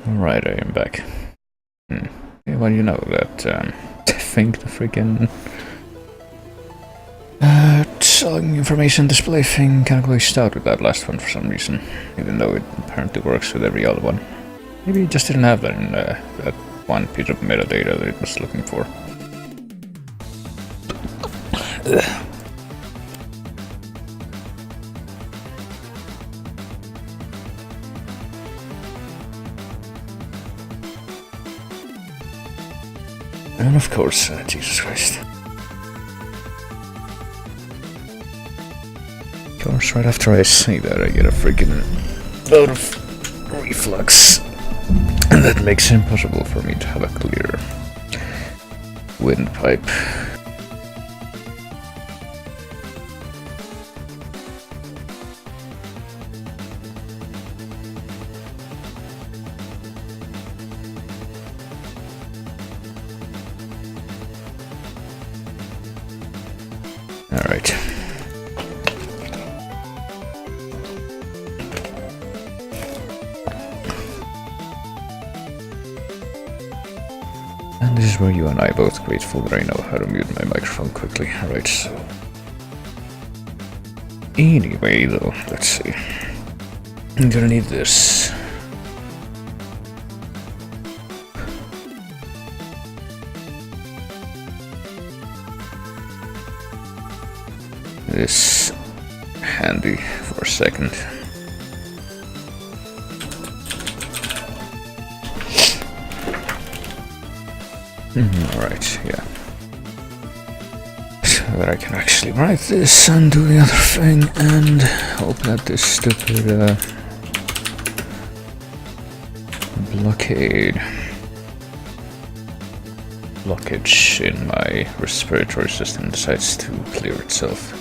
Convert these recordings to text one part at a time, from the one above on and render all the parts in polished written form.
Alright, I am back. Yeah, well, you know that, I think the freaking selling information display thing kinda glitched out with that last one for some reason, even though it apparently works with every other one. Maybe it just didn't have that in that one piece of metadata that it was looking for. And of course, Jesus Christ. Of course, right after I say that, I get a freaking load of reflux. And that makes it impossible for me to have a clear windpipe. Alright. And this is where you and I are both grateful that I know how to mute my microphone quickly. Alright, so... Anyway, though, let's see. I'm gonna need this. This handy for a second. Alright, yeah. So that I can actually write this and do the other thing and open up this stupid blockage in my respiratory system decides to clear itself.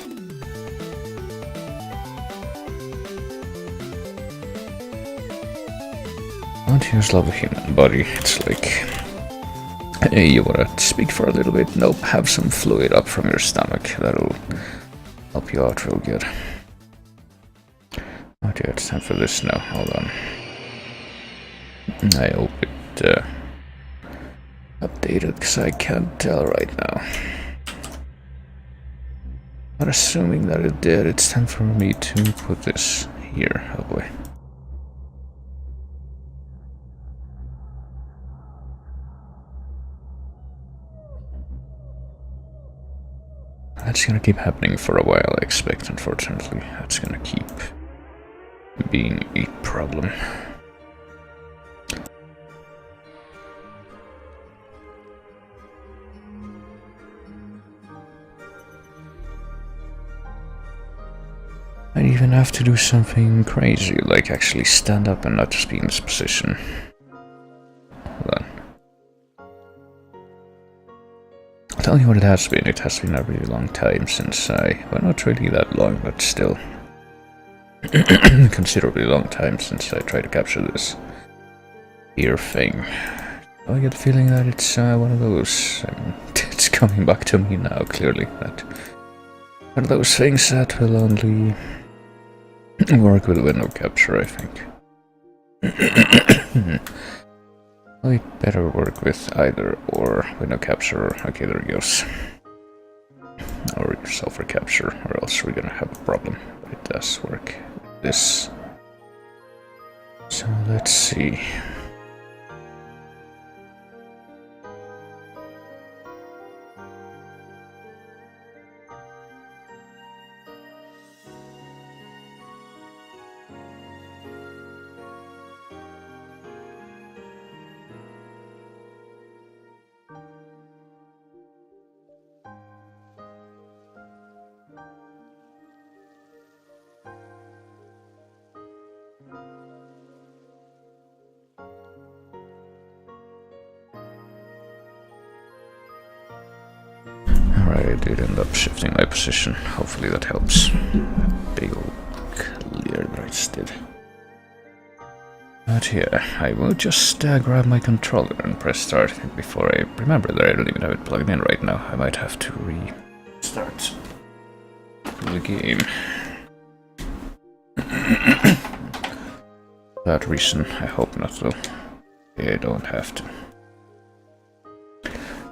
Don't just love the human body. It's like, hey, you wanna speak for a little bit? Nope, have some fluid up from your stomach. That'll help you out real good. Oh dear, it's time for this now. Hold on. I hope it updated, because I can't tell right now. But assuming that it did, it's time for me to put this here. Oh boy. That's gonna keep happening for a while, I expect, unfortunately. That's gonna keep being a problem. I even have to do something crazy, like actually stand up and not just be in this position. Hold on. I'll tell you what it has been. It has been a really long time since well, not really that long, but still considerably long time since I tried to capture this ear thing. I get the feeling that it's one of those, it's coming back to me now, clearly, that one of those things that will only work with window capture, I think. Well, it better work with either or window capture. Okay, there it goes. Or self recapture, or else we're gonna have a problem. But it does work. This. So let's see. Alright, I did end up shifting my position. Hopefully that helps. Big old clear that I just did. But yeah, I will just grab my controller and press start before I remember that I don't even have it plugged in right now. I might have to restart the game. For that reason, I hope not though. They don't have to.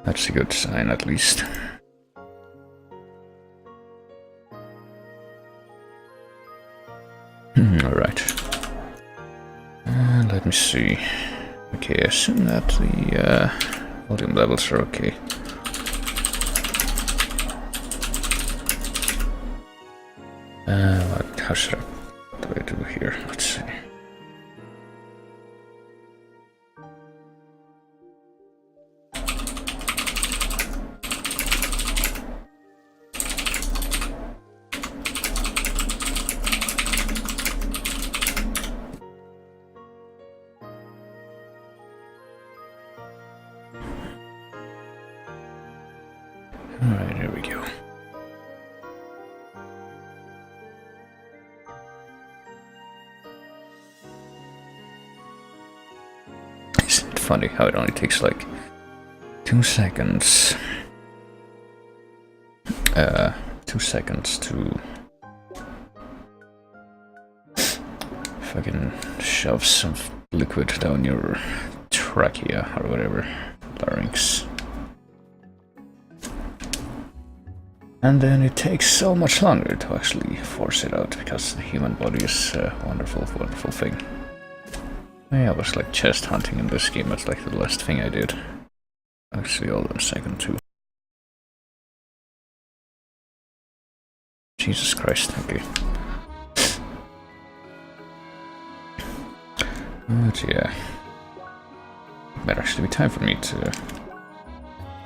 That's a good sign, at least. Alright. Let me see. Okay, I assume that the volume levels are okay. How should I... What do I do here? Let's see. Alright, here we go. Isn't it funny how it only takes like 2 seconds? 2 seconds to fucking shove some liquid down your trachea or whatever, larynx. And then it takes so much longer to actually force it out, because the human body is a wonderful, wonderful thing. Yeah, I was like chest hunting in this game, that's like the last thing I did. Actually, hold on a second too. Jesus Christ, okay. But yeah. It might actually be time for me to...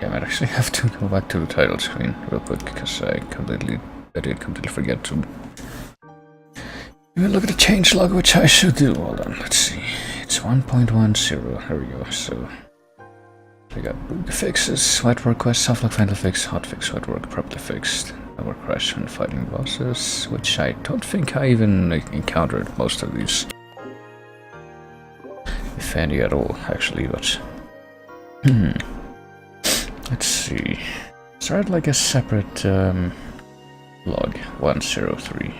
Yeah, I might actually have to go back to the title screen real quick, because I did completely forget to even look at the changelog, which I should do. Hold on, let's see. It's 1.10, there we go. So we got bug fixes, white work quest, soft lock final fix, hot fix, white work properly fixed, never crash when fighting bosses, which I don't think I even encountered most of these. If any at all, actually, but... Let's see. Is there like a separate log? 103.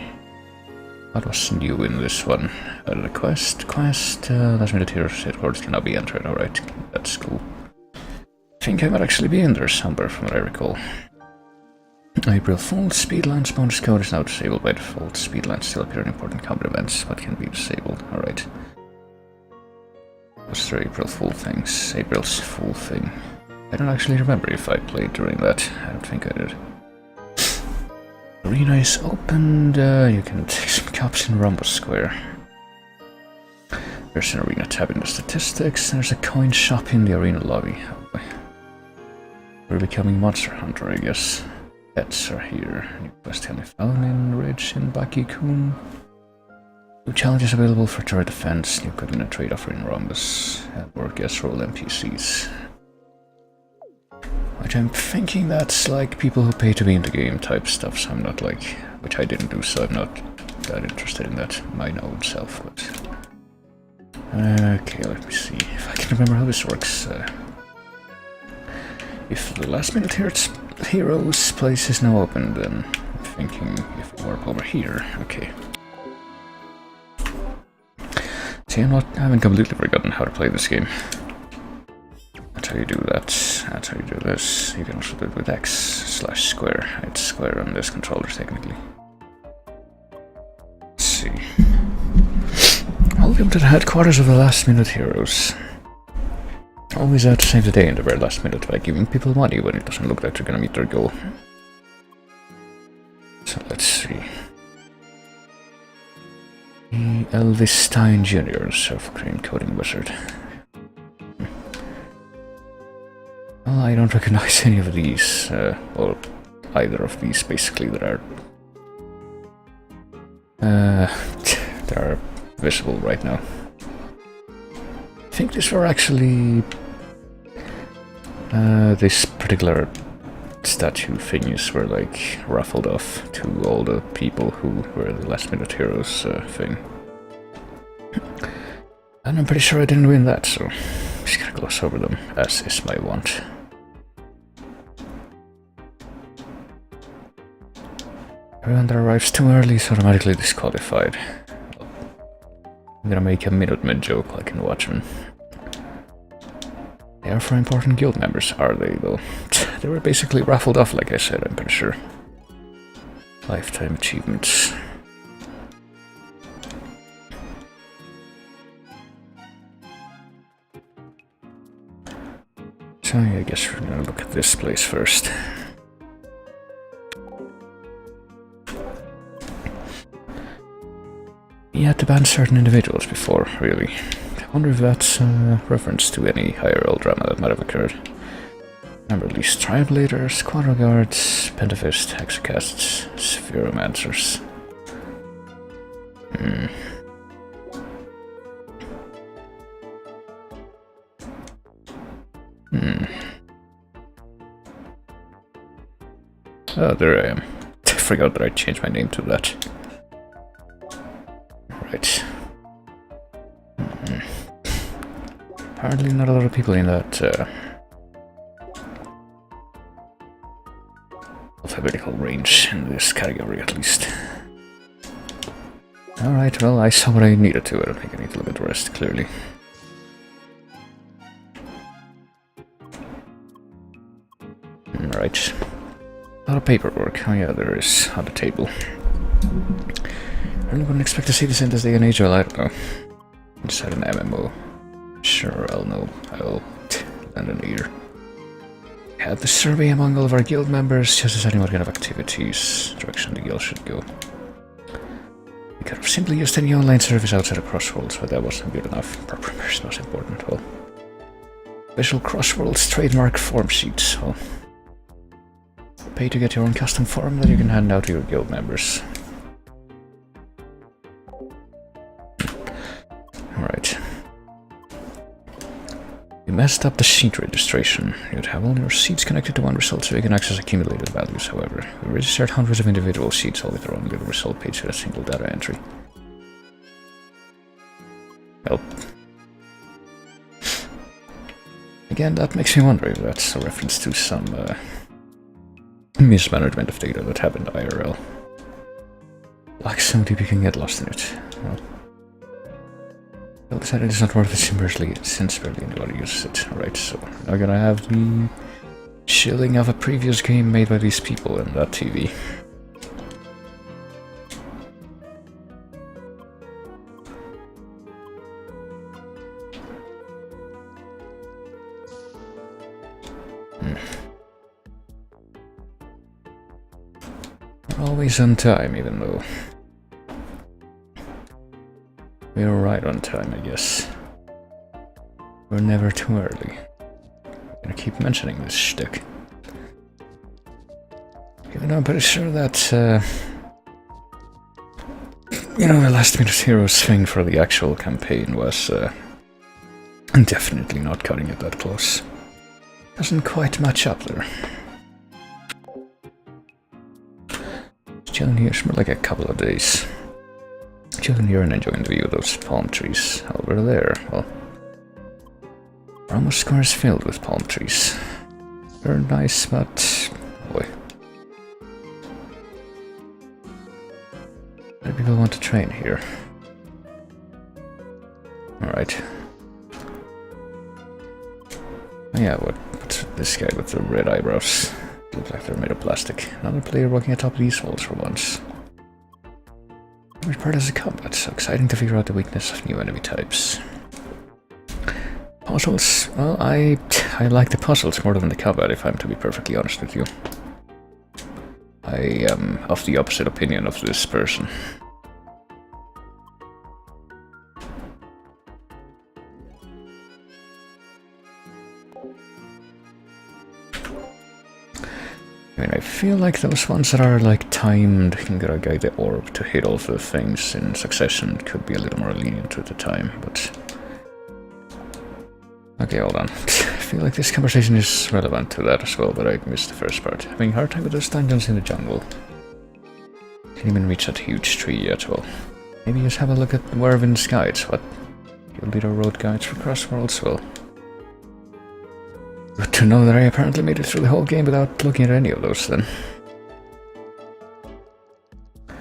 What was new in this one? The quest, last minute here, headquarters cannot be entered. Alright, that's cool. I think I might actually be in there somewhere from what I recall. April Fool, Speedlines bonus code is now disabled by default. Speedlines still appear in important combat events, but can be disabled. Alright. What's the April Fool things? April's Fool thing. I don't actually remember if I played during that. I don't think I did. Arena is opened. You can take some cups in Rumble Square. There's an arena tab in the statistics. There's a coin shop in the arena lobby. Oh boy. We're becoming Monster Hunter, I guess. Pets are here. New quest can be found in Ridge in Baki-kun. New challenges available for turret defense. New equipment and trade offer in Rhombus. And work guest role NPCs. Which I'm thinking that's like people who pay to be in the game type stuff, so I'm not like... Which I didn't do, so I'm not that interested in that my own self, but... Okay, let me see if I can remember how this works. If the last minute heroes place is now open, then I'm thinking if we warp over here, okay. See, I haven't completely forgotten how to play this game. That's how you do that. That's how you do this. You can also do it with X/square. It's square on this controller, technically. Let's see. Welcome to the headquarters of the last minute heroes. Always out to save the day in the very last minute by giving people money when it doesn't look like they're gonna meet their goal. So let's see. Elvis Stein Jr., self-proclaimed coding wizard. Well, I don't recognize any of these, or either of these basically that are visible right now. I think these were actually this particular statue thingies were like ruffled off to all the people who were the last minute heroes thing. And I'm pretty sure I didn't win that, so I'm just gonna gloss over them, as is my want. Everyone that arrives too early is automatically disqualified. I'm gonna make a Minutemen joke like in Watchmen. They are for important guild members, are they, though? They were basically raffled off, like I said, I'm pretty sure. Lifetime achievements. So I guess we're gonna look at this place first. You had to ban certain individuals before, really. I wonder if that's a reference to any IRL drama that might have occurred. Remember at least Tribe Leaders, Quadro Guards, Pentafist, Hexacasts, Spheromancers. Oh, there I am. I forgot that I changed my name to that. Right. Apparently not a lot of people in that alphabetical range in this category, at least. Alright, well, I saw what I needed to. I don't think I need to look at the rest, clearly. Right. A lot of paperwork. Oh yeah, there is on the table. I really wouldn't expect to see this in this day and age. Well, I don't know. Inside an MMO. Sure, I'll know. I'll lend an ear. Had the survey among all of our guild members, just deciding what kind of activities, direction the guild should go. We could have simply used any online service outside of Crossworlds, but that wasn't good enough. Proper immersion was important. Well, special Crossworlds trademark form sheets. Well, pay to get your own custom form that you can hand out to your guild members. Alright. You messed up the sheet registration. You'd have all your sheets connected to one result so you can access accumulated values, however. We registered hundreds of individual sheets, all with their own little result page with a single data entry. Well. Again, that makes me wonder if that's a reference to some mismanagement of data that happened IRL. Like some people can get lost in it. Well, Bill decided it's not worth it since barely anybody uses it. Alright, so now we're gonna have the shilling of a previous game made by these people in that TV. We're always on time, even though we're right on time, I guess. We're never too early. I'm gonna keep mentioning this shtick. Even though I'm pretty sure that, you know, the last minute heroes thing for the actual campaign was definitely not cutting it that close. Doesn't quite match up there. Chilling here for like a couple of days. Chilling here and enjoying the view of those palm trees over there. Well, we're almost squares filled with palm trees. They're nice, but boy, why do people want to train here? Alright. Oh yeah, what's this guy with the red eyebrows? Look like they're made of plastic. Another player walking atop these walls for once. Which part is the combat? So exciting to figure out the weakness of new enemy types. Puzzles? Well, I like the puzzles more than the combat, if I'm to be perfectly honest with you. I am of the opposite opinion of this person. I mean, I feel like those ones that are like timed, you can gotta guide the orb to hit all of the things in succession could be a little more lenient with the time, but... Okay, hold on. I feel like this conversation is relevant to that as well, but I missed the first part. Having a hard time with those dungeons in the jungle. Can't even reach that huge tree yet, well... Maybe just have a look at Wervin's guides, what? Guild Leader Road guides for Crossworlds, well... Good to know that I apparently made it through the whole game without looking at any of those, then. I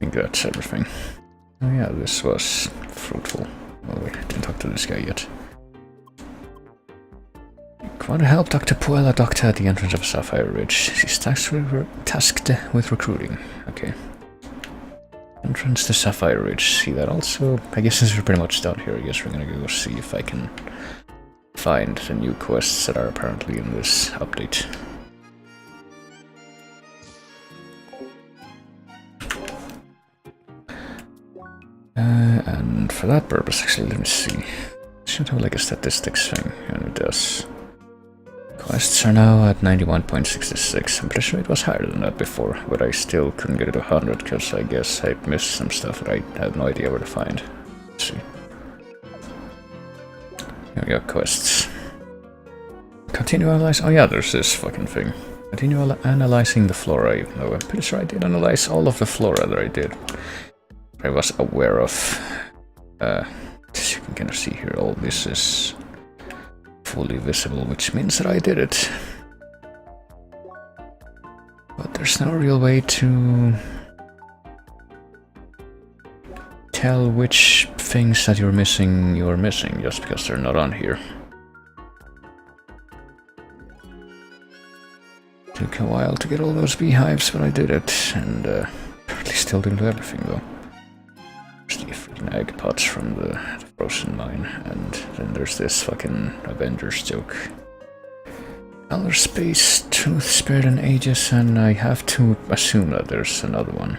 think that's everything. Oh yeah, this was fruitful. Oh wait, I didn't talk to this guy yet. Come on to help Dr. Puella Doctor at the entrance of Sapphire Ridge. She's tasked with recruiting. Okay. Entrance to Sapphire Ridge. See that also? I guess since we're pretty much down here, I guess we're gonna go see if I can find the new quests that are apparently in this update. And for that purpose, actually, let me see. It should have like a statistics thing, and it does. Quests are now at 91.66. I'm pretty sure it was higher than that before, but I still couldn't get it to 100 because I guess I missed some stuff that I have no idea where to find. Let's see. Here we go, quests. Continue analyzing. Oh yeah, there's this fucking thing. Continue analyzing the flora, even though I'm pretty sure I did analyze all of the flora that I did. I was aware of. As you can kind of see here, all this is fully visible, which means that I did it. But there's no real way to tell which things that you're missing just because they're not on here. Took a while to get all those beehives, but I did it, and apparently still didn't do everything though. There's the freaking egg pots from the frozen mine, and then there's this fucking Avengers joke. Outer space, truth, spirit, and ages, and I have to assume that there's another one.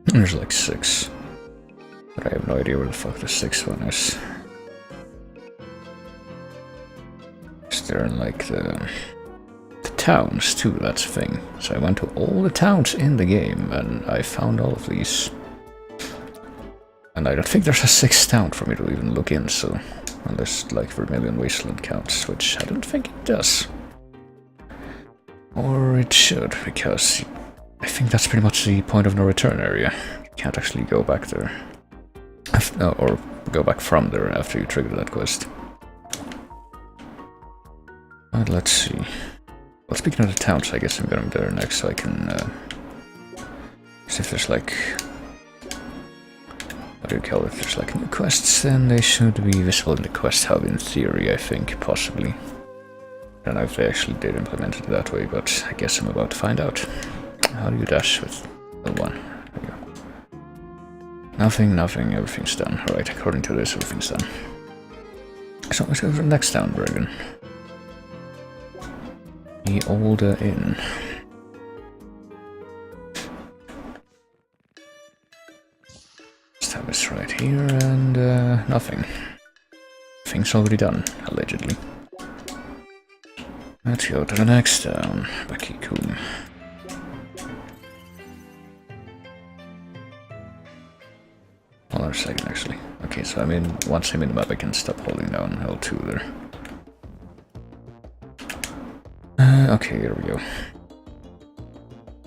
There's like 6. But I have no idea where the fuck the 6th one is. Is there in like the towns too, that's the thing. So I went to all the towns in the game and I found all of these. And I don't think there's a 6th town for me to even look in, so unless like Vermilion Wasteland counts, which I don't think it does. Or it should, because I think that's pretty much the point of no return area. You can't actually go back there. Or go back from there after you trigger that quest. But let's see. Well, speaking of the towns, I guess I'm going there next so I can see if there's like... What do you call it? If there's like new quests, then they should be visible in the quest hub in theory, I think, possibly. I don't know if they actually did implement it that way, but I guess I'm about to find out. How do you dash with L1? There we go. Nothing, everything's done. Alright, according to this, everything's done. So let's go to the next town, Bergen. The Old Inn. Let's have this right here, and nothing. Things already done, allegedly. Let's go to the next town, Bakikum. Hold on a second, actually. Okay, so once I'm in the map, I can stop holding down L2 there. Okay, here we go.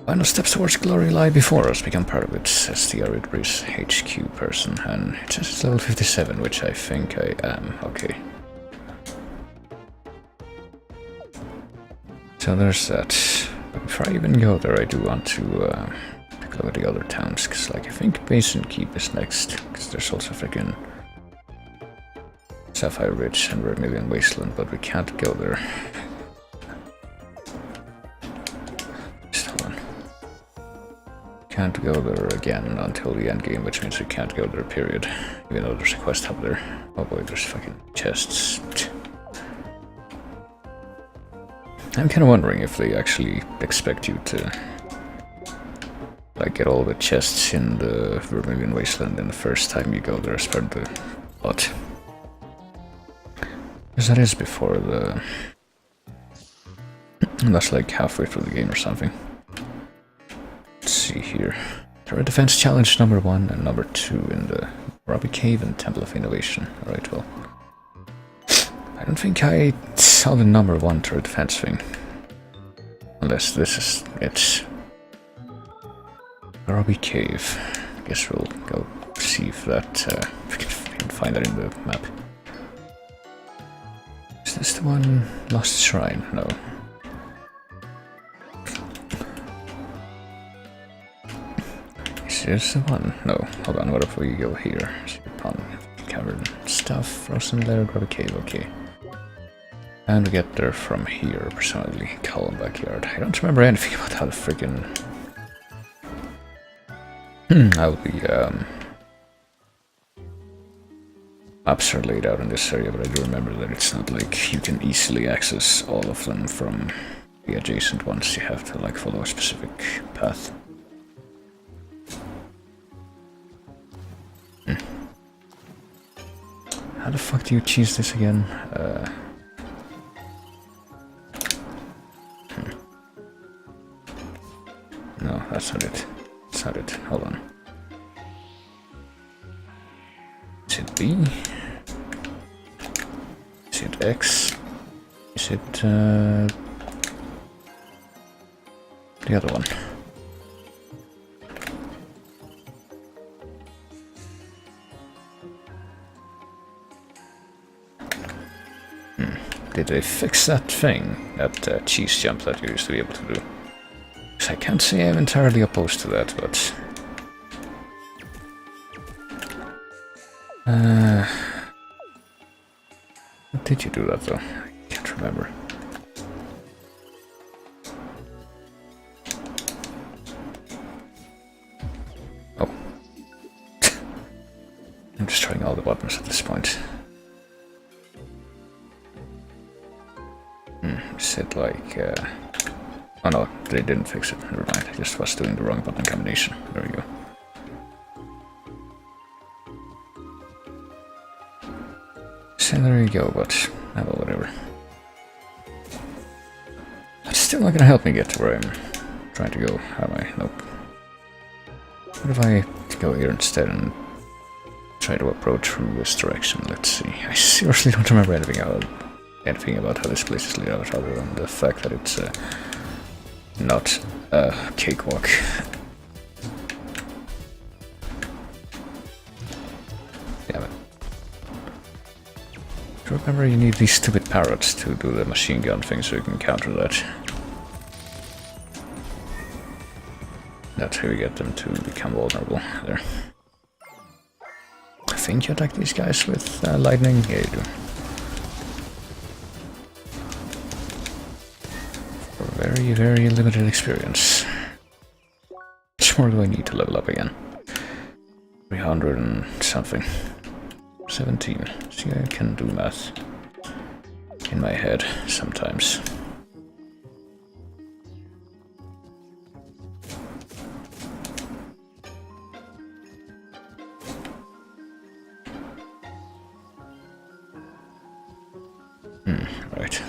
Final steps towards glory lie before us. Become part of it, says the Arid Breeze HQ person, and it says it's level 57, which I think I am. Okay. So there's that. But before I even go there, I do want to take a look at the other towns, because like, I think Basin Keep is next, because there's also freaking Sapphire Ridge and Vermilion Wasteland, but we can't go there. Can't go there again until the end game, which means we can't go there, period. Even though there's a quest hub there. Oh boy, there's fucking chests. I'm kind of wondering if they actually expect you to like get all the chests in the Vermilion Wasteland in the first time you go there as part of the plot. Because that is before the... That's like halfway through the game or something. Let's see here. Turret Defense Challenge number 1 and number 2 in the Robbie Cave and Temple of Innovation. Alright, well. I don't think I saw the number 1 turret defense thing. Unless this is it. Robbie Cave. I guess we'll go see if that we can find that in the map. Is this the one? Lost Shrine? No. Is this the one? No. Hold on, what if we go here? Pond, cavern, stuff, frozen lair, grab a cave, okay. And we get there from here, presumably Column Backyard. I don't remember anything about how the freaking how the maps are laid out in this area, but I do remember that it's not like you can easily access all of them from the adjacent ones. You have to like follow a specific path. How the fuck do you cheese this again? No, that's not it. That's not it. Hold on. Is it B? Is it X? Is it the other one? Did they fix that thing? That cheese jump that you used to be able to do? I can't say I'm entirely opposed to that, but... What did you do that though? I can't remember. Oh. I'm just trying all the buttons at this point. Is it like... Oh no, they didn't fix it. Never mind. I just was doing the wrong button combination. There we go. So there you go, but well, whatever. That's still not gonna help me get to where I'm trying to go, am I? Nope. What if I go here instead and try to approach from this direction? Let's see. I seriously don't remember anything about how this place is laid out, other than the fact that it's not a cakewalk. Damn it. Remember, you need these stupid parrots to do the machine gun thing so you can counter that. That's how you get them to become vulnerable. There. I think you attack these guys with lightning? Yeah, you do. For very, very limited experience. How much more do I need to level up again? 300 and something. 17. See, I can do math in my head sometimes. Right.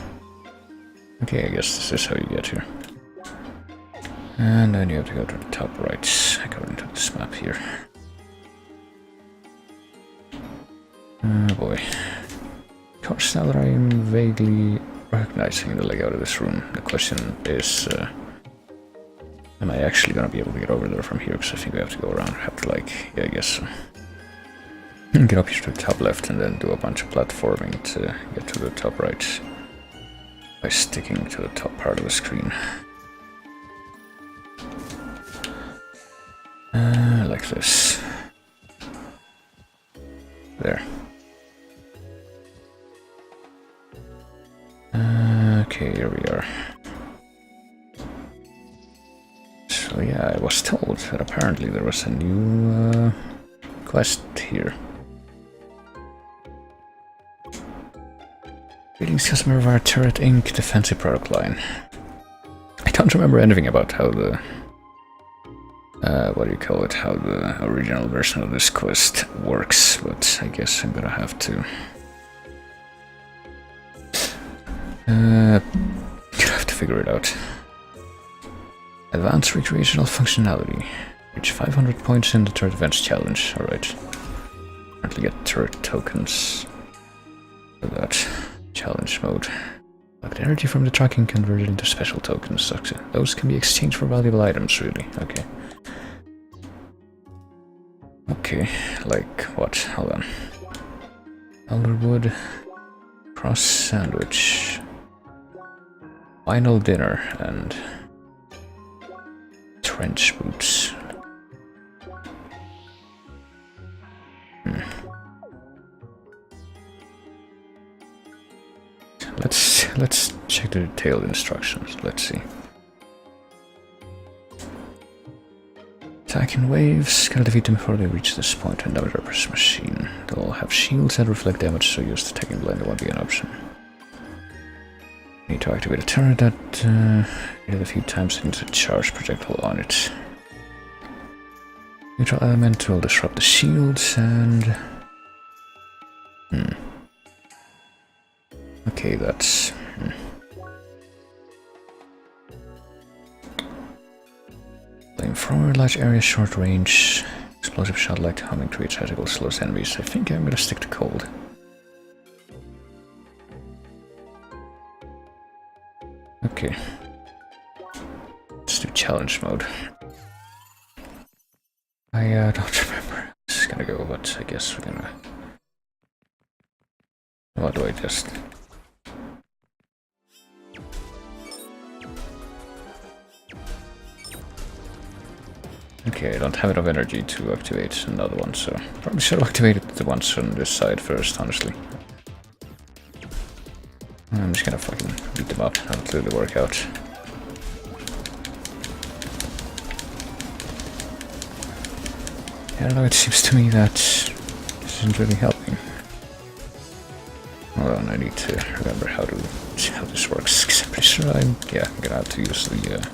Okay, I guess this is how you get here. And then you have to go to the top right, according to this map here. Oh boy. Of course, now that I'm vaguely recognizing the layout of this room, the question is, am I actually gonna be able to get over there from here? Because I think we have to go around, have to like, yeah, I guess so. Get up here to the top left and then do a bunch of platforming to get to the top right by sticking to the top part of the screen. Like this. There. Okay, here we are. So yeah, I was told that apparently there was a new quest here. Greetings, customer of our Turret Inc. defensive product line. I don't remember anything about how the what do you call it, how the original version of this quest works, but I guess I'm gonna have to figure it out. Advanced recreational functionality. Reach 500 points in the turret events challenge. Alright. Currently get turret tokens for that challenge mode. But energy from the tracking converted into special tokens. Those can be exchanged for valuable items, really. Okay. Okay, like what? Hold on. Elderwood, cross sandwich, final dinner, and trench boots. Let's let's check the detailed instructions. Let's see. Attack in waves. Gotta defeat them before they reach this point and damage our precious machine. They'll have shields that reflect damage, so just attacking blind won't be an option. Need to activate a turret that hit it a few times and to charge projectile on it. Neutral element will disrupt the shields and... Okay, that's... Flamethrower, large area, short range. Explosive shot like humming creates tactical slows enemies. I think I'm gonna stick to cold. Okay. Let's do challenge mode. I don't remember how this is gonna go, but I guess we're gonna... What do I just... Okay, I don't have enough energy to activate another one, so probably should have activated the ones on this side first, honestly. I'm just gonna fucking beat them up, that'll really work out. I don't know, it seems to me that this isn't really helping. Hold on, I need to remember how this works, because I'm pretty sure I'm gonna have to use the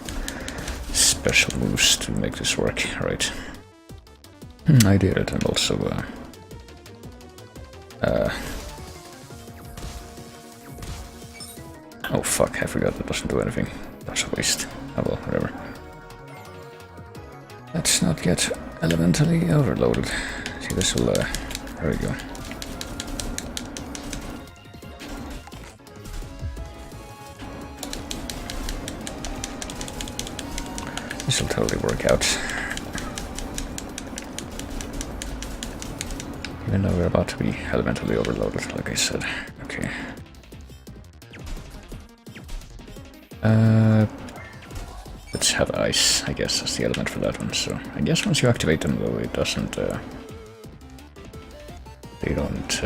special moves to make this work, right? I did it, and also oh fuck, I forgot that doesn't do anything. That's a waste. Oh well, whatever. Let's not get elementally overloaded. See, this will, there we go. This will totally work out. Even though we're about to be elementally overloaded, like I said. Okay. Let's have ice, I guess, as the element for that one. So I guess once you activate them, though, it doesn't... they don't...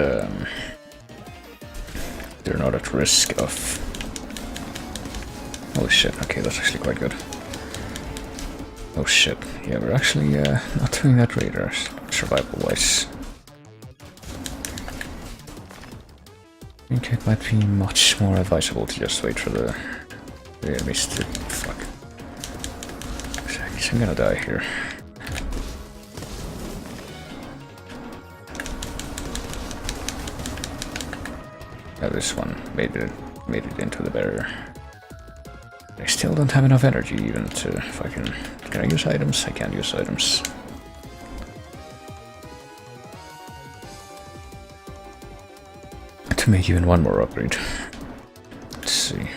they're not at risk of... Holy shit, okay, that's actually quite good. Oh shit, yeah, we're actually not doing that radar, survival-wise. I think it might be much more advisable to just wait for the enemies to... Fuck. I guess I'm gonna die here. Yeah, this one made it into the barrier. I still don't have enough energy even to fucking... Can I use items? I can't use items. To make even one more upgrade. Let's see.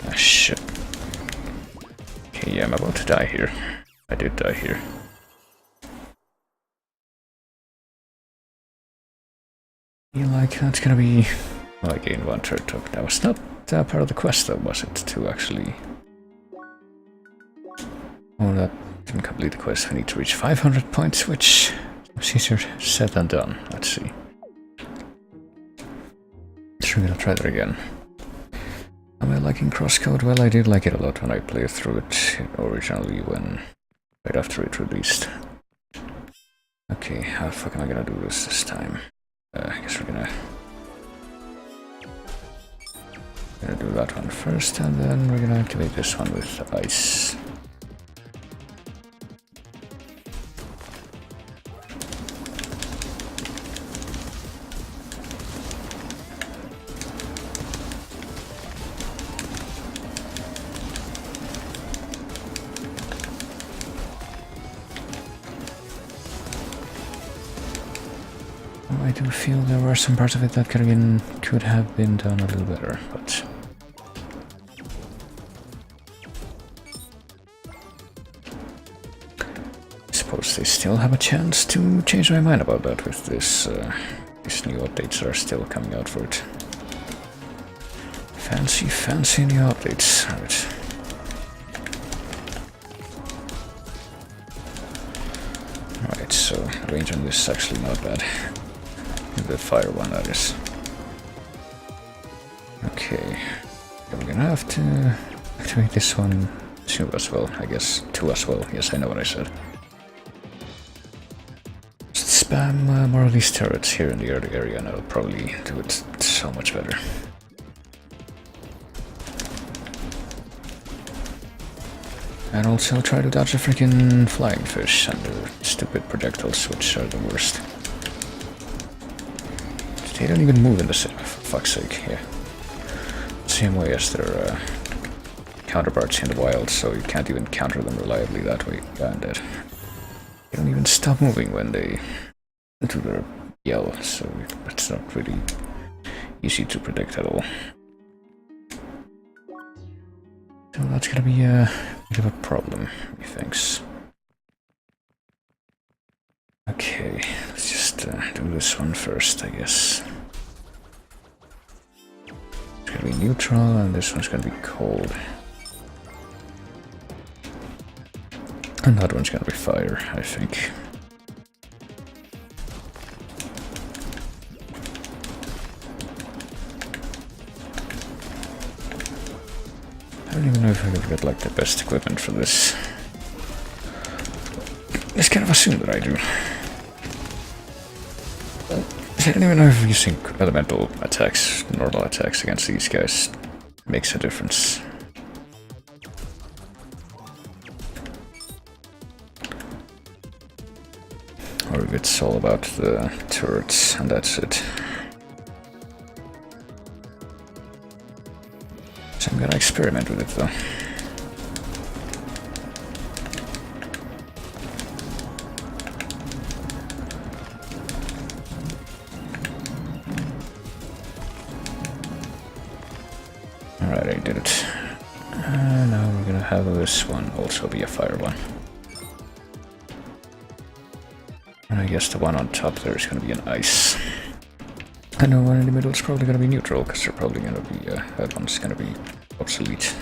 Ah shit. Okay, yeah, I'm about to die here. I did die here. I feel like that's gonna be... Well, I gained one turret token. That was not part of the quest though, was it? To actually... Oh, that didn't complete the quest. We need to reach 500 points, which is easier said than done. Let's see. So we're gonna try that again. Am I liking Crosscode? Well, I did like it a lot when I played through it originally, right after it released. Okay, how the fuck am I gonna do this time? I guess we're gonna do that one first, and then we're gonna activate this one with ice. I do feel there were some parts of it that could have been done a little better, but... I suppose they still have a chance to change my mind about that with this, these new updates that are still coming out for it. Fancy, fancy new updates. Right. range on this is actually not bad. The fire one, that is. Okay. We're gonna have to activate this one 2 as well, I guess. 2 as well. Yes, I know what I said. Just spam more of these turrets here in the early area and I'll probably do it so much better. And also try to dodge the freaking flying fish and the stupid projectiles, which are the worst. They don't even move in the sim, for fuck's sake, yeah. Same way as their counterparts in the wild, so you can't even counter them reliably that way. And they don't even stop moving when they do their yell, so it's not really easy to predict at all. So that's gonna be a bit of a problem, methinks. Okay, let's just do this one first, I guess. It's gonna be neutral, and this one's gonna be cold. And that one's gonna be fire, I think. I don't even know if I could get like the best equipment for this. It's kind of assumed that I do. I don't even know if using elemental attacks, normal attacks against these guys makes a difference. Or if it's all about the turrets and that's it. So I'm gonna experiment with it though. Alright, I did it. Now we're gonna have this one also be a fire one. And I guess the one on top there is gonna be an ice. And the one in the middle is probably gonna be neutral, because they're probably gonna be, that one's gonna be obsolete.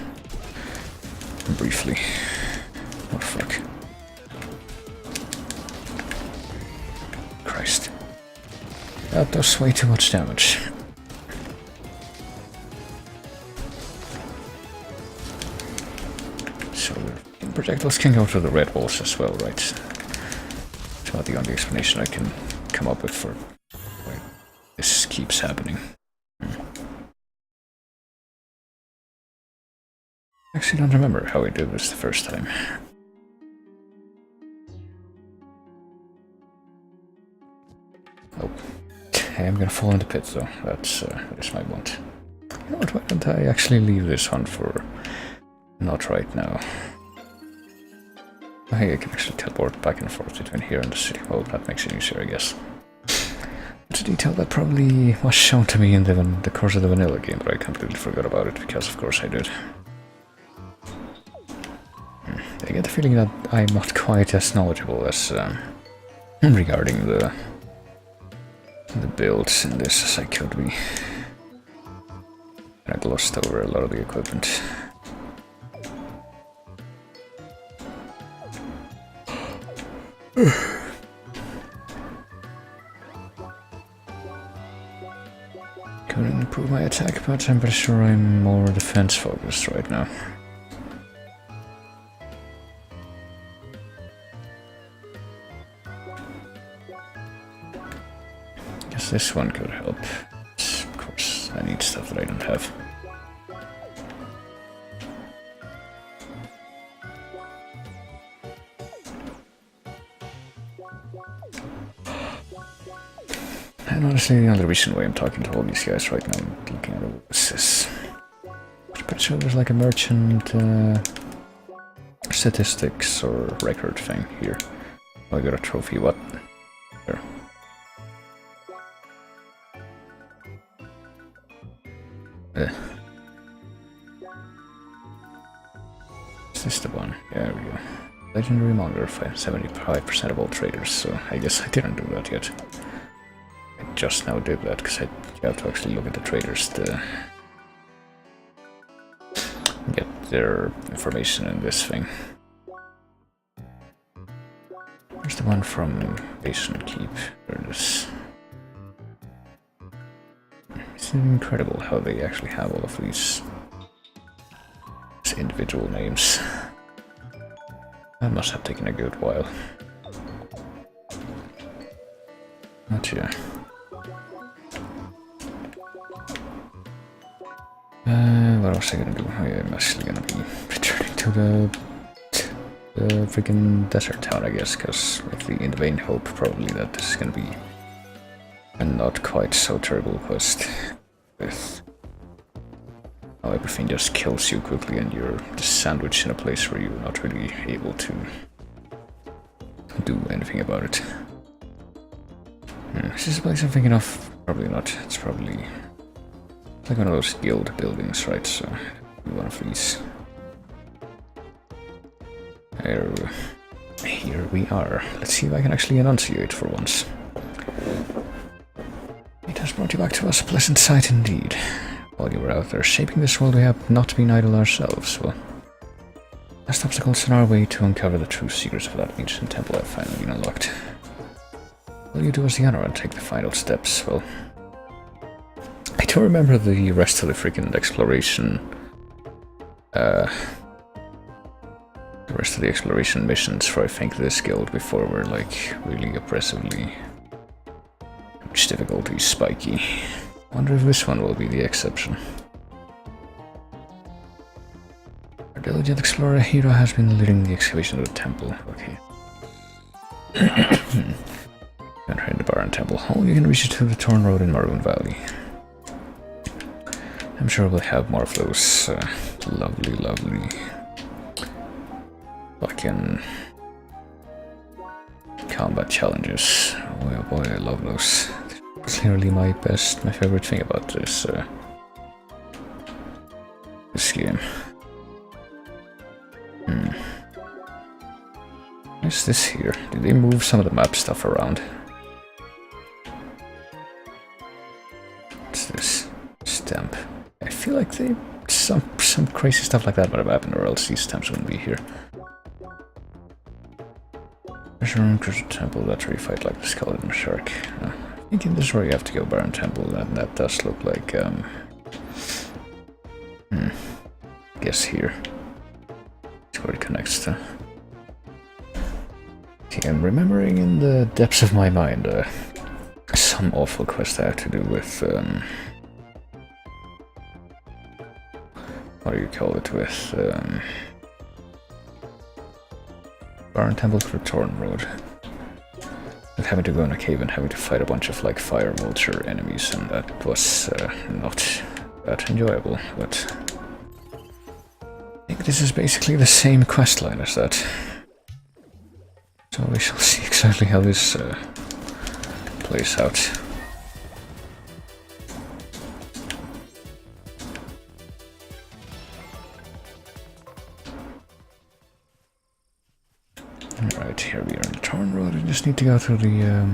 Briefly. Oh fuck. Christ. That does way too much damage. So, projectiles can go to the red walls as well, right? It's about the only explanation I can come up with for why this keeps happening. Actually, don't remember how I did this the first time. Oh, I'm gonna fall in the pit though. That is my want. You know what? Why don't I actually leave this one for not right now? I can actually teleport back and forth between here and the city. Well, that makes it easier, I guess. It's a detail that probably was shown to me in the course of the vanilla game, but I completely forgot about it, because of course I did. I get the feeling that I'm not quite as knowledgeable as regarding the builds in this as I could be. I glossed over a lot of the equipment. Couldn't improve my attack, but I'm pretty sure I'm more defense focused right now. Guess this one could help. Of course, I need stuff that I don't have. And honestly, the only reason why I'm talking to all these guys right now, I'm looking at all this. I'm pretty sure there's like a merchant statistics or record thing here. Oh, I got a trophy, what? There. Is this the one? Yeah, there we go. Legendary Monger, 75% of all traders, so I guess I didn't do that yet. I just now did that, because you have to actually look at the traders to get their information in this thing. Where's the one from Basin Keep. There it is. It's incredible how they actually have all of these individual names. That must have taken a good while. Not yeah. What else am I gonna do? I'm actually gonna be returning to the freaking desert town, I guess, because in the vain hope probably that this is gonna be a not quite so terrible quest with how everything just kills you quickly and you're just sandwiched in a place where you're not really able to do anything about it. Is this a place I'm thinking of? Probably not. It's probably like one of those guild buildings, right? So one of these. Here we are. Let's see if I can actually enunciate for once. It has brought you back to us, a pleasant sight indeed. While you were out there shaping this world, we have not been idle ourselves. Well, last obstacles in our way to uncover the true secrets of that ancient temple have finally been unlocked. Will you do us the honor and take the final steps? Well, I don't remember the rest of the freaking exploration. The rest of the exploration missions for I think this guild before were like really oppressively huge difficulty, spiky. Wonder if this one will be the exception. Our diligent explorer hero has been leading the excavation of the temple. Okay. Enter in the Baron Temple Hall. You can reach it through the torn road in Maroon Valley. I'm sure we'll have more of those lovely fucking combat challenges. Oh boy, I love those. Clearly my favorite thing about this game. What's this here? Did they move some of the map stuff around? What's this? Stamp. I feel like they some crazy stuff like that would have happened, or else these stamps wouldn't be here. Treasure room, Crystal Temple, that's where you fight like the skeleton shark. I think this is where you have to go, Baron Temple. That does look like I guess here. That's where it connects to. Okay, I'm remembering in the depths of my mind some awful quest I have to do with what do you call it, with Baron Temple for Torn Road. With having to go in a cave and having to fight a bunch of like fire vulture enemies, and that was not that enjoyable, but I think this is basically the same questline as that. So we shall see exactly how this plays out. Alright, here we are on the Torn Road. We just need to go through the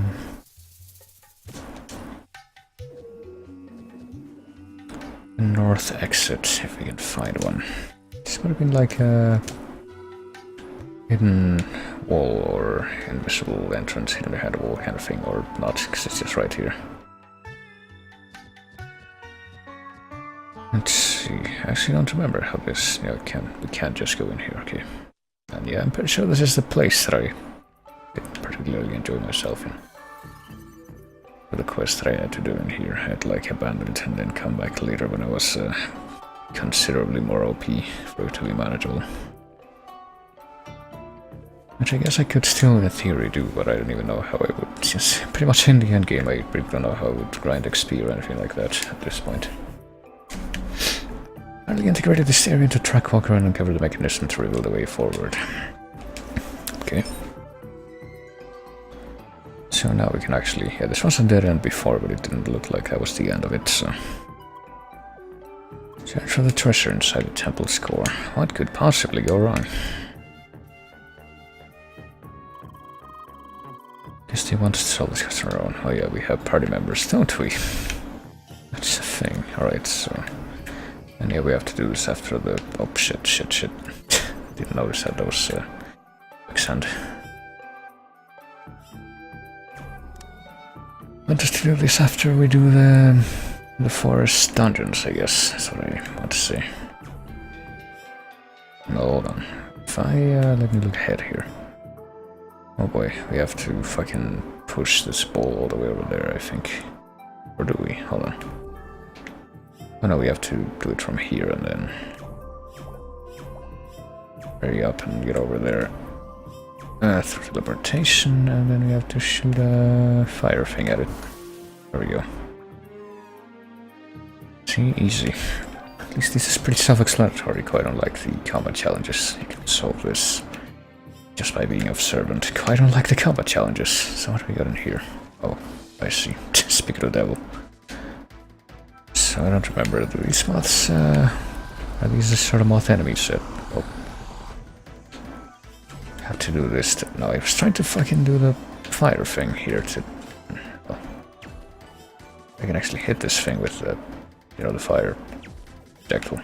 north exit, if we can find one. This would have been like a hidden wall or invisible entrance hidden behind a wall kind of thing, or not, because it's just right here. Let's see, I actually don't remember how this, we can't just go in here, okay. And yeah, I'm pretty sure this is the place that I particularly enjoy myself in. For the quest that I had to do in here, I had to like abandon it and then come back later when I was considerably more OP for it to be manageable. Which I guess I could still in theory do, but I don't even know how I would, since pretty much in the end game I really don't know how I would grind XP or anything like that at this point. Finally integrated this area into track walker and uncover the mechanism to reveal the way forward. Okay. So now we can actually, yeah, this was a dead end before, but it didn't look like that was the end of it, so. Search for the treasure inside the temple's core. What could possibly go wrong? Guess they wanted to solve this quest on our own. Oh yeah, we have party members, don't we? That's a thing. Alright, so. And yeah, we have to do this after the... Oh, shit. Didn't notice that those quicksand. want us to do this after we do the forest dungeons, I guess. That's what I want to say. No, hold on. If I let me look ahead here. Oh boy, we have to fucking push this ball all the way over there, I think. Or do we? Hold on. Oh no, we have to do it from here and then hurry up and get over there. Through teleportation, and then we have to shoot a fire thing at it. There we go. See, easy. At least this is pretty self-explanatory. Quite unlike the combat challenges. You can solve this just by being observant. Quite unlike the combat challenges. So what do we got in here? Oh, I see. Speak of the devil. So I don't remember. Do these moths, are these the sort of moth enemies that... Oh. Have to do this. No, I was trying to fucking do the fire thing here to... Oh. I can actually hit this thing with the, you know, the fire projectile.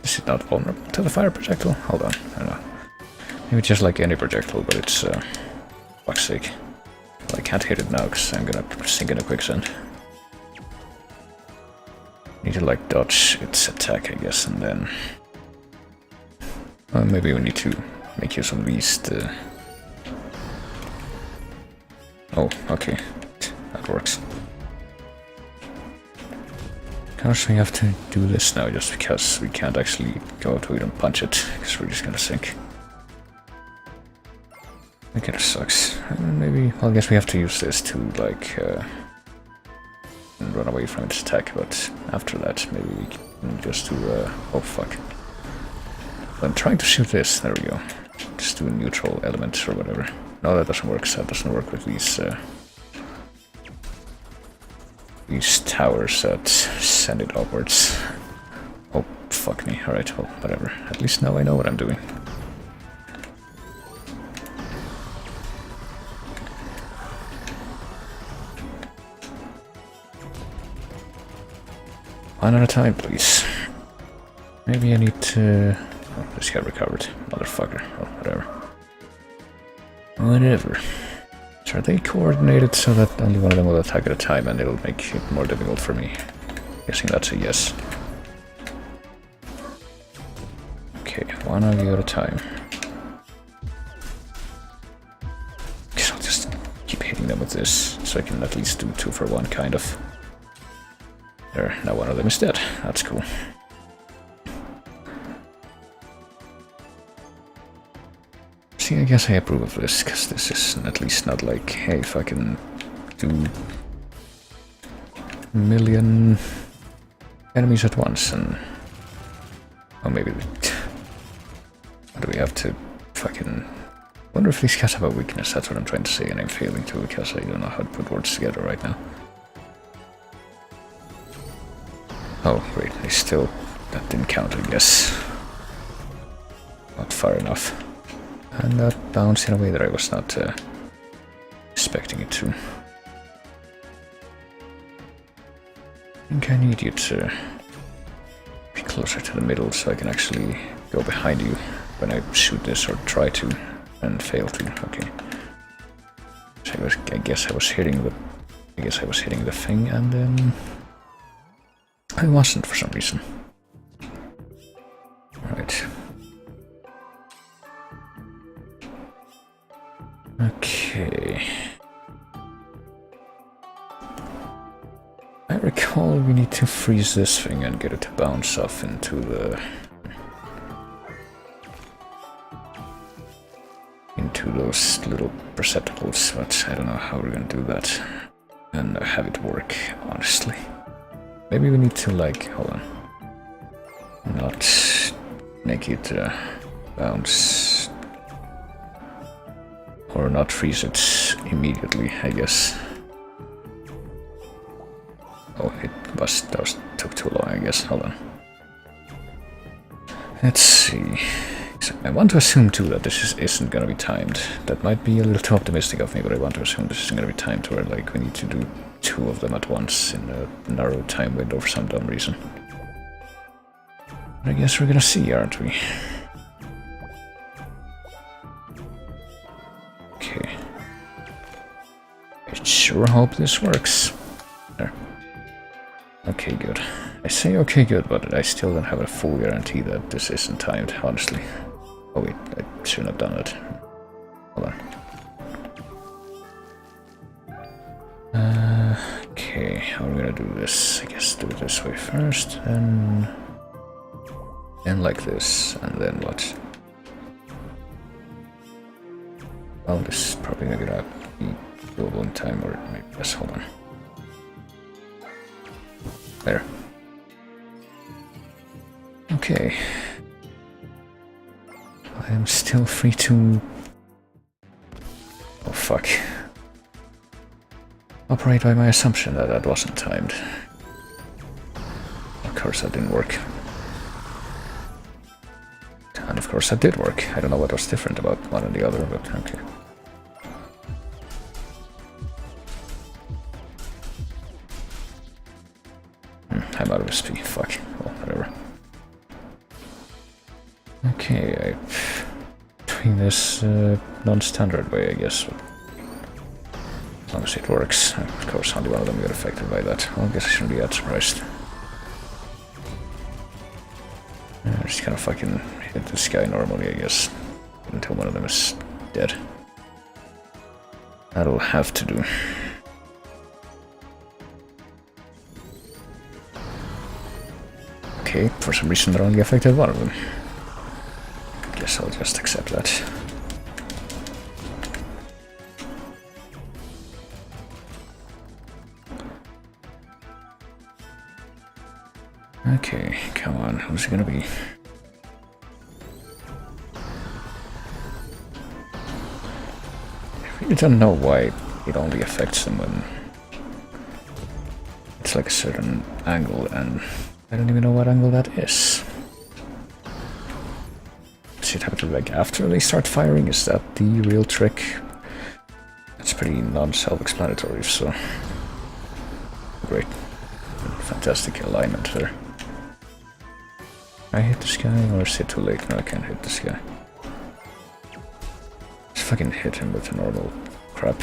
Is it not vulnerable to the fire projectile? Hold on, I don't know. Maybe just like any projectile, but it's fuck's sake. Well, I can't hit it now because I'm gonna sink in a quicksand. Need to like dodge its attack, I guess, and then maybe we need to make use of these. Oh, okay, that works. Gosh, we have to do this now just because we can't actually go to it and punch it, because we're just gonna sink. That kinda sucks. Maybe, well, I guess we have to use this to, like, run away from its attack, but after that, maybe we can just do, oh fuck. I'm trying to shoot this, there we go. Just do a neutral element or whatever. No, that doesn't work, so that doesn't work with these towers that send it upwards. Oh, fuck me. Alright, well, whatever. At least now I know what I'm doing. One at a time, please. Maybe I need to... Oh, this got recovered. Motherfucker. Oh, whatever. Whatever. So are they coordinated so that only one of them will attack at a time and it'll make it more difficult for me? Guessing that's a yes. Okay, one of you at a time. Guess I'll just keep hitting them with this, so I can at least do 2 for 1, kind of. There, now one of them is dead. That's cool. See, I guess I approve of this, because this is at least not like, hey, if I can do a million enemies at once, and... Oh, maybe... Do we have to fucking... wonder if these guys have a weakness, that's what I'm trying to say, and I'm failing to, because I don't know how to put words together right now. Oh, wait, they still... That didn't count, I guess. Not far enough. And that bounced in a way that I was not expecting it to. I think I need you to be closer to the middle so I can actually go behind you when I shoot this, or try to, and fail to. Okay. So I guess I was hitting the thing, and then I wasn't for some reason. Alright. Okay. I recall we need to freeze this thing and get it to bounce off into those little receptacles, but I don't know how we're gonna do that and have it work, honestly. Maybe we need to, like, hold on, not make it bounce. Or not freeze it immediately, I guess. Oh, that took too long, I guess. Hold on. Let's see. So I want to assume too that this isn't gonna be timed. That might be a little too optimistic of me, but I want to assume this isn't gonna be timed where, like, we need to do two of them at once in a narrow time window for some dumb reason. I guess we're gonna see, aren't we? Okay. I sure hope this works. There. Okay, good. I say okay, good, but I still don't have a full guarantee that this isn't timed, honestly. Oh wait, I shouldn't have done it. Hold on. Okay, how are we gonna do this? I guess do it this way first, and like this, and then what? Well, this is probably not gonna be doable in time, or maybe yes, hold on. There. Okay. I am still free to... Oh fuck. Operate by my assumption that that wasn't timed. Of course that didn't work. And of course that did work. I don't know what was different about one and the other, but okay. I'm out of SP. Fuck. Well, whatever. Okay, doing this non-standard way, I guess. As long as it works. Of course, only one of them got affected by that. Well, I guess I shouldn't be that surprised. I just kind of fucking hit this guy normally, I guess. Until one of them is dead. That'll have to do. Okay, for some reason that only affected one of them. Guess I'll just accept that. Okay, come on, who's it gonna be? I really don't know why it only affects them when it's like a certain angle, and I don't even know what angle that is. Does it happen to like after they start firing? Is that the real trick? That's pretty non-self-explanatory, so... Great. Fantastic alignment there. Can I hit this guy, or is it too late? No, I can't hit this guy. Just fucking hit him with a normal crap.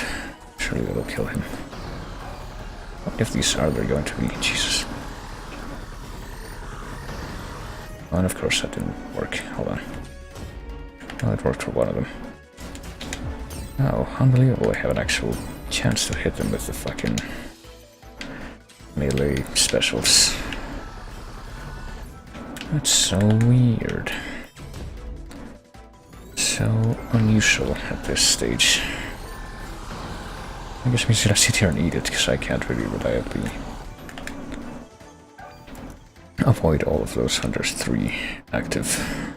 Surely that'll kill him. What if these are they're going to be? Jesus. Oh, and of course that didn't work. Hold on. Well, it worked for one of them. Oh, unbelievable. I have an actual chance to hit them with the fucking melee specials. That's so weird. So unusual at this stage. I guess I'm just gonna sit here and eat it, because I can't really reliably avoid all of those Hunters 3 active.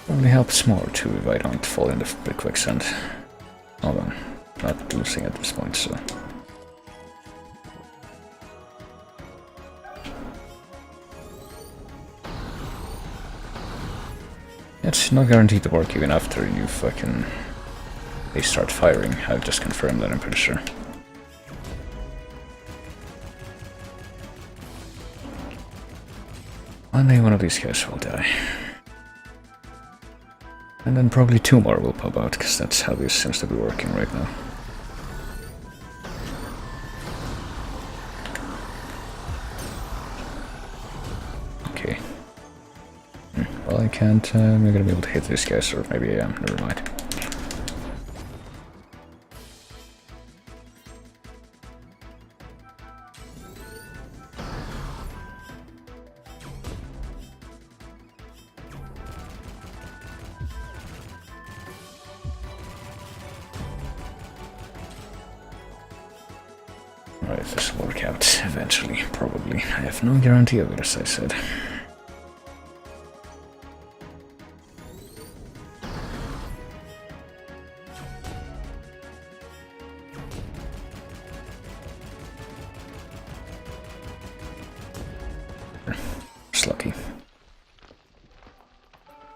Probably helps more too if I don't fall into the quicksand. Hold on, not losing at this point, so... It's not guaranteed to work even after you fucking... they start firing. I've just confirmed that, I'm pretty sure. One day one of these guys will die. And then probably two more will pop out, because that's how this seems to be working right now. Okay. Well, I can't, I'm not gonna be able to hit these guys, or maybe I am, never mind. Alright, this will work out eventually, probably. I have no guarantee of it, as I said. It's lucky.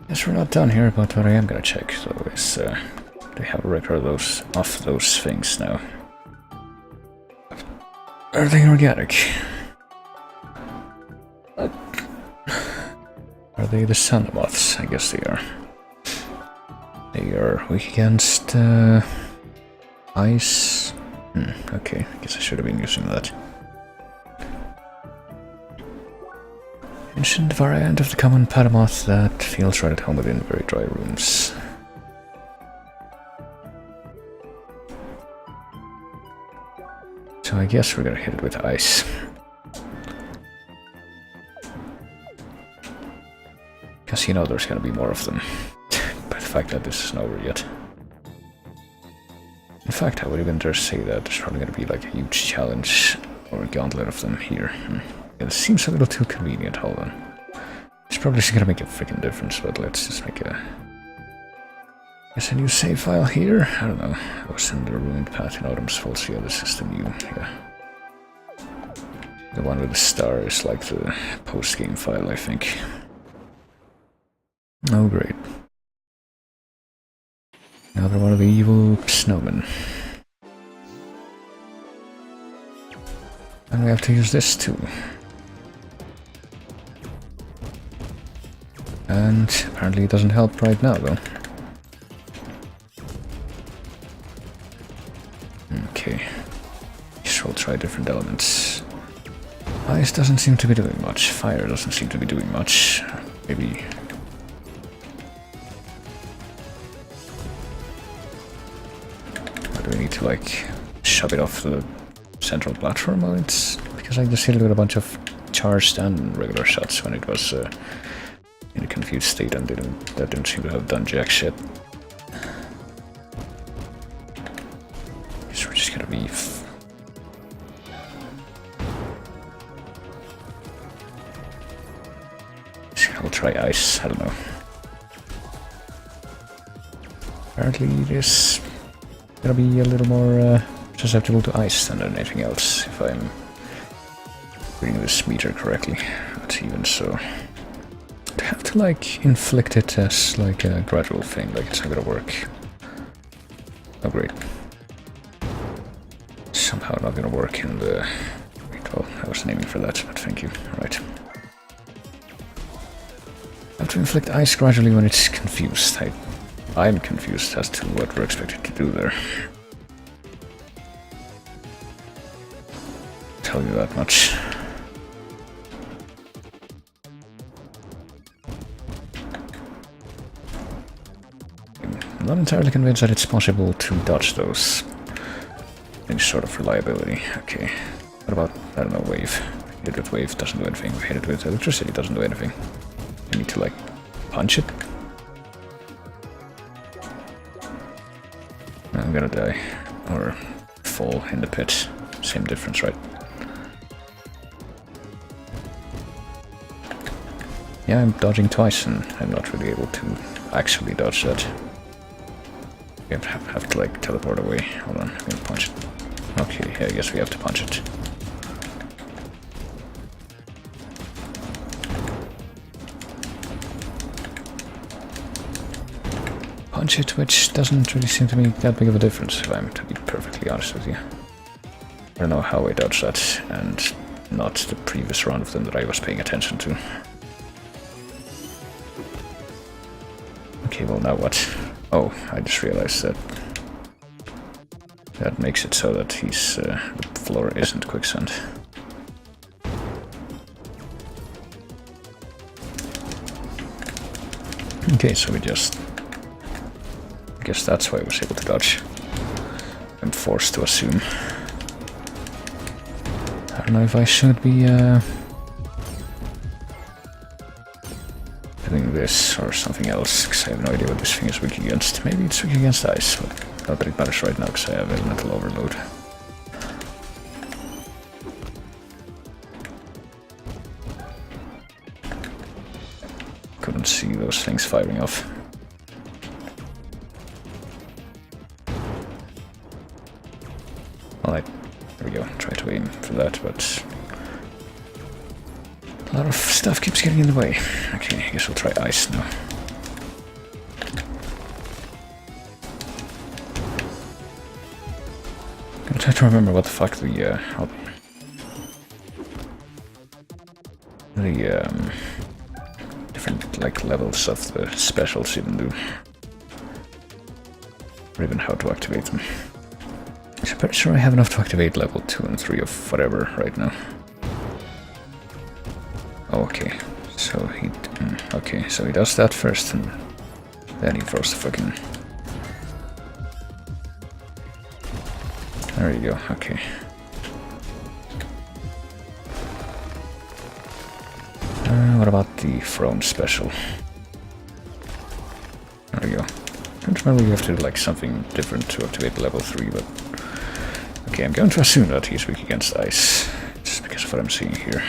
Guess we're not done here, but what I am gonna check though is they have a record of those things now. Are they organic? Are they the sun moths? I guess they are. They are weak against ice. Okay, I guess I should have been using that. Ancient variant of the common patamoth that feels right at home within very dry rooms. So I guess we're gonna hit it with ice. Because you know there's gonna be more of them. By the fact that this isn't over yet. In fact, I would even dare say that there's probably gonna be like a huge challenge or a gauntlet of them here. It seems a little too convenient, hold on. It's probably just gonna make a freaking difference, but let's just make a... Guess a new save file here? I don't know. I was in the ruined path in Autumn's Falls. Yeah, this is the new, yeah. The one with the star is like the post-game file, I think. Oh, great. Another one of the evil snowmen. And we have to use this too. And apparently it doesn't help right now, though. Okay. So we'll try different elements. Ice doesn't seem to be doing much. Fire doesn't seem to be doing much. Maybe... Or do we need to, like, shove it off the central platform? Well, it's... Because I just hit it with a bunch of charged and regular shots when it was in a confused state and that didn't seem to have done jack shit. Guess we're just gonna be... I'll try ice, I don't know. Apparently it is gonna be a little more susceptible to ice than anything else, if I'm reading this meter correctly. But even so... I have to, like, inflict it as, like, a gradual thing, like it's not gonna work. Oh, great. Somehow not gonna work in the... Wait, well, I was aiming for that, but thank you. Right. I have to inflict ice gradually when it's confused. I'm confused as to what we're expected to do there. Tell you that much. I'm not entirely convinced that it's possible to dodge those. Any sort of reliability. Okay. What about, I don't know, wave? Hit it with wave, doesn't do anything. Hit it with electricity, doesn't do anything. I need to, like, punch it? I'm gonna die. Or fall in the pit. Same difference, right? Yeah, I'm dodging twice and I'm not really able to actually dodge that. We have to, like, teleport away. Hold on, I'm gonna punch it. Okay, yeah, I guess we have to punch it. Punch it, which doesn't really seem to make that big of a difference, if I'm to be perfectly honest with you. I don't know how I dodged that, and not the previous round of them that I was paying attention to. Okay, well now what? Oh, I just realized that that makes it so that he's the floor isn't quicksand. Okay, so we just... I guess that's why I was able to dodge. I'm forced to assume. I don't know if I should be doing this or something else, because I have no idea what this thing is weak against. Maybe it's weak against ice, but not that it matters right now because I have elemental overload. Couldn't see those things firing off. Well, there we go, try to aim for that, but A lot of stuff keeps getting in the way. Okay, I guess we'll try ice now. I'm trying to remember what the fuck the different like levels of the specials even do. Or even how to activate them. I'm pretty sure I have enough to activate level 2 and 3 of whatever right now. Oh, okay. So he... okay, so he does that first and then he throws the fucking... There you go, okay. What about the throne special? There we go. I don't remember you have to do like something different to activate level 3, but... Okay, I'm going to assume that he's weak against ice, just because of what I'm seeing here.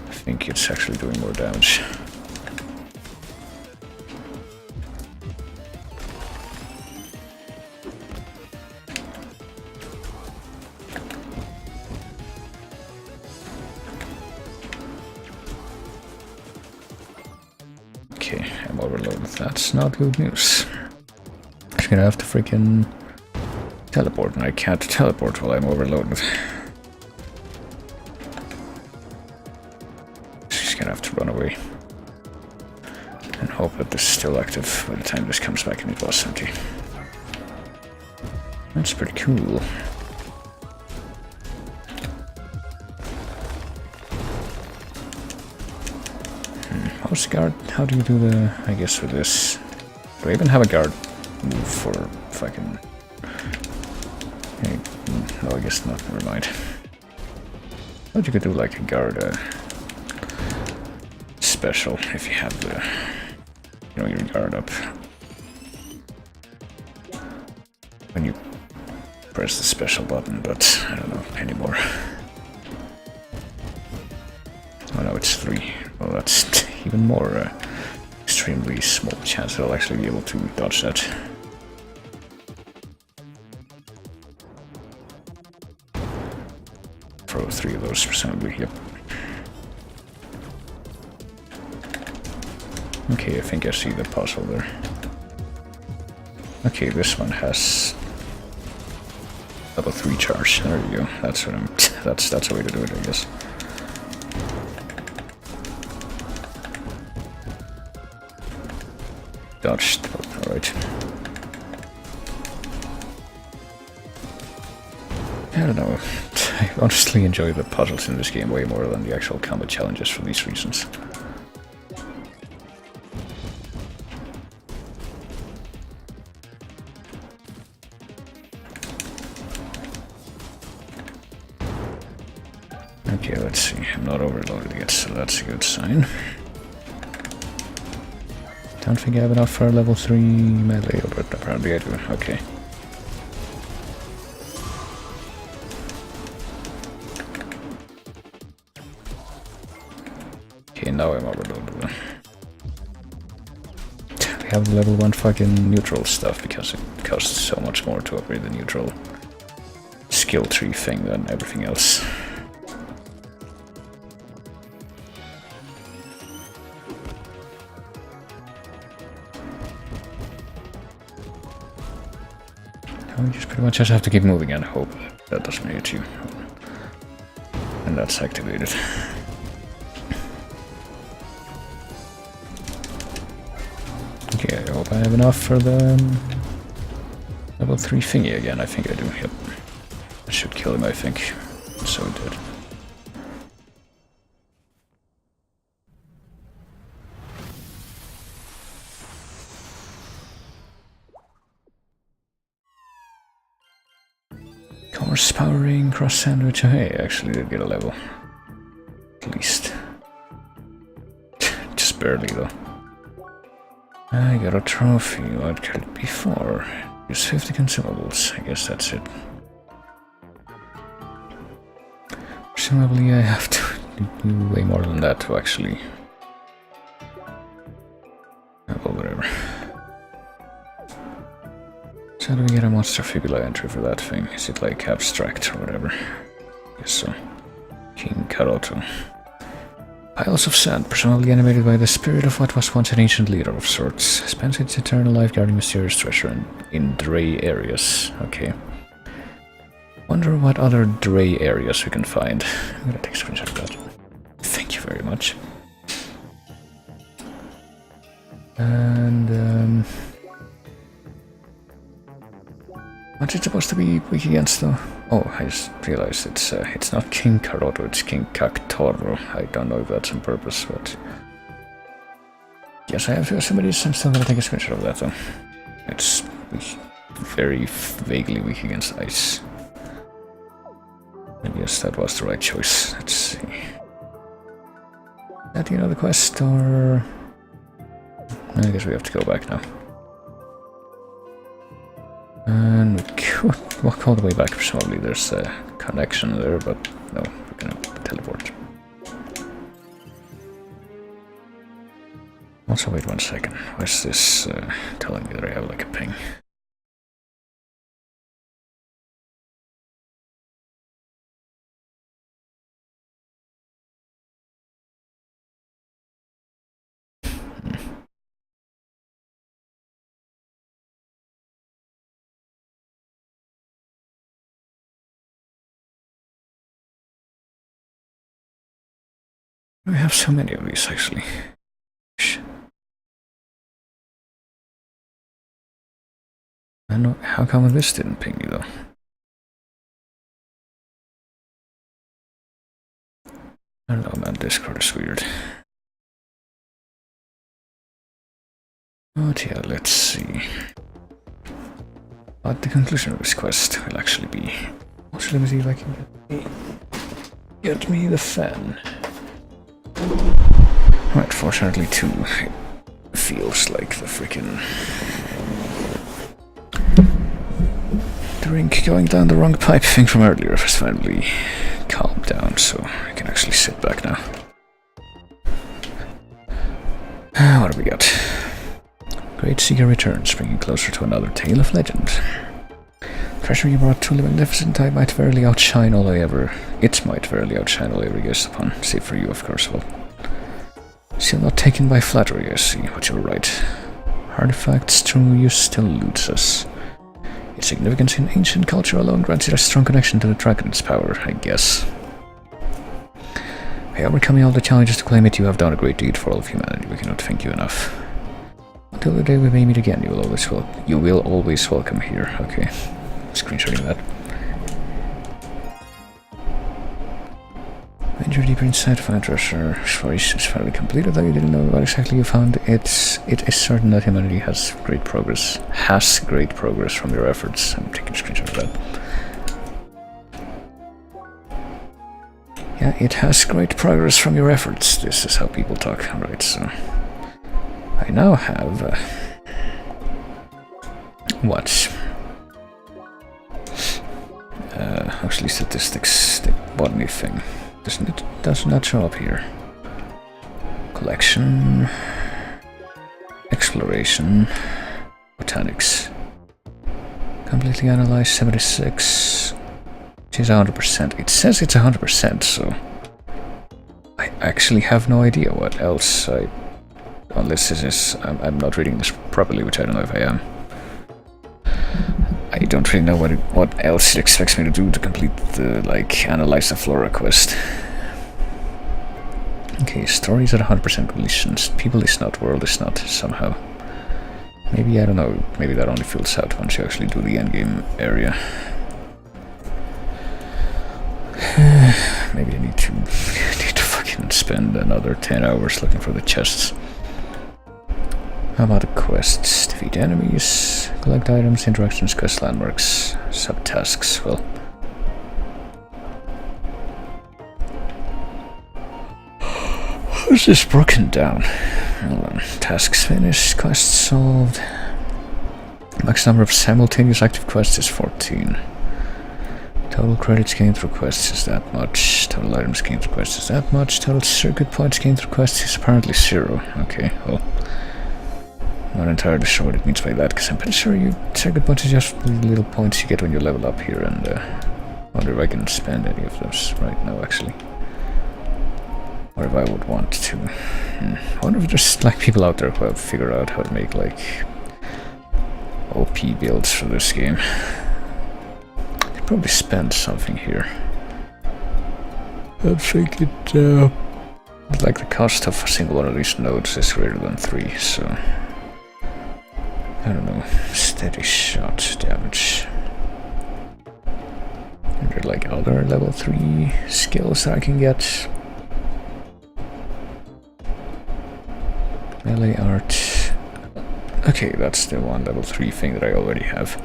I think it's actually doing more damage. Okay, I'm overloaded. That's not good news. I'm gonna have to freaking teleport, and I can't teleport while I'm overloaded. She's gonna have to run away. And hope that this is still active by the time this comes back and it was empty. That's pretty cool. How's the guard? How do you do the... I guess with this... Do I even have a guard move for fucking... No, I guess not. Never mind. Thought you could do like a guard special if you have the, you know, your guard up when you press the special button, but I don't know anymore. Oh no, it's 3. Well, that's even more extremely small chance that I'll actually be able to dodge that. Throw 3 of those, presumably, yep. Okay, I think I see the puzzle there. Okay, this one has level 3 charge. There you go. That's what I'm. That's a way to do it, I guess. Dodged. All right. I don't know. I honestly enjoy the puzzles in this game way more than the actual combat challenges for these reasons. Okay, let's see. I'm not overloaded yet, so that's a good sign. Don't think I have enough for level 3 melee, but apparently I do. Okay. Okay, now I'm overloaded. We have the level 1 fucking neutral stuff because it costs so much more to upgrade the neutral skill tree thing than everything else. We just pretty much just have to keep moving and hope that doesn't hit you. And that's activated. Okay, I hope I have enough for the level 3 thingy again. I think I do, yep. I should kill him, I think. So it did. Course powering, cross sandwich. Hey, I actually did get a level. At least. Just barely though. I got a trophy. What could it be for? Use 50 consumables. I guess that's it. Presumably I have to do way more than that to actually... well, whatever. So how do we get a monster fibula entry for that thing? Is it like abstract or whatever? Guess so. King Karoto. Piles of sand, presumably animated by the spirit of what was once an ancient leader of sorts, spends its eternal life guarding mysterious treasure in Dray areas. Okay. Wonder what other Dray areas we can find. I'm gonna take a screenshot of that. Thank you very much. And, what's it supposed to be weak against, though? Oh, I just realized it's not King Karoto, it's King Kaktoro. I don't know if that's on purpose, but... Yes, I have to assume it is. I'm still gonna take a screenshot of that, though. It's very vaguely weak against ice. And yes, that was the right choice. Let's see. Is that the end of the quest, or... I guess we have to go back now. And we could walk all the way back, presumably there's a connection there, but no, we're gonna teleport. Also, wait 1 second. Why is this telling me that I have like a ping? We have so many of these, actually. I know. How come this didn't ping me, though? I don't know, man. Discord is weird. But yeah, let's see. But the conclusion of this quest will actually be... Also, let me see if I can get me the fan. Right, fortunately too, it feels like the freaking drink going down the wrong pipe thing from earlier has finally calmed down, so I can actually sit back now. What do we got? Great Seeker returns, bringing closer to another tale of legend. Treasure you brought truly magnificent. It might verily outshine all I ever guessed upon, save for you, of course. Well, still not taken by flattery, I see, but you're right. Artifacts true use still eludes us. Its significance in ancient culture alone grants it a strong connection to the dragon's power, I guess. By overcoming all the challenges to claim it, you have done a great deed for all of humanity. We cannot thank you enough. Until the day we may meet again, you will always welcome here. Okay, screenshotting that. Venture deeper inside, find treasure. Exploration is finally completed, though you didn't know what exactly you found. It is certain that humanity has great progress from your efforts. I'm taking a screenshot of that. Yeah, it has great progress from your efforts. This is how people talk, right? So I now have what? Actually, statistics, the botany thing. Does not show up here. Collection, exploration, botanics. Completely analyzed 76. Which is 100%. It says it's 100%, so I actually have no idea what else unless this is I'm not reading this properly, which I don't know if I am. I don't really know what else it expects me to do to complete the, analyze the flora quest. Okay, stories at 100% completion. People is not, world is not, somehow. Maybe, I don't know, maybe that only fills out once you actually do the endgame area. Maybe I need to fucking spend another 10 hours looking for the chests. How about the quests? Defeat enemies, collect items, interactions, quest landmarks, subtasks. Well, how's this broken down? Hold on. Tasks finished, quests solved. Max number of simultaneous active quests is 14. Total credits gained through quests is that much. Total items gained through quests is that much. Total circuit points gained through quests is apparently 0. Okay, well, I'm not entirely sure what it means by that, because I'm pretty sure circuit points is just little points you get when you level up here, and I wonder if I can spend any of those right now, actually. Or if I would want to. I wonder if there's like people out there who have figured out how to make like OP builds for this game. They probably spend something here. I think it like the cost of a single one of these nodes is greater than 3, so I don't know. Steady shot damage. Are there like other level 3 skills I can get? Melee art. Okay, that's the one level 3 thing that I already have.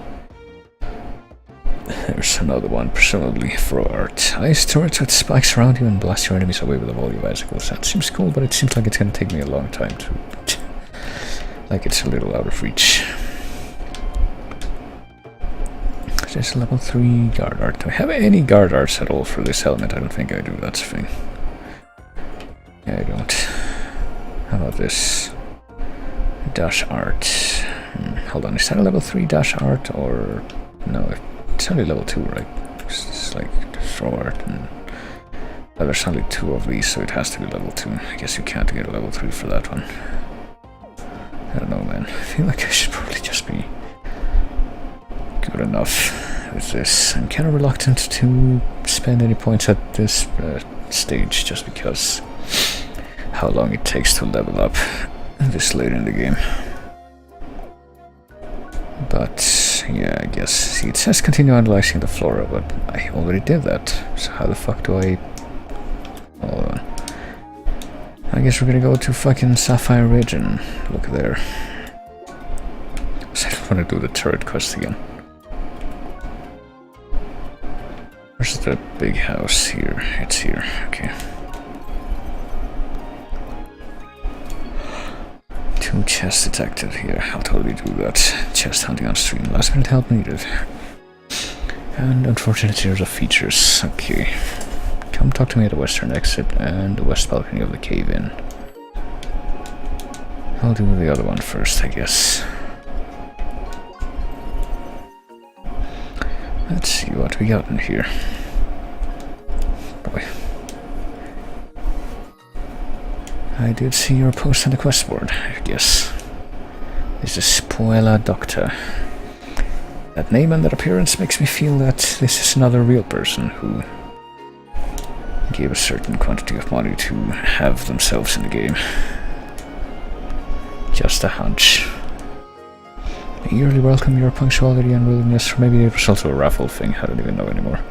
There's another one, presumably throw art. Ice turrets with spikes around you and blast your enemies away with a volley of icicles. That seems cool, but it seems like it's gonna take me a long time to... like it's a little out of reach. There's a level 3 guard art. Do I have any guard arts at all for this element? I don't think I do, that's the thing. Yeah, I don't. How about this? Dash art. Hold on, is that a level 3 dash art or... no, it's only level 2, right? It's like throw art and... well, there's only 2 of these, so it has to be level 2. I guess you can't get a level 3 for that one. I don't know, man. I feel like I should probably just be good enough with this. I'm kind of reluctant to spend any points at this stage, just because how long it takes to level up this late in the game. But yeah, I guess. See, it says continue analyzing the flora, but I already did that. So how the fuck do I... hold on. I guess we're gonna go to fucking Sapphire Ridge and look there. So I don't want to do the turret quest again. Where's the big house here? It's here, okay. 2 chests detected here. I'll totally do that. Chest hunting on stream. Last minute help needed. And unfortunate series of features. Okay. Come talk to me at the western exit and the west balcony of the cave-in. I'll do the other one first, I guess. Let's see what we got in here. Boy. I did see your post on the quest board, I guess. This is Puella Docta. That name and that appearance makes me feel that this is another real person who gave a certain quantity of money to have themselves in the game. Just a hunch. I eagerly welcome your punctuality and willingness, or maybe it was also a raffle thing, I don't even know anymore.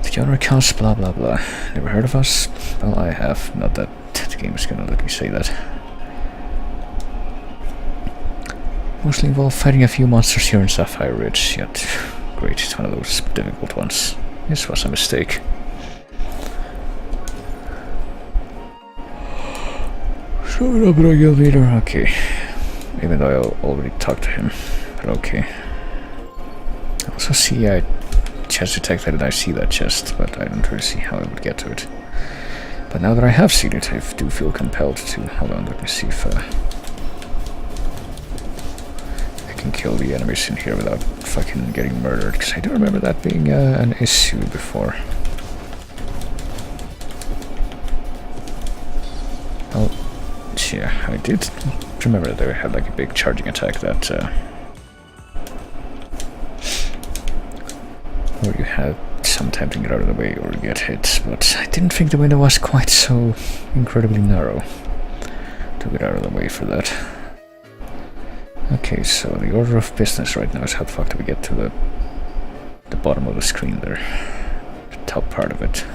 The genre counts, blah blah blah. Never heard of us? Well, I have. Not that the game is gonna let me say that. Mostly involved fighting a few monsters here in Sapphire Ridge, yet great, it's one of those difficult ones. This was a mistake. Shut up, Guild Leader. Okay. Even though I already talked to him. But okay. I also see a chest detected and I see that chest, but I don't really see how I would get to it. But now that I have seen it, I do feel compelled to... hold on, let me see if I can kill the enemies in here without fucking getting murdered, because I do remember that being an issue before. Oh, yeah, I did remember that they had like a big charging attack that where you had some time to get out of the way or get hit, but I didn't think the window was quite so incredibly narrow to get out of the way for that. Okay, so the order of business right now is how the fuck do we get to the bottom of the screen there, the top part of it.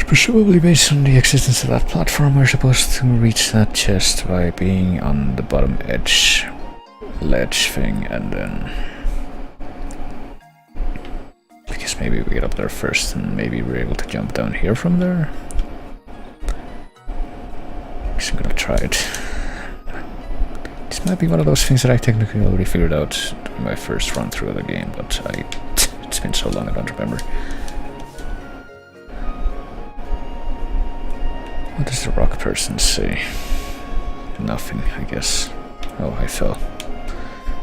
Presumably based on the existence of that platform, we're supposed to reach that chest by being on the bottom edge ledge thing, and then because maybe we get up there first and maybe we're able to jump down here from there. Guess I'm gonna try it. This might be one of those things that I technically already figured out in my first run through of the game, but it's been so long I don't remember. What does the rock person say? Nothing, I guess. Oh, I fell.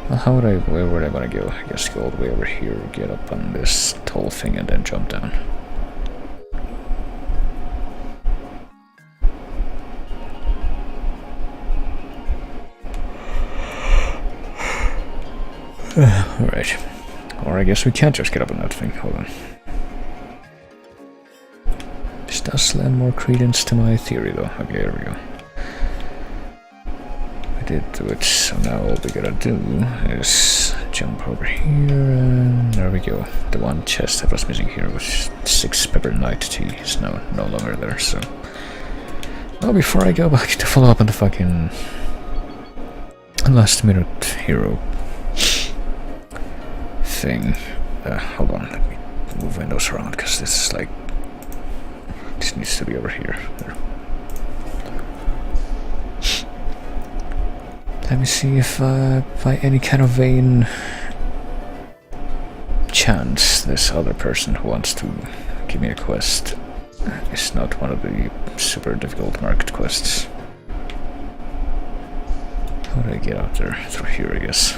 Well, where would I want to go? I guess go all the way over here, get up on this tall thing, and then jump down. Alright. Or I guess we can't just get up on that thing. Hold on. This does lend more credence to my theory, though. Okay, here we go. I did do it, so now all we gotta do is jump over here, and there we go. The one chest that was missing here was 6 pepper night tea is now no longer there, so... Well, before I go back to follow up on the fucking... last minute hero thing. Hold on, let me move windows around, because this is like... This needs to be over here. There. Let me see if by any kind of vain chance this other person who wants to give me a quest is not one of the super difficult marked quests. How do I get out there? Through here, I guess.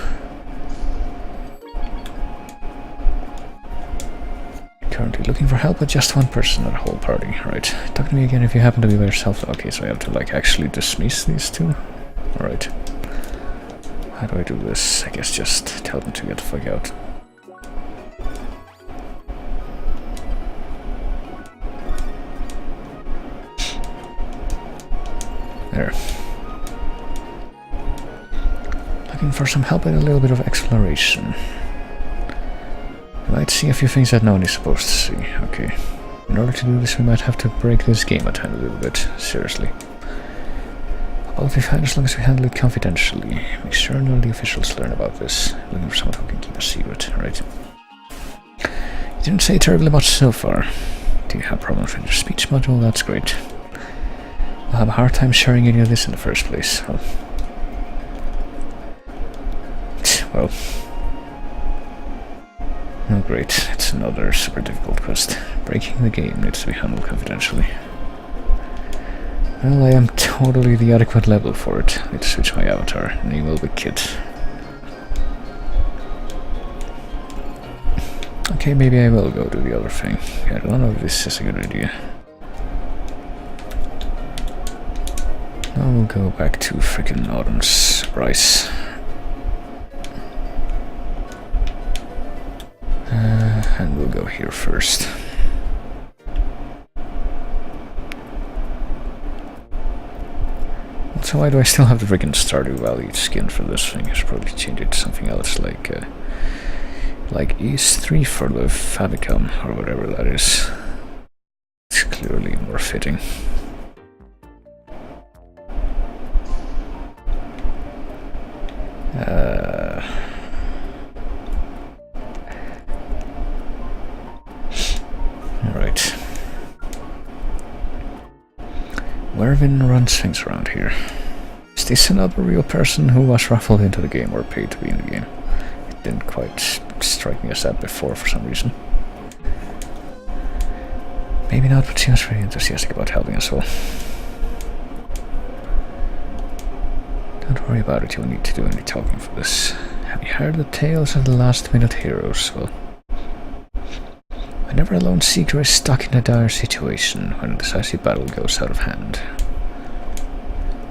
Currently looking for help with just one person, not a whole party. Right. Talk to me again if you happen to be by yourself. Okay, so I have to like actually dismiss these two? Alright. How do I do this? I guess just tell them to get the fuck out. There. Looking for some help and a little bit of exploration. You might see a few things that no one is supposed to see. Okay. In order to do this, we might have to break this game a tiny little bit. Seriously. I'll be fine as long as we handle it confidentially. Make sure none of the officials learn about this. Looking for someone who can keep a secret, right? You didn't say terribly much so far. Do you have problems with your speech module? That's great. I'll have a hard time sharing any of this in the first place. Well... Oh great, it's another super difficult quest. Breaking the game needs to be handled confidentially. Well, I am totally the adequate level for it. I need to switch my avatar. Name will be Kit. Okay, maybe I will go do the other thing. I don't know if this is a good idea. Now we'll go back to frickin' Autumn's Rice. And we'll go here first. So why do I still have the freaking Stardew Valley skin for this thing? I should probably change it to something else, like E3 for the Famicom, or whatever that is. It's clearly more fitting. Alright. Wervin runs things around here. Is this another real person who was raffled into the game or paid to be in the game? It didn't quite strike me as that before for some reason. Maybe not, but seems very enthusiastic about helping us all. Don't worry about it, you won't need to do any talking for this. Have you heard the tales of the last-minute heroes? Well, whenever a lone seeker is stuck in a dire situation, when a decisive battle goes out of hand,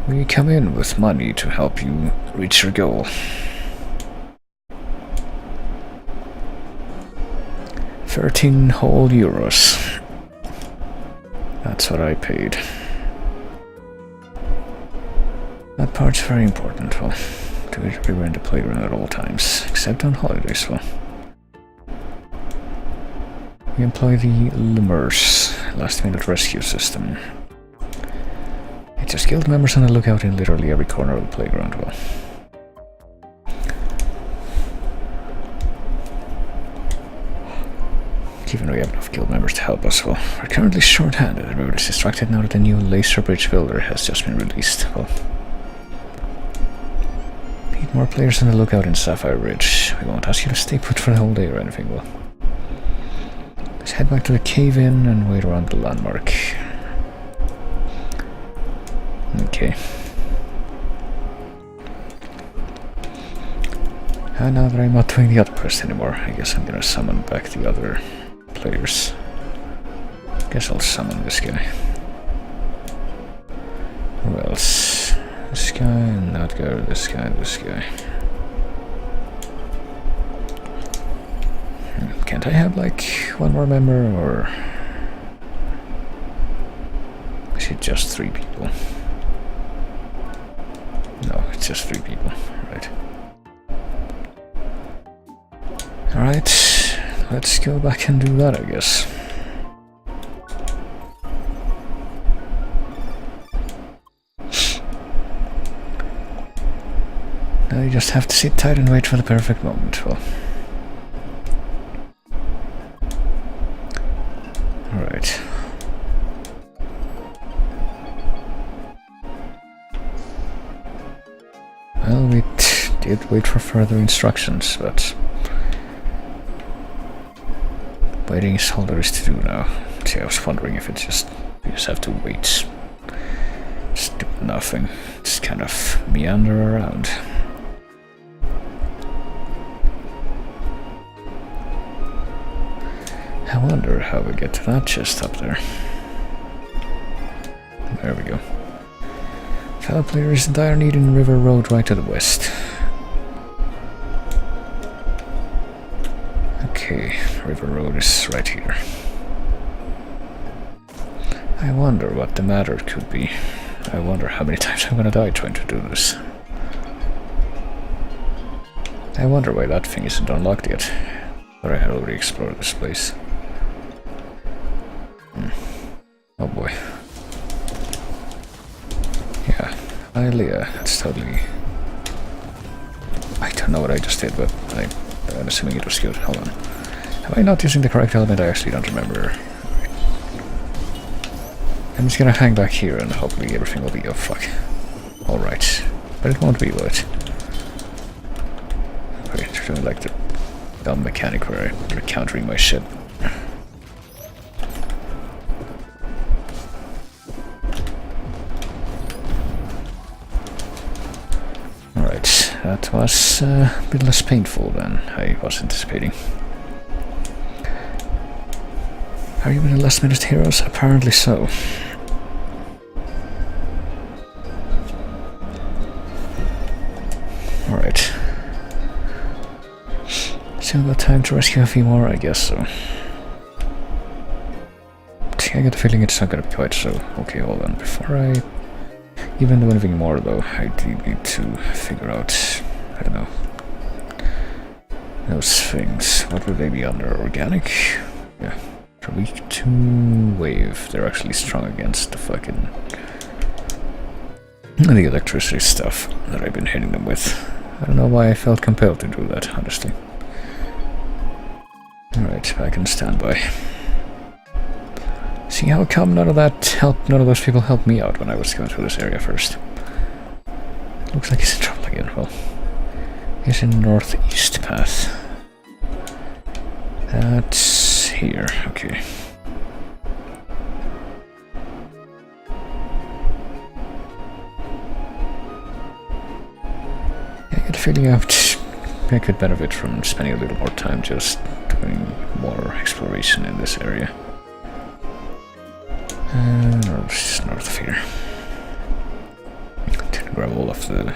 we come in with money to help you reach your goal. 13 whole euros. That's what I paid. That part's very important. Well, to be everywhere in the playground at all times, except on holidays. Well, we employ the Lemurs, last-minute rescue system. It's just guild members on the lookout in literally every corner of the playground. Well, even though we have enough guild members to help us, well, we're currently short-handed. Everybody's distracted now that the new laser bridge builder has just been released. Well, need more players on the lookout in Sapphire Ridge. We won't ask you to stay put for the whole day or anything. Well, let's head back to the cave-in and wait around the landmark. Okay. And now that I'm not doing the other quest anymore, I guess I'm gonna summon back the other players. Guess I'll summon this guy. Who else? This guy, and that guy, this guy, this guy. Can't I have like one more member, or is it just 3 people? No, it's just 3 people, right. Alright, let's go back and do that, I guess. Now you just have to sit tight and wait for the perfect moment. Well, alright. Well, we did wait for further instructions, but waiting is all there is to do now. See, I was wondering if it's just you just have to wait. Just do nothing. Just kind of meander around. I wonder how we get to that chest up there. There we go. Fellow player is in dire need in River Road right to the west. Okay, River Road is right here. I wonder what the matter could be. I wonder how many times I'm gonna die trying to do this. I wonder why that thing isn't unlocked yet. But I had already explored this place. Oh boy. Yeah, Ilea, that's totally... I don't know what I just did, but I'm assuming it was good. Hold on. Am I not using the correct element? I actually don't remember. I'm just gonna hang back here and hopefully everything will be... oh fuck. Alright. But it won't be, will it? Okay, it's doing like the dumb mechanic where I'm countering my shit. Alright, that was a bit less painful than I was anticipating. Are you in the last minute heroes? Apparently so. Alright. Still got time to rescue a few more, I guess so. I get the feeling it's not gonna be quite so. Okay, hold on. Before I even do anything more though, I do need to figure out, I don't know, those things. What would they be under? Organic? Yeah. They're weak to wave. They're actually strong against the fucking... the electricity stuff that I've been hitting them with. I don't know why I felt compelled to do that, honestly. Alright, back in standby. See how come none of those people helped me out when I was going through this area first. Looks like he's in trouble again. Well, he's in northeast path. That's here, okay. I get the feeling I could benefit from spending a little more time just doing more exploration in this area. Just north of here. To grab all of the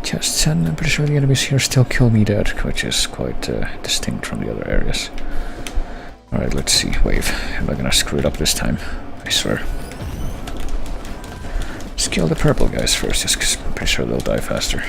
chests, and I'm pretty sure the enemies here still kill me dead, which is quite distinct from the other areas. Alright, let's see. Wave. Am I gonna screw it up this time? I swear. Let's kill the purple guys first, just because I'm pretty sure they'll die faster.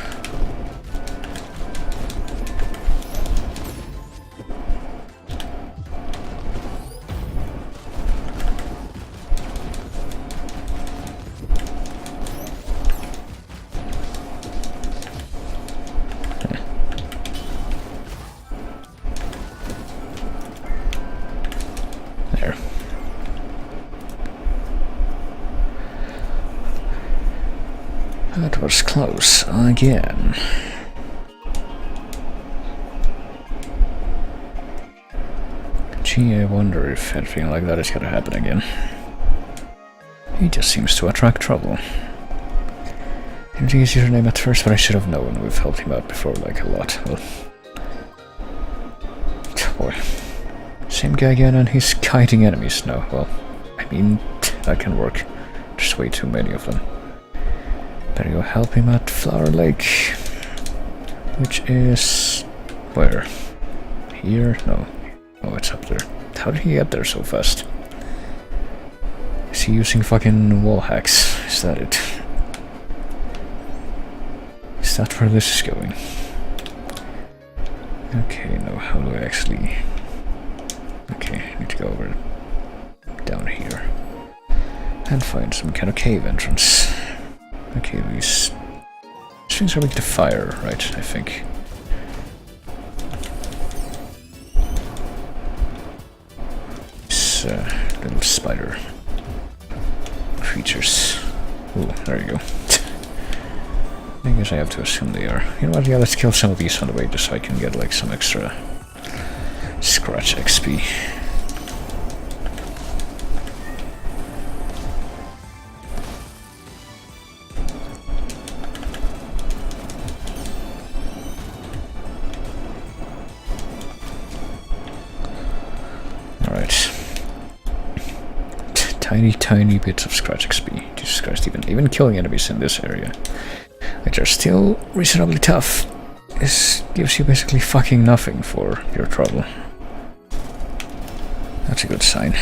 That was close again. Gee, I wonder if anything like that is gonna happen again. He just seems to attract trouble. Didn't use your name at first, but I should have known. We've helped him out before, like, a lot. Well, boy. Same guy again, and he's kiting enemies now. Well, I mean, that can work. There's way too many of them. Better go help him at Flower Lake. Which is... where? Here? No. Oh, it's up there. How did he get there so fast? Is he using fucking wall hacks? Is that it? Is that where this is going? Okay, no, how do I actually... Okay, I need to go over down here and find some kind of cave entrance. Okay, these things are weak to fire, right, I think. This little spider creatures. Ooh, there you go. I guess I have to assume they are. You know what, yeah, let's kill some of these on the way just so I can get like some extra scratch XP. Alright. Tiny bits of scratch XP. Jesus Christ, even killing enemies in this area, which are still reasonably tough, this gives you basically fucking nothing for your trouble. That's a good sign.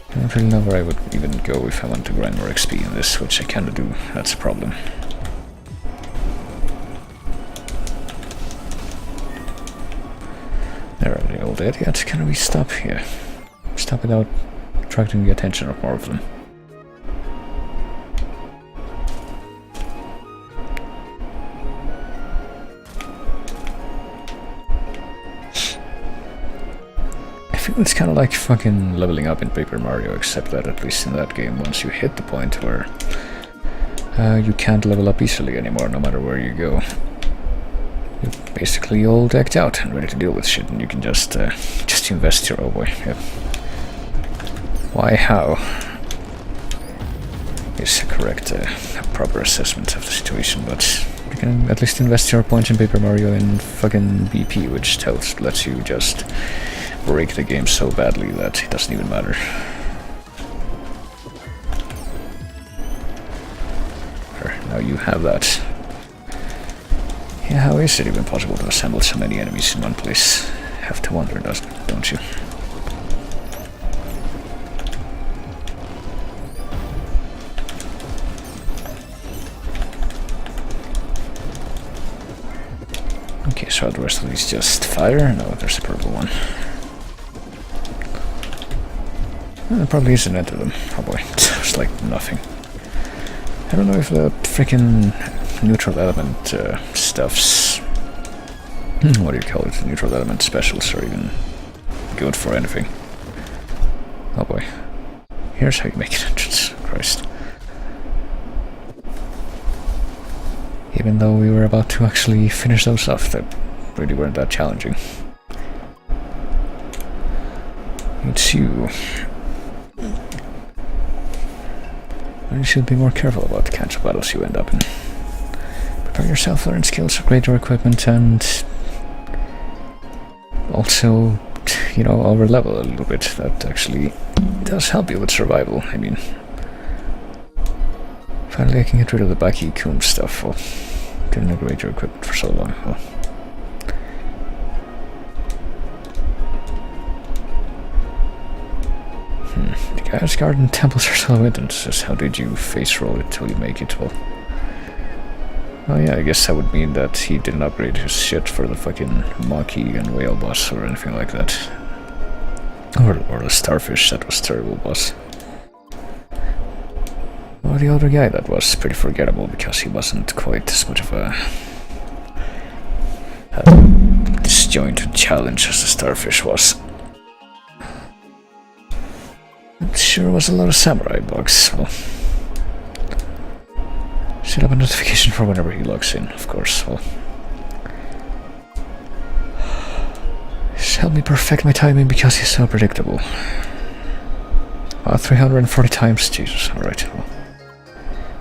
I don't really know where I would even go if I want to grind more XP in this, which I kinda do. That's a problem. There are the old idiots. Can we stop here? Stop without attracting the attention of more of them. I feel it's kind of like fucking leveling up in Paper Mario, except that at least in that game, once you hit the point where you can't level up easily anymore, no matter where you go. You're basically all decked out and ready to deal with shit, and you can just invest your... oh boy, yeah. Why, how? Is a correct, proper assessment of the situation, but you can at least invest your points in Paper Mario in fucking BP, which lets you just break the game so badly that it doesn't even matter. Now you have that. Yeah, how is it even possible to assemble so many enemies in one place? Have to wonder, don't you? Okay, so are the rest of these just fire? No, there's a purple one. There probably is an end to them. Oh boy, it's like nothing. I don't know if the freaking neutral element stuffs... what do you call it? Neutral element specials are even good for anything. Oh boy. Here's how you make an entrance. Christ. Even though we were about to actually finish those off, that really weren't that challenging. It's you. You should be more careful about the kinds of battles you end up in. Prepare yourself, learn skills, upgrade your equipment, and also, you know, over-level a little bit. That actually does help you with survival. I mean, finally I can get rid of the Baki Coon stuff. Well, didn't upgrade your equipment for so long. Well, the Gaia's Garden temples are still entrances. How did you face roll it till you make it? Well, oh yeah, I guess that would mean that he didn't upgrade his shit for the fucking Maki and Whale boss or anything like that. Or the Starfish, that was terrible boss. Or the other guy, that was pretty forgettable because he wasn't quite as much of a disjointed challenge as the Starfish was. It sure was a lot of samurai bugs. Well, set up a notification for whenever he logs in, of course. Well, help me perfect my timing because he's so predictable. 340 times, Jesus, alright. Well,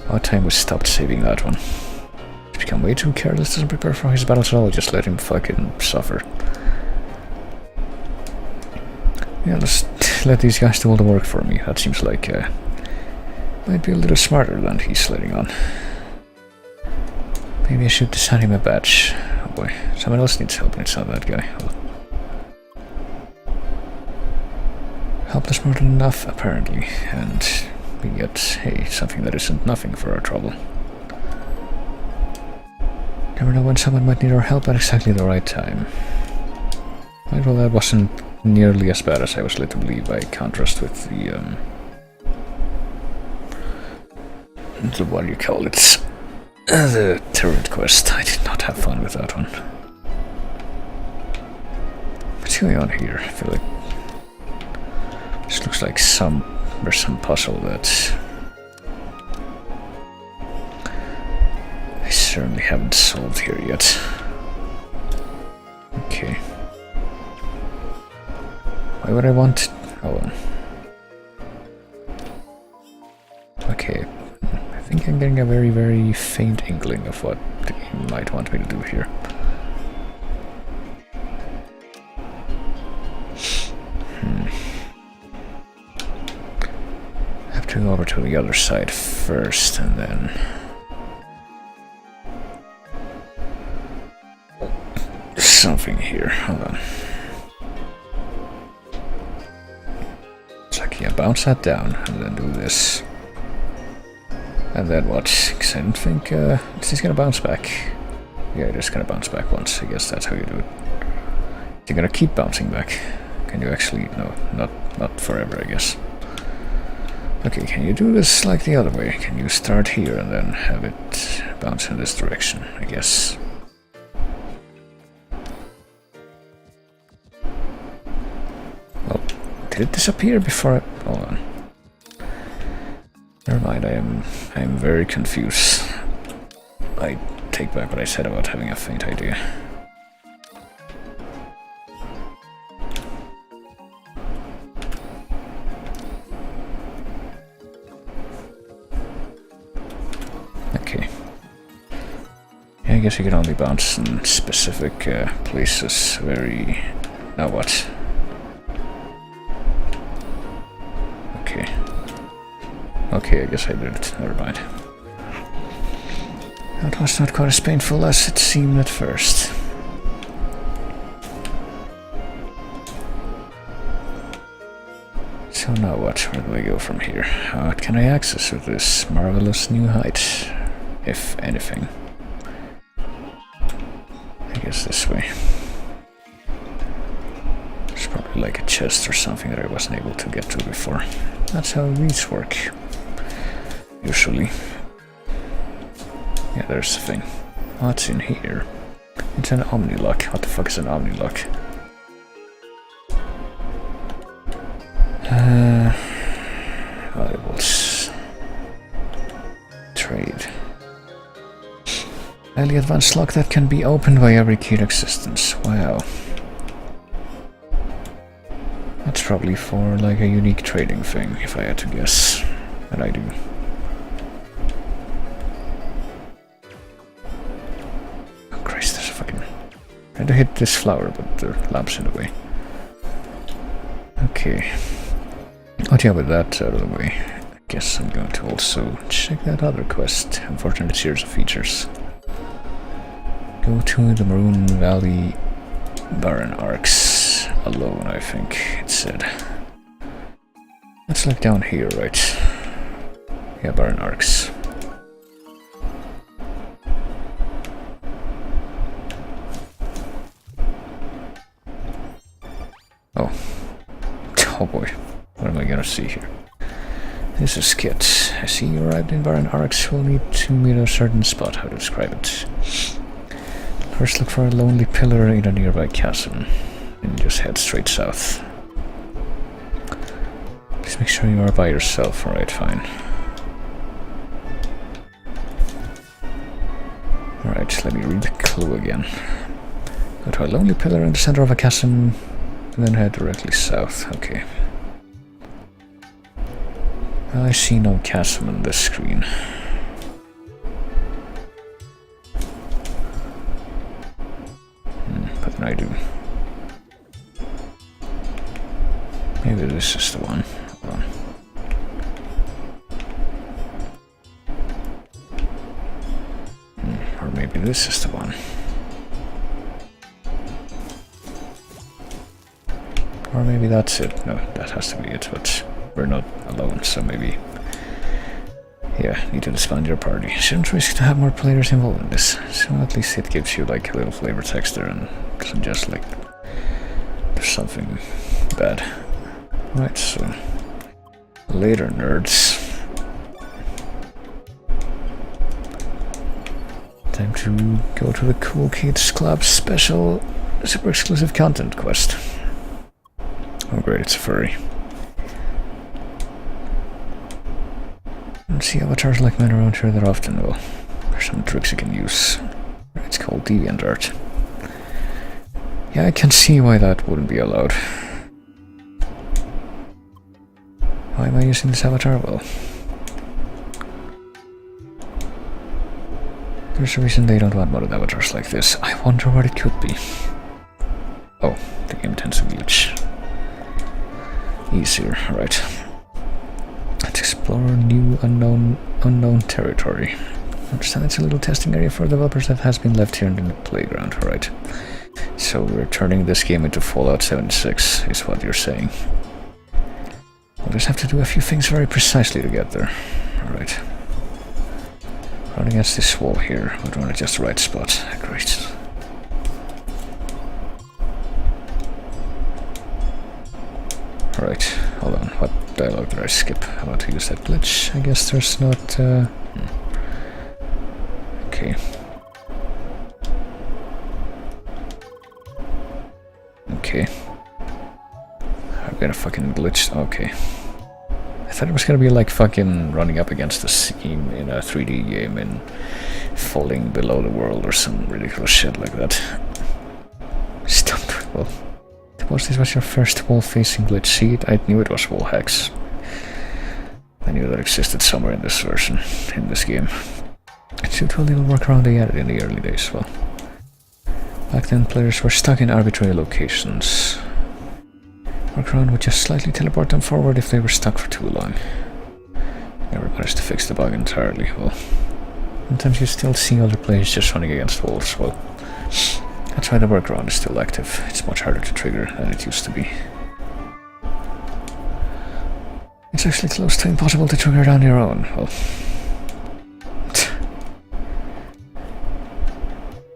about time we stopped saving that one. He's become way too careless, doesn't prepare for his battles at all, just let him fucking suffer. Yeah, let's let these guys do all the work for me. That seems like might be a little smarter than he's letting on. Maybe I should assign him a badge. Oh boy, someone else needs help and it's not that guy. Oh. Helpless more than enough, apparently, and we get, hey, something that isn't nothing for our trouble. Never know when someone might need our help at exactly the right time. Right, well, that wasn't nearly as bad as I was led to believe by contrast with the, what do you call it? The turret quest. I did not have fun with that one. What's going on here? I feel like this looks like there's some puzzle that I certainly haven't solved here yet. Okay. Why would I want... Hold on. Okay. I think I'm getting a very, very faint inkling of what you might want me to do here. I have to go over to the other side first and then... something here. Hold on. It's like, yeah, bounce that down and then do this. And then what? Because I don't think it's gonna bounce back. Yeah, it is gonna bounce back once. I guess that's how you do it. You're gonna keep bouncing back. Can you actually? No, not forever, I guess. Okay, can you do this like the other way? Can you start here and then have it bounce in this direction? I guess. Well, did it disappear before I... Hold on. Never mind, I am very confused. I take back what I said about having a faint idea. Okay. Yeah, I guess you can only bounce in specific places. Very... Now what? Okay. Okay, I guess I did it. Never mind. That was not quite as painful as it seemed at first. So now what? Where do I go from here? What can I access with this marvelous new height? If anything. I guess this way. There's probably like a chest or something that I wasn't able to get to before. That's how these work. Usually. Yeah, there's the thing. What's in here? It's an Omni-lock. What the fuck is an Omni-lock? Valuables. Trade. Highly advanced lock that can be opened by every key in existence. Wow. That's probably for like a unique trading thing, if I had to guess. And I do. Oh Christ, there's a fucking... I had to hit this flower, but the lamp's in the way. Okay. What yeah, with that out of the way, I guess I'm going to also check that other quest. Unfortunately, series of features. Go to the Maroon Valley Barren Arcs alone, I think it said. That's like down here, right? Yeah, Barren Arcs. Oh. Oh boy. What am I gonna see here? This is Kit. I see you arrived in Barren Arcs. We'll need to meet a certain spot. How to describe it? First look for a lonely pillar in a nearby chasm. And just head straight south. Please make sure you are by yourself. Alright, fine. Alright, let me read the clue again. Go to a lonely pillar in the center of a chasm. and then head directly south. Okay. Well, I see no chasm on this screen. But then I do. Maybe this is the one. Hold on. Or maybe this is the one. Or maybe that's it. No, that has to be it, but we're not alone, so maybe... Yeah, need to disband your party. Shouldn't risk to have more players involved in this. So at least it gives you like a little flavor text there and doesn't just like... There's something bad. Right, so... Later, nerds. Time to go to the Cool Kids Club special super exclusive content quest. Oh great, it's a furry. I don't see avatars like men around here that often, though. There's some tricks you can use. It's called DeviantArt. Yeah, I can see why that wouldn't be allowed. Why am I using this avatar? Well... There's a reason they don't want modded avatars like this. I wonder what it could be. Oh, the game tends to glitch. Easier, right. Let's explore new unknown territory. I understand it's a little testing area for developers that has been left here in the playground, right? So we're turning this game into Fallout 76, is what you're saying. We'll just have to do a few things very precisely to get there. Alright. Run against this wall here. We'll run at just the right spot. Great. Alright, hold on. What dialogue did I skip? How about to use that glitch? I guess there's not... Okay. Okay. I've got a fucking glitch. Okay. I thought it was gonna be like fucking running up against the scene in a 3D game and falling below the world or some ridiculous shit like that. Stop. Well, suppose this was your first wall-facing glitch. See it? I knew it was wall hacks. I knew that existed somewhere in this version, in this game. It's due to a little workaround they added in the early days. Well, back then players were stuck in arbitrary locations. Workaround would just slightly teleport them forward if they were stuck for too long. Never managed to fix the bug entirely. Well, sometimes you still see other players just running against walls. Well, that's why the workaround is still active. It's much harder to trigger than it used to be. It's actually close to impossible to trigger it on your own. Well,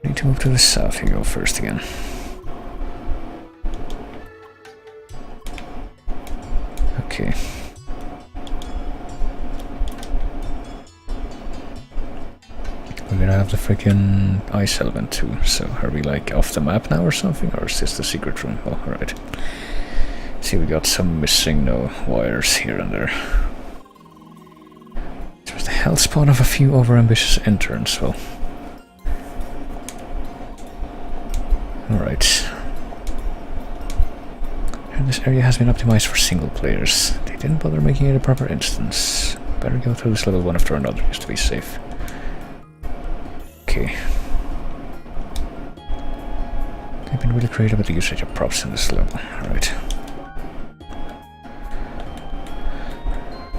need to move to the south. You go first again. Okay. We're gonna have the freaking ice element too, so are we like off the map now or something, or is this the secret room? Oh, alright. See, we got some missing wires here and there. There's the health spawn of a few overambitious interns, well. Alright. This area has been optimized for single players. They didn't bother making it a proper instance. Better go through this level one after another just to be safe. Okay. They've been really creative with the usage of props in this level. Alright.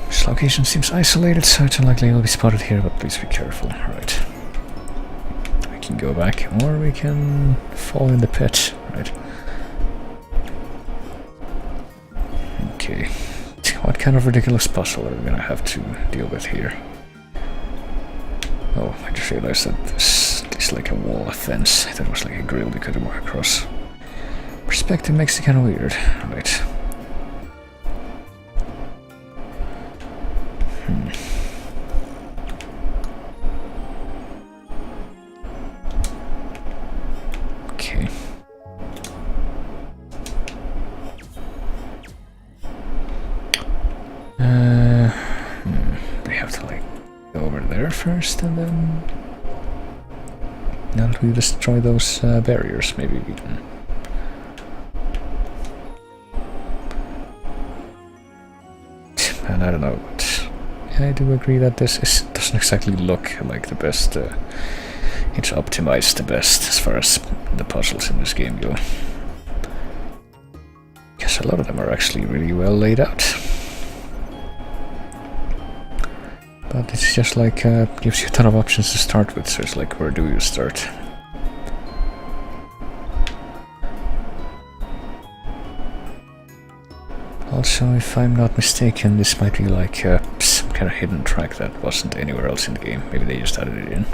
This location seems isolated, so it's unlikely it'll be spotted here, but please be careful. Alright. We can go back, or we can fall in the pit. Right. Okay, what kind of ridiculous puzzle are we gonna have to deal with here? Oh, I just realized that this is like a wall, a fence. I thought it was like a grill we could walk across. Perspective makes it kind of weird. Right. Okay. We have to like go over there first and then... Now that we destroy those barriers, maybe we can... And I don't know, but I do agree that this doesn't exactly look like the best. It's optimized the best as far as the puzzles in this game go. Guess a lot of them are actually really well laid out. But it's just like, gives you a ton of options to start with, so it's like, where do you start? Also, if I'm not mistaken, this might be like some kind of hidden track that wasn't anywhere else in the game. Maybe they just added it in.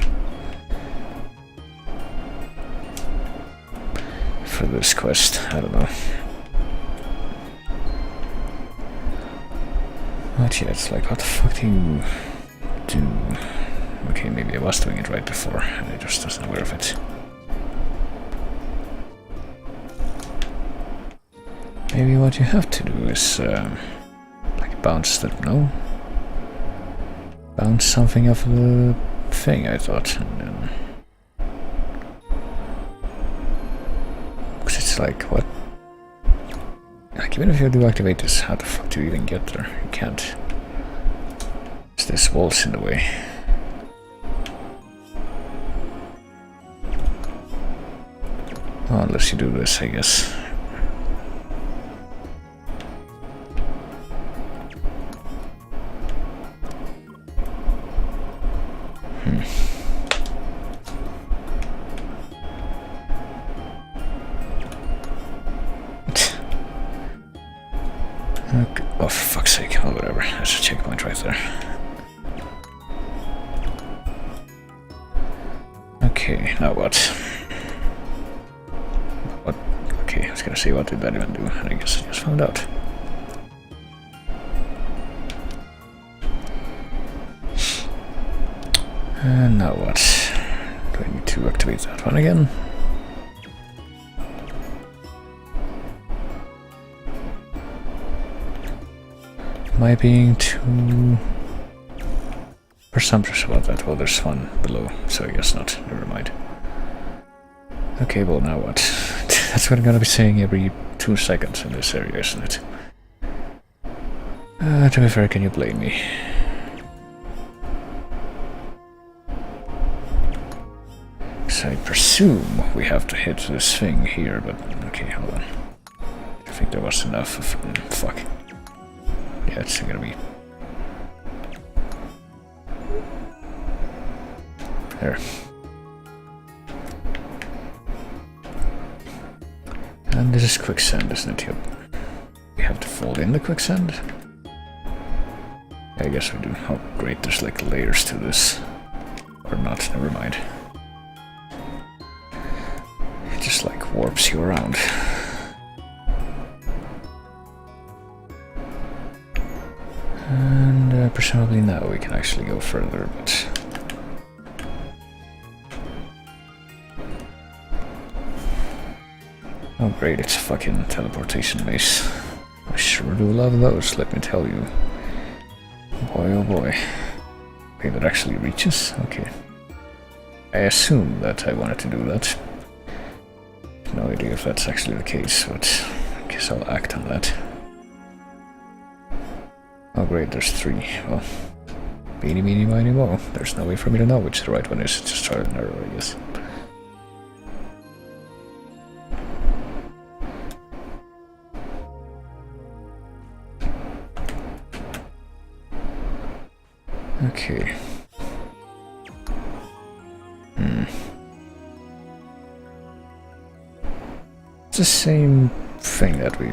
For this quest, I don't know. But yeah, it's like, what the fuck do you do? Okay, maybe I was doing it right before, and I just wasn't aware of it. Maybe what you have to do is, like, bounce that, no? Bounce something off the thing, I thought, and then... Because it's like, what? Like, even if you do activate this, how the fuck do you even get there? You can't. This wall's in the way. Well, unless you do this, I guess. Okay. Oh, for fuck's sake. Oh, whatever. That's a checkpoint right there. Okay, now what? What? Okay, I was gonna say, what did that even do? And I guess I just found out. And now what? Do I need to activate that one again? Am I being too presumptuous about that? Well, there's one below, so I guess not. Never mind. Okay, well, now what? That's what I'm gonna be saying every 2 seconds in this area, isn't it? To be fair, can you blame me? So I presume we have to hit this thing here, but okay, hold on. I think there was enough of... fuck. Yeah, it's gonna be... There. And this is quicksand, isn't it? Yep. We have to fall in the quicksand? Yeah, I guess we do. Oh, great, there's like layers to this. Or not, never mind. It just like warps you around. And presumably now we can actually go further, but... Oh great, it's a fucking teleportation base. I sure do love those, let me tell you. Boy oh boy. Okay, that actually reaches? Okay. I assume that I wanted to do that. No idea if that's actually the case, but I guess I'll act on that. Oh great, there's 3. Well, beanie meanie miny mo. There's no way for me to know which the right one is. It's just trial and error, I guess. Okay. It's the same thing that we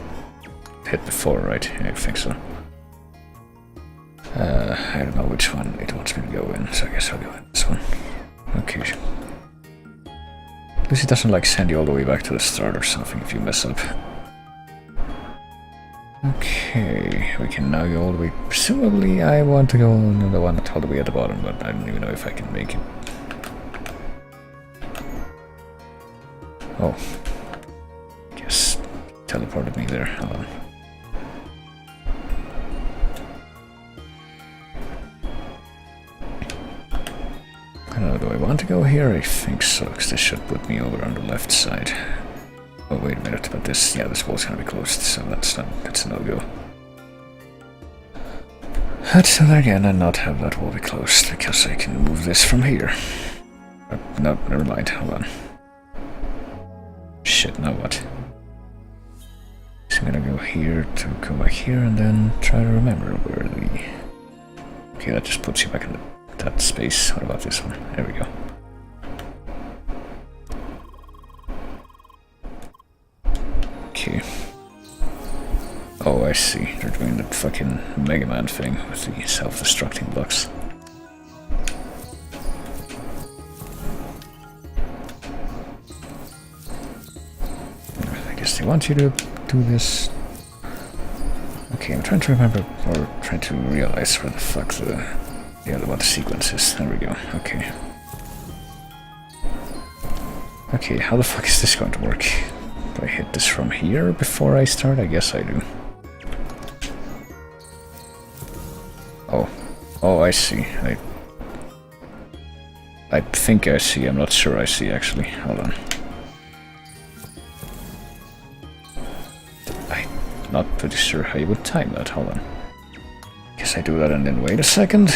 hit before, right? I think so. I don't know which one it wants me to go in, so I guess I'll go in this one. Okay. At least it doesn't like send you all the way back to the start or something if you mess up. Okay, we can now go all the way. Presumably I want to go on the one that's all the way at the bottom, but I don't even know if I can make it. Oh. Guess teleported me there. Hold on. I don't know, do I want to go here? I think so, because this should put me over on the left side. Oh, wait a minute, but this, yeah, this wall's gonna be closed, so that's a no-go. Let's do that again and not have that wall be closed, because I can move this from here. No, never mind, hold on. Shit, now what? So I'm gonna go here to go back here and then try to remember where the... Okay, that just puts you back in that space. What about this one? There we go. Okay. Oh, I see. They're doing that fucking Mega Man thing with the self-destructing blocks. I guess they want you to do this. Okay, I'm trying to remember, or trying to realize where the fuck the other one sequence is. There we go. Okay. Okay, how the fuck is this going to work? Do I hit this from here before I start? I guess I do. Oh, I see. I think I see. I'm not sure I see, actually. Hold on. I'm not pretty sure how you would time that. Hold on. Guess I do that and then wait a second,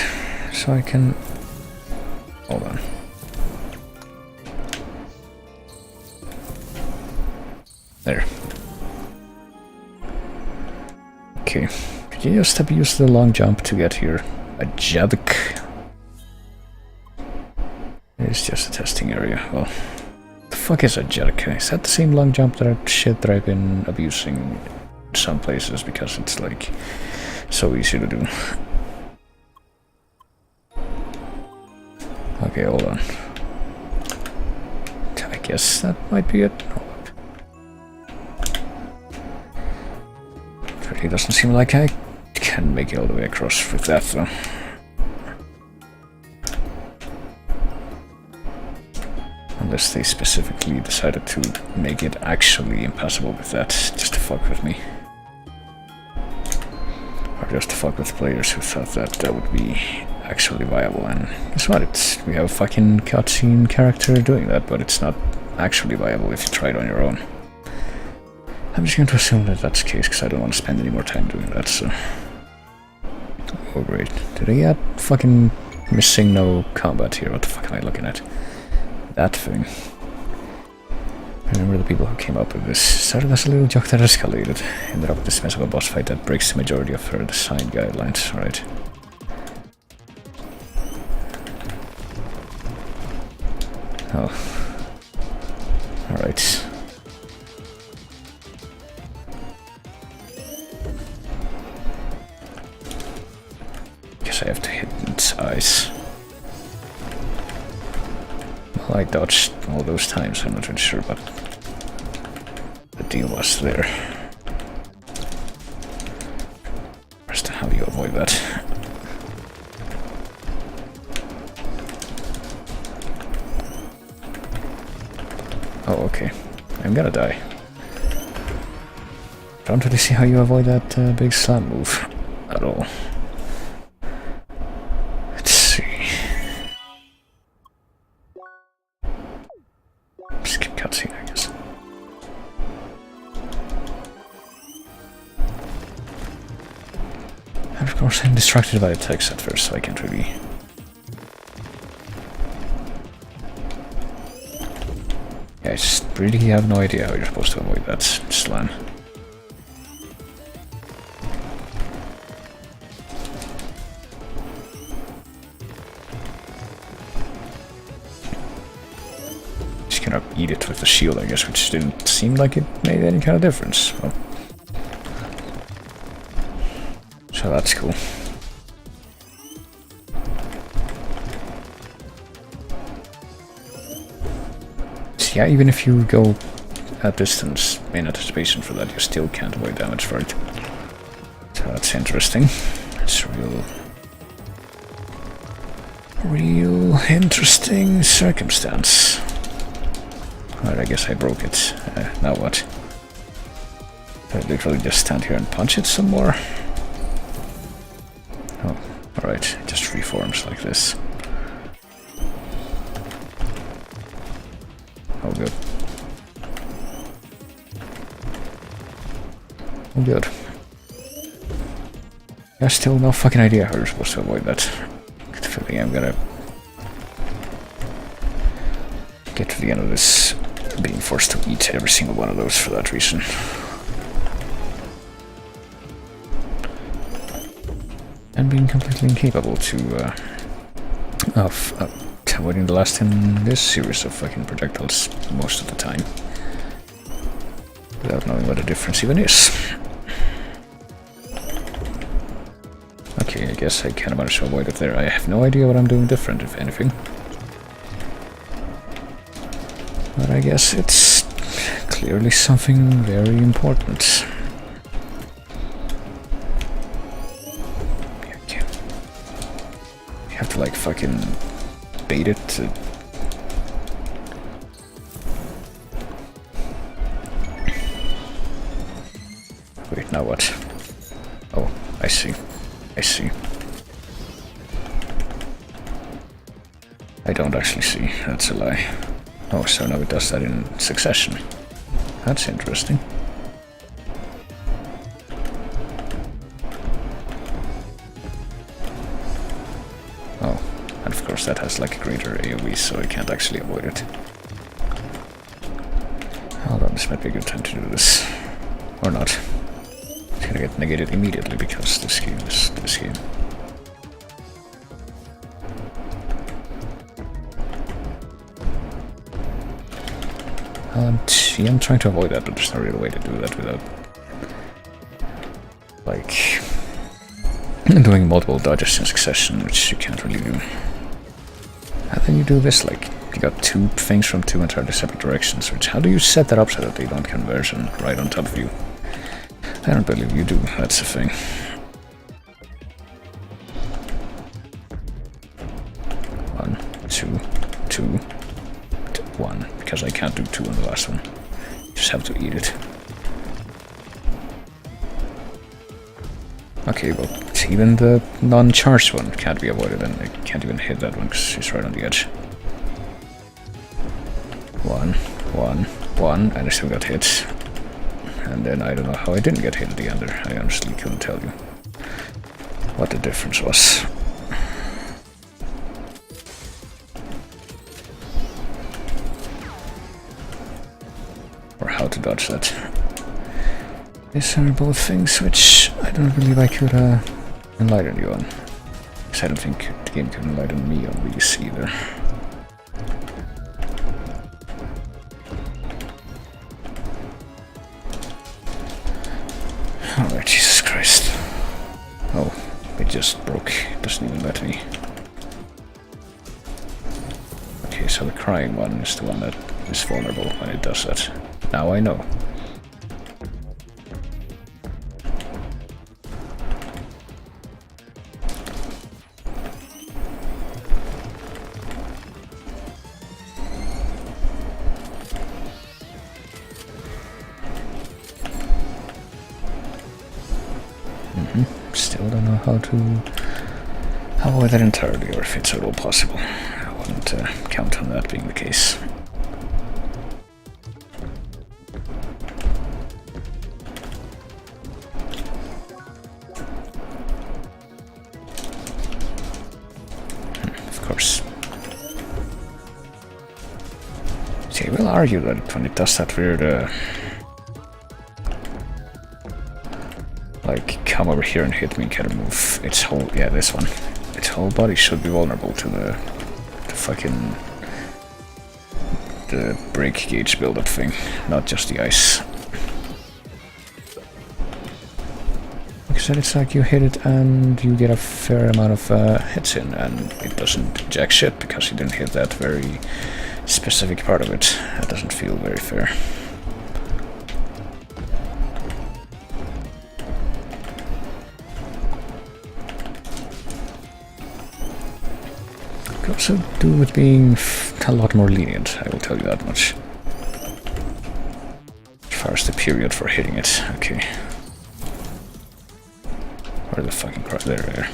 so I can... Hold on. There. Okay. Could you just have used the long jump to get here? A jadk. It's just a testing area. Well, the fuck is a jadk? Is that the same long jump that I've been abusing in some places because it's like so easy to do? Okay, hold on. I guess that might be it. It really doesn't seem like I can make it all the way across with that, though. Unless they specifically decided to make it actually impassable with that, just to fuck with me. Or just to fuck with players who thought that that would be actually viable. And guess what? We have a fucking cutscene character doing that, but it's not actually viable if you try it on your own. I'm just going to assume that that's the case, because I don't want to spend any more time doing that, so... Oh great. Did I get fucking missing no combat here? What the fuck am I looking at? That thing. I remember the people who came up with this. Started as a little joke that escalated. Ended up with this mess of a boss fight that breaks the majority of her design guidelines. Alright. Oh. Alright. I have to hit its eyes. Well, I dodged all those times, I'm not really sure, but the deal was there. As to how you avoid that. Oh, okay. I'm gonna die. Don't really see how you avoid that big slam move at all. I'm distracted by the text at first, so I can't really... Yeah, I just really have no idea how you're supposed to avoid that slam. Just gonna eat it with the shield, I guess, which didn't seem like it made any kind of difference. Well, so that's cool. So yeah, even if you go at distance in anticipation for that, you still can't avoid damage for it. So that's interesting. It's real interesting circumstance. Alright, I guess I broke it. Now what? I literally just stand here and punch it some more? Oh, alright, it just reforms like this. Oh, good. Oh, good. I still no fucking idea how you're supposed to avoid that. I get the feeling I'm gonna get to the end of this being forced to eat every single one of those for that reason. And being completely incapable to of avoiding the last in this series of fucking projectiles most of the time. Without knowing what the difference even is. Okay, I guess I kinda managed to avoid it there. I have no idea what I'm doing different, if anything. But I guess it's clearly something very important. Okay. You have to like fucking bait it to... Wait, now what? Oh, I see. I see. I don't actually see. That's a lie. Oh, so now it does that in succession. That's interesting. Oh, and of course that has like a greater AoE, so I can't actually avoid it. Hold on, this might be a good time to do this. Or not. It's gonna get negated immediately because this game is this game. See, I'm trying to avoid that, but there's no real way to do that without like doing multiple dodges in succession, which you can't really do. And then you do this, like, you got two things from two entirely separate directions, which how do you set that up so that they don't converge and right on top of you? I don't believe you do, that's the thing. One, two, two, one, because I can't do two on the last one. Just have to eat it. Okay, well, even the non-charged one can't be avoided, and I can't even hit that one because it's right on the edge. One, and I still got hit. And then I don't know how I didn't get hit at the end there. I honestly couldn't tell you what the difference was. Or how to dodge that. These are both things which I don't believe I could enlighten you on. Because I don't think the game can enlighten me on these either. Alright, Jesus Christ. Oh, it just broke. It doesn't even let me. Okay, so the crying one is the one that is vulnerable when it does that. Now I know. Still don't know how to avoid that entirely, or if it's at all possible. I wouldn't count on that being the case. Of course. See, I will argue that when it does that weird like, come over here and hit me and kind of move its whole, yeah, this one. Its whole body should be vulnerable to the fucking, the break gauge build-up thing, not just the ice. Like I said, it's like you hit it and you get a fair amount of hits in, and it doesn't jack shit because you didn't hit that very specific part of it. That doesn't feel very fair. Could also do with being a lot more lenient, I will tell you that much. As far as the period for hitting it, okay. Where the fucking cross? There.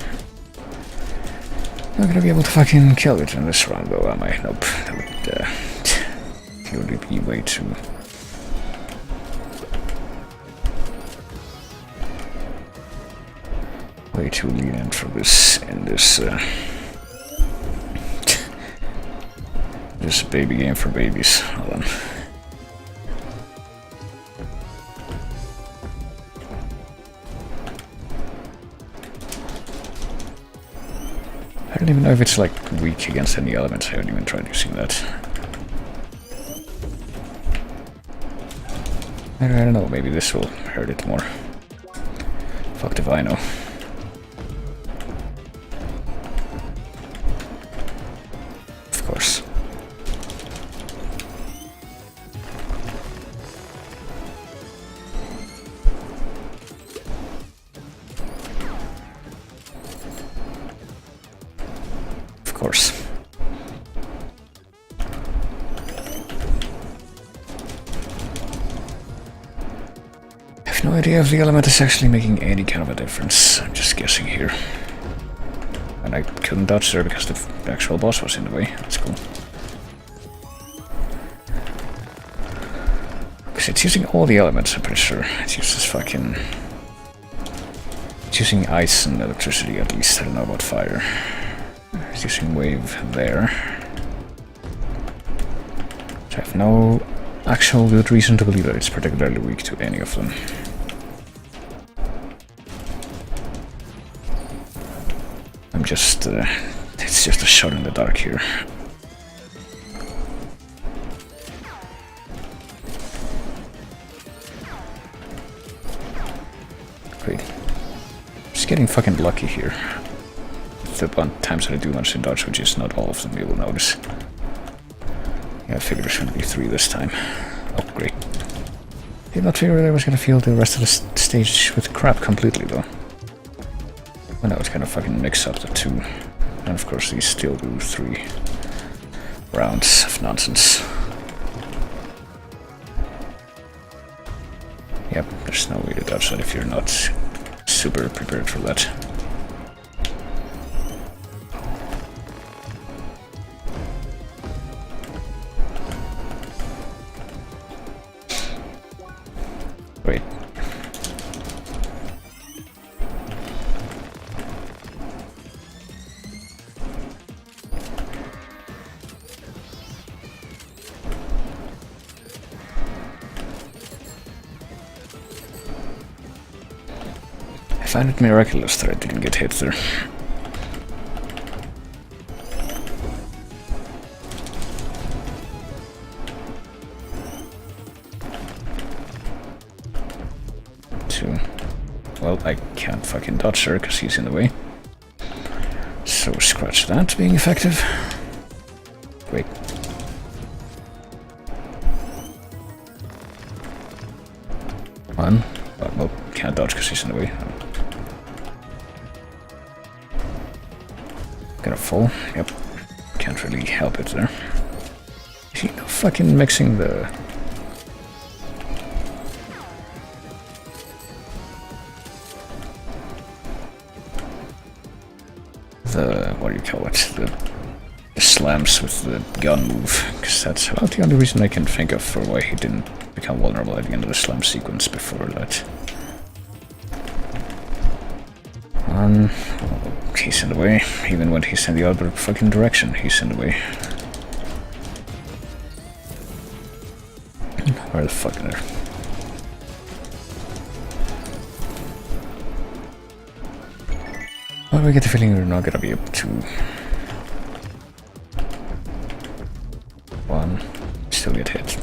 Not gonna be able to fucking kill it in this round though, am I? Nope. That would clearly be way too... way too lenient for this in this this baby game for babies. Hold on. I don't even know if it's like weak against any elements. I haven't even tried using that. I don't know, maybe this will hurt it more. Fucked if I know. Of course. Of course. I have no idea if the element is actually making any kind of a difference. I'm just guessing here. And I couldn't dodge there because the actual boss was in the way. That's cool. Because it's using all the elements, I'm pretty sure. It uses fucking... It's using ice and electricity at least. I don't know about fire. It's using wave there. So I have no actual good reason to believe that it's particularly weak to any of them. I'm just... it's just a shot in the dark here. Great. Just getting fucking lucky here. The times that I do manage to dodge, which is not all of them, you will notice. Yeah, I figured it's going to be 3 this time. Oh, great. Did not figure that I was going to feel the rest of the stage with crap completely, though. Well, now it's kind of fucking mix up the 2. And of course, these still do 3 rounds of nonsense. Yep, there's no way to dodge that if you're not super prepared for that. Wait. I find it miraculous that I didn't get hit there. Well, I can't fucking dodge her because he's in the way. So scratch that being effective. Wait. One. Oh, well, can't dodge because he's in the way. Gonna fall. Yep. Can't really help it there. Is he fucking mixing the... what do you call it, the slams with the gun move, because that's about the only reason I can think of for why he didn't become vulnerable at the end of the slam sequence before that. He's in the way, even when he's in the other fucking direction, he's in the way. Where the fuck are they? Well, I get the feeling we're not gonna be able to... 1, still get hit.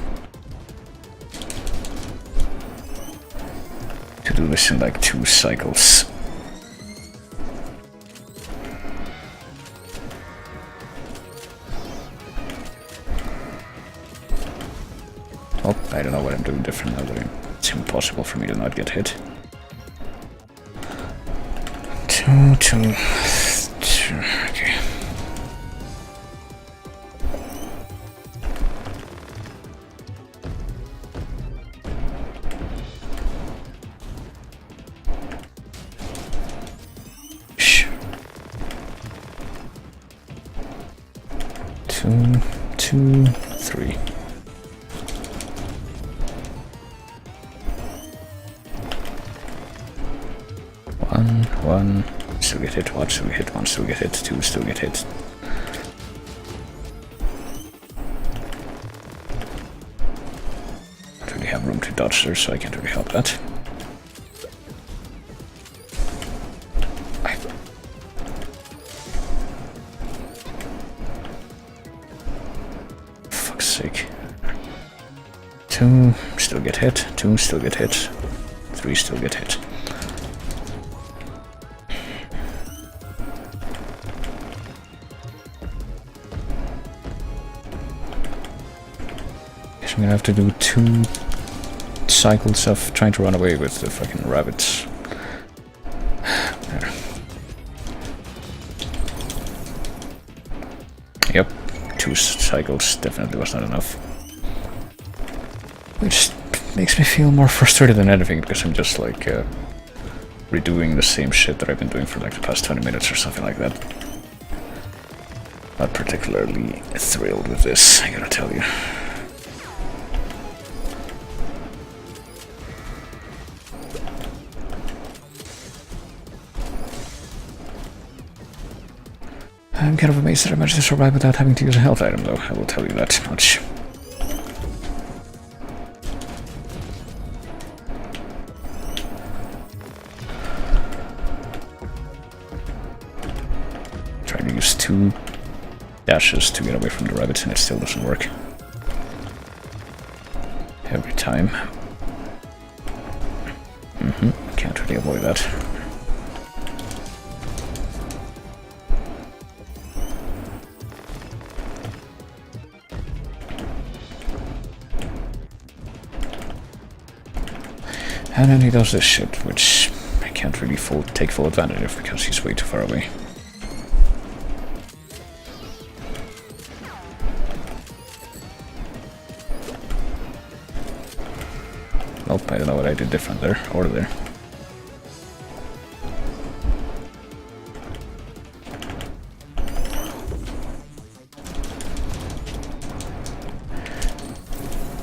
To do this in like 2 cycles. Oh, I don't know what I'm doing different now, but it's impossible for me to not get hit. 2, 2, 2, okay. Shh. 2, 2, 3. 1, 1. Still get hit, one still get hit, one still get hit, two still get hit. Don't really have room to dodge there, so I can't really help that. Fuck's sake. Two still get hit, two still get hit, three still get hit. I'm gonna have to do 2 cycles of trying to run away with the fucking rabbits. There. Yep, 2 cycles definitely was not enough. Which makes me feel more frustrated than anything, because I'm just like redoing the same shit that I've been doing for like the past 20 minutes or something like that. Not particularly thrilled with this, I gotta tell you. I'm kind of amazed that I managed to survive without having to use a health item, though, I will tell you that much. Trying to use 2 dashes to get away from the rabbits, and it still doesn't work. Every time. Can't really avoid that. And then he does this shit, which I can't really take full advantage of because he's way too far away. Nope, I don't know what I did different there, or there.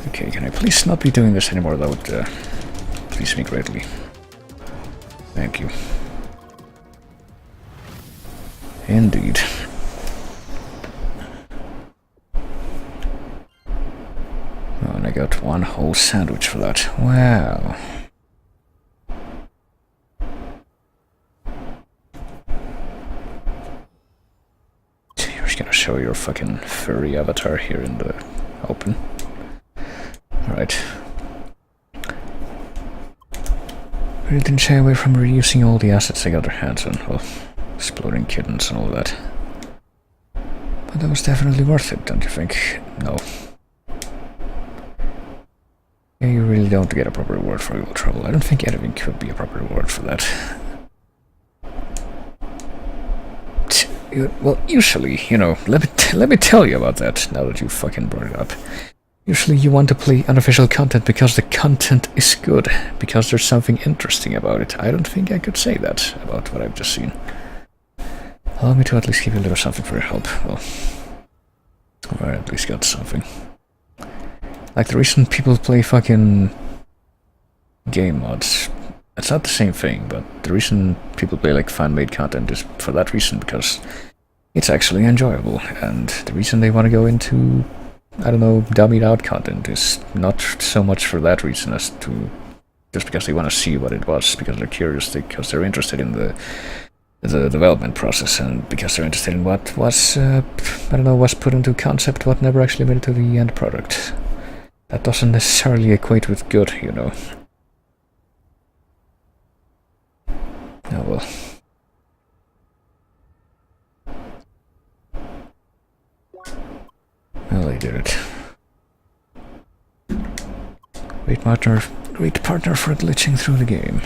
Okay, can I please not be doing this anymore? That would please me greatly. Thank you. Indeed. Oh, and I got 1 whole sandwich for that. Wow. You're just gonna show your fucking furry avatar here in the open. Alright. But it didn't shy away from reusing all the assets they got their hands on. Well, exploding kittens and all that. But that was definitely worth it, don't you think? No. Yeah, you really don't get a proper reward for your trouble. I don't think anything could be a proper reward for that. Well, usually, you know, let me tell you about that, now that you fucking brought it up. Usually you want to play unofficial content because the content is good, because there's something interesting about it. I don't think I could say that about what I've just seen. Allow me to at least give you a little something for your help. Well, or at least got something. Like the reason people play fucking game mods, it's not the same thing, but the reason people play like fan-made content is for that reason, because it's actually enjoyable, and the reason they want to go into, I don't know, dummied out content is not so much for that reason as to just because they want to see what it was, because they're curious, because they're interested in the development process, and because they're interested in what was, I don't know, was put into concept, what never actually made it to the end product. That doesn't necessarily equate with good, you know. Oh well. Well, they did it. Great partner for glitching through the game.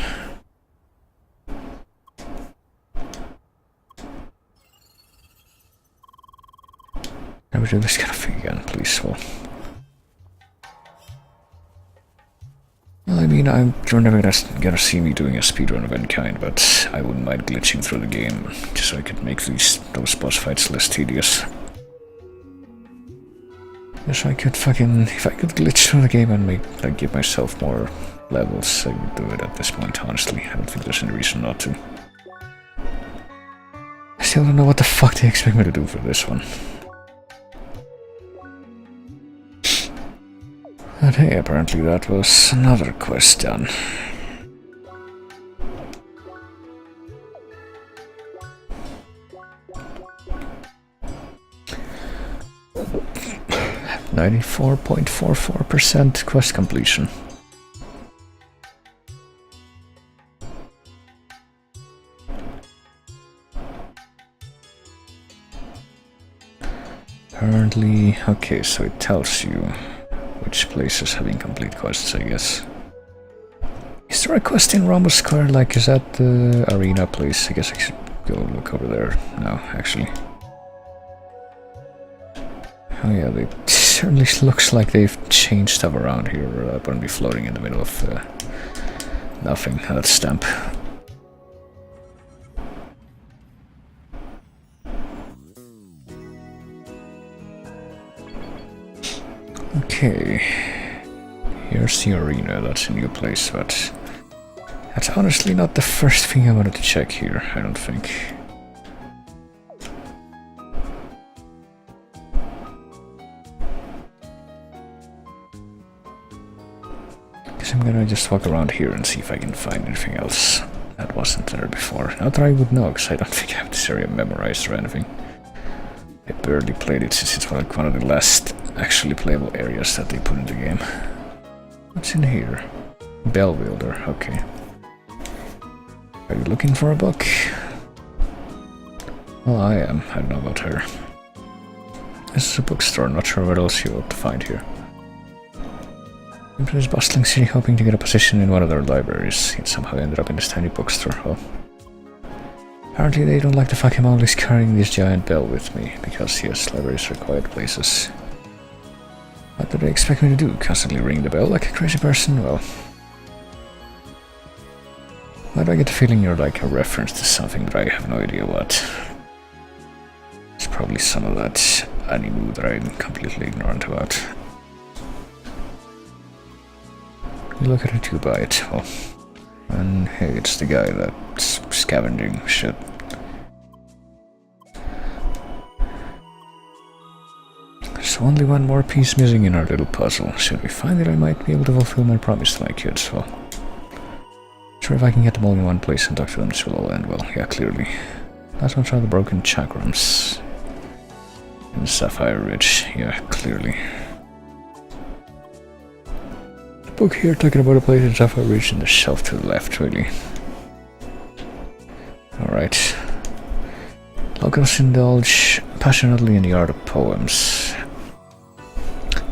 Never do this kind of thing again, please. Well, I mean, you're never gonna see me doing a speedrun of any kind, but I wouldn't mind glitching through the game, just so I could make those boss fights less tedious. Yes, I could fucking, if I could glitch through the game and give myself more levels, I would do it at this point, honestly. I don't think there's any reason not to. still don't know what the fuck they expect me to do for this one. But hey, apparently that was another quest done. .44% quest completion. Apparently, okay, so it tells you which places have incomplete quests, I guess. Is there a quest in Rumble Square? Like, is that the arena place? I guess I should go look over there now, actually. Oh yeah, it certainly looks like they've changed stuff around here. I wouldn't be floating in the middle of nothing. That stamp. Okay, here's the arena. That's a new place, but that's honestly not the first thing I wanted to check here, I don't think. Guess I'm gonna just walk around here and see if I can find anything else that wasn't there before. Not that I would know, because I don't think I have this area memorized or anything. I barely played it since it's like one of the last actually playable areas that they put in the game. What's in here? Bell Builder, okay. Are you looking for a book? Well, I am. I don't know about her. This is a bookstore, not sure what else you ought to find here. Into this bustling city hoping to get a position in one of their libraries. He somehow ended up in this tiny bookstore. Well, apparently they don't like the fact I'm always carrying this giant bell with me, because yes, libraries are quiet places. What do they expect me to do? Constantly ring the bell like a crazy person? Well... why do I get the feeling you're like a reference to something that I have no idea what? It's probably some of that anime that I'm completely ignorant about. You look at it, you buy it. Oh. And hey, it's the guy that's scavenging shit. There's only one more piece missing in our little puzzle. Should we find it, I might be able to fulfill my promise to my kids. Well, sure if I can get them all in one place and talk to them, this will all end well. Yeah, clearly. Last ones are the broken chakrams. In Sapphire Ridge. Yeah, clearly. The book here talking about a place in Sapphire Ridge and the shelf to the left, really. Alright. Locals indulge passionately in the art of poems.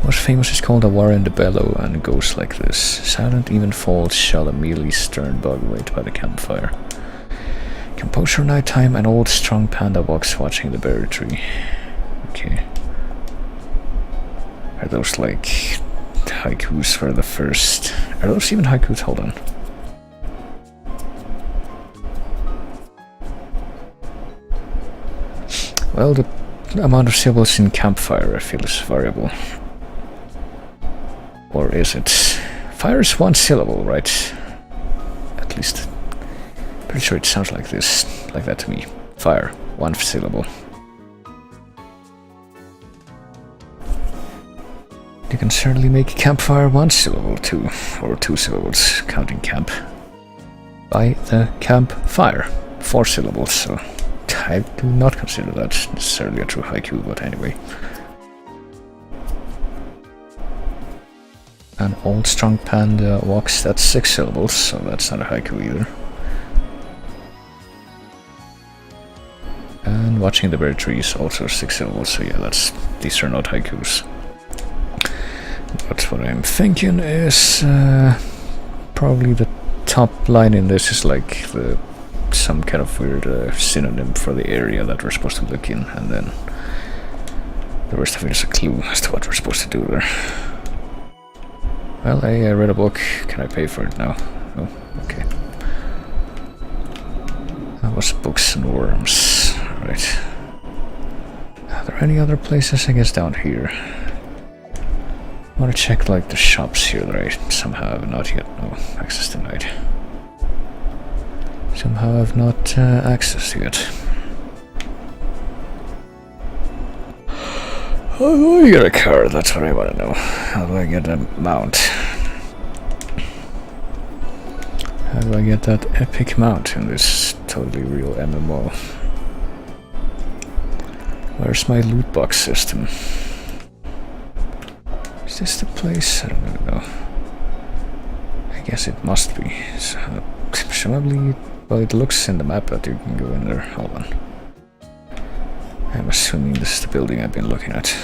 Most famous is called A War in the Bellow, and it goes like this. Silent even falls shall a mealy stern bug wait by the campfire. Composure nighttime, an old strong panda walks watching the berry tree. Okay. Are those like haikus for the first... are those even haikus? Hold on. Well, the amount of syllables in campfire I feel is variable. Or is it? Fire is one syllable, right? At least. Pretty sure it sounds like this. Like that to me. Fire. One syllable. You can certainly make campfire one syllable too. Or two syllables, counting camp. By the campfire. 4 syllables, so... I do not consider that necessarily a true haiku, but anyway. An old strong panda walks, that's 6 syllables, so that's not a haiku either. And watching the berry tree is also 6 syllables, so yeah, these are not haikus. But what I'm thinking is probably the top line in this is like some kind of weird synonym for the area that we're supposed to look in, and then the rest of it is a clue as to what we're supposed to do there. Well, I read a book. Can I pay for it now? Oh, okay. That was Books and Worms. Right. Are there any other places? I guess down here. I want to check like the shops here that I somehow have not yet. No, access denied. Somehow I've not accessed yet. How do I get a car? That's what I want to know. How do I get a mount? How do I get that epic mount in this totally real MMO? Where's my loot box system? Is this the place? I don't even know. I guess it must be. So, presumably, well, it looks in the map that you can go in there. Hold on. I'm assuming this is the building I've been looking at.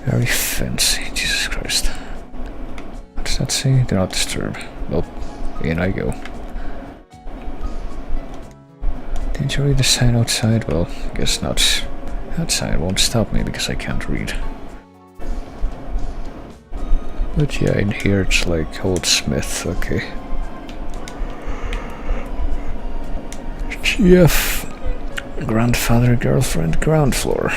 Very fancy, Jesus Christ. What does that say? Do not disturb. Well, in I go. Didn't you read the sign outside? Well, I guess not. Outside won't stop me because I can't read. But yeah, in here it's like Old Smith, okay. GF. Grandfather, girlfriend, ground floor.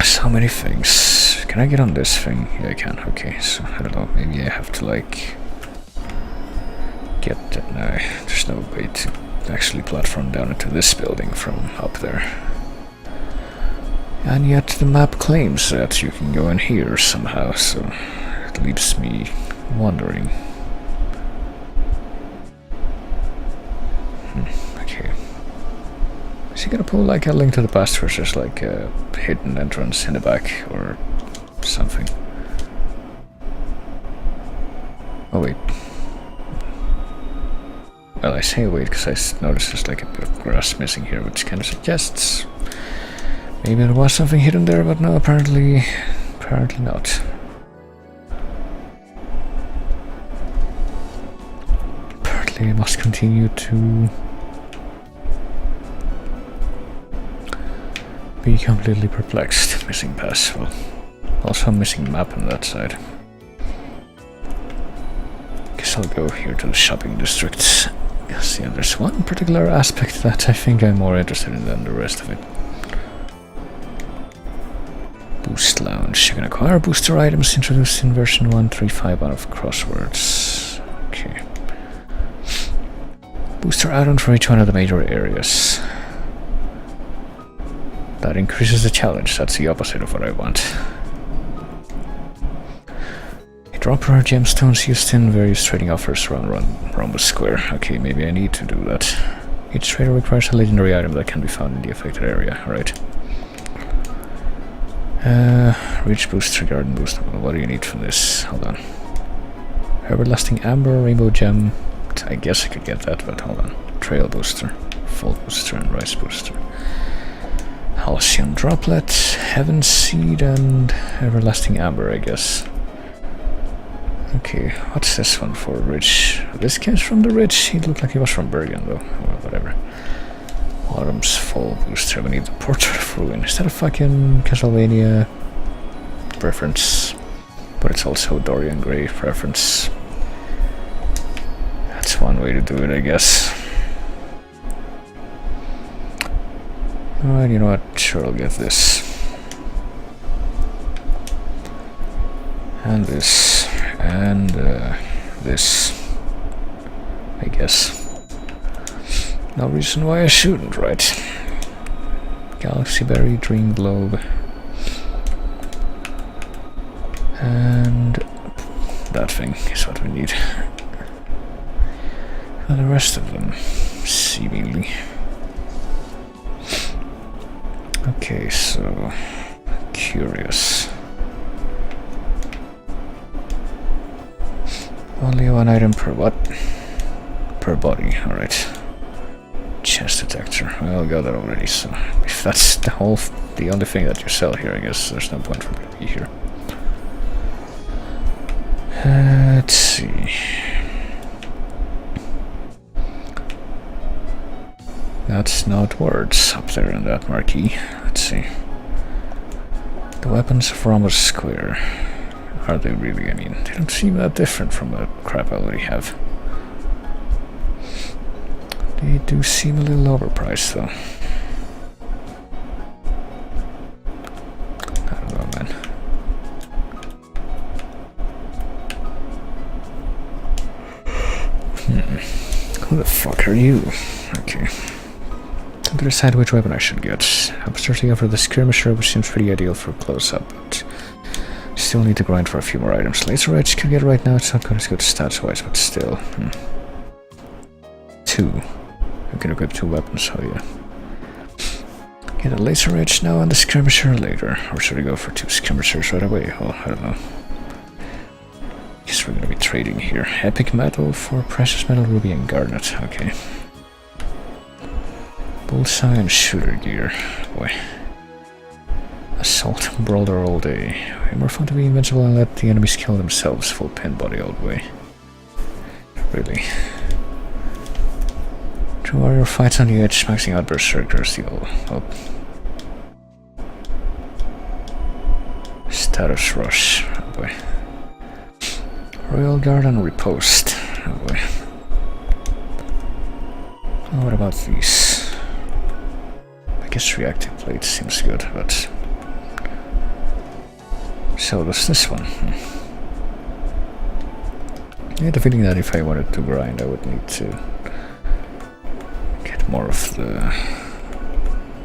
So many things. Can I get on this thing? Yeah, I can. Okay, so I don't know. Maybe I have to like get that. No, there's no way to actually platform down into this building from up there. And yet the map claims that you can go in here somehow, so it leaves me wondering. Okay. Is he gonna pull like a Link to the Past where there's like a hidden entrance in the back or something? Oh wait. Well, I say wait because I noticed there's like a bit of grass missing here, which kind of suggests maybe there was something hidden there, but no, apparently not. Apparently I must continue to be completely perplexed. Missing pass. Well, also missing map on that side. Guess I'll go here to the shopping district. Yes, yeah, there's one particular aspect that I think I'm more interested in than the rest of it. Boost Lounge. You can acquire booster items introduced in version 1.3.5 out of Crosswords. Okay. Booster add-on for each one of the major areas. That increases the challenge. That's the opposite of what I want. Drop rare gemstones used in various trading offers around Rhombus Square. Okay, maybe I need to do that. Each trader requires a legendary item that can be found in the affected area. Alright. Reach booster, garden boost. What do you need from this? Hold on. Everlasting Amber, Rainbow Gem. I guess I could get that, but hold on. Trail booster, Full booster, and Rice booster. Halcyon Droplet, Heaven Seed, and Everlasting Amber, I guess. Okay, what's this one for? Rich. This guy's from the Rich. He looked like he was from Bergen, though. Or whatever. Autumn's Fall booster. We need the Portrait of Ruin. Is that a fucking Castlevania reference? But it's also Dorian Gray reference. That's one way to do it, I guess. Alright, you know what? Sure, I'll get this. And this. And this, I guess. No reason why I shouldn't, right? Galaxy Berry, Dream Globe. And that thing is what we need. And the rest of them, seemingly. Okay, so curious. Only one item per what? Per body, alright. Chest detector. Well, I got that already, so if that's the only thing that you sell here, I guess there's no point for me to be here. Let's see. That's not words up there in that marquee. Let's see. The weapons of Rhombus Square. Are they really? I mean, they don't seem that different from the crap I already have. They do seem a little overpriced, though. I don't know, man. Who the fuck are you? Okay. trying to decide which weapon I should get. I'm starting off with the skirmisher, which seems pretty ideal for close-up, but still need to grind for a few more items. Laser Edge can get right now, it's not quite as good stats-wise, but still. 2. I can equip 2 weapons, oh yeah. Get a Laser Edge now and the skirmisher later. Or should I go for 2 skirmishers right away? Well, I don't know. Guess we're gonna be trading here. Epic Metal for Precious Metal, Ruby, and Garnet. Okay. Bullseye and Shooter Gear. Boy. Assault and Brawler all day. Way more fun to be invincible and let the enemies kill themselves. Full pin body all the way. Really. 2 warrior fights on the edge, maxing out Berserkers. Oh. Status Rush. Oh boy. Royal Guard and Riposte. Oh boy. Oh, what about these? I guess Reactive Plate seems good, but... So does this one. I had the feeling that if I wanted to grind, I would need to get more of the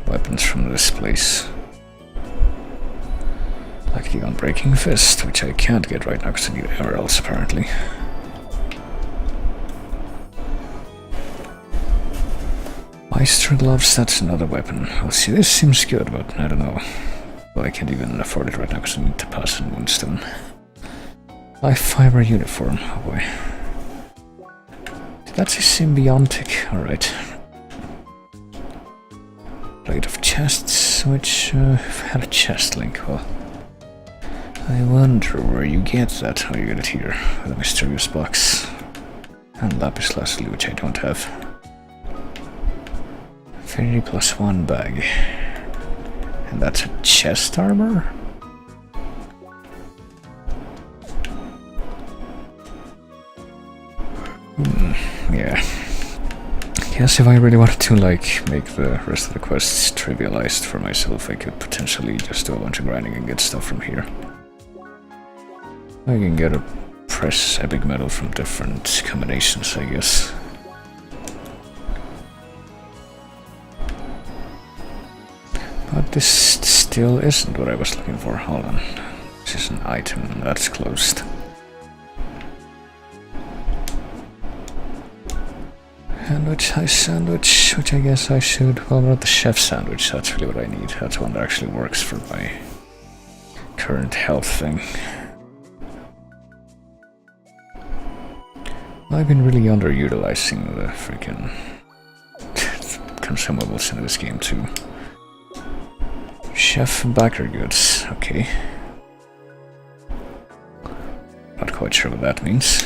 weapons from this place. Like the Unbreaking Fist, which I can't get right now because I need emeralds apparently. Meister Gloves, that's another weapon. Well, see, this seems good, but I don't know. Well, I can't even afford it right now because I need to pass in Moonstone. Life Fiber Uniform, oh boy. That's a symbiotic, alright. Blade of Chests, which had a chest link, well. I wonder where you get that. Oh, you get it here, with a mysterious box. And Lapis Lazuli, which I don't have. Affinity +1 bag. And that's a chest armor? Yeah. Guess if I really wanted to, like, make the rest of the quests trivialized for myself, I could potentially just do a bunch of grinding and get stuff from here. I can get a press epic metal from different combinations, I guess. But this still isn't what I was looking for. Hold on. This is an item that's closed. Sandwich, which I guess I should... Well, not the chef sandwich, that's really what I need. That's one that actually works for my current health thing. I've been really underutilizing the freaking consumables in this game too. Chef backer goods, okay. Not quite sure what that means.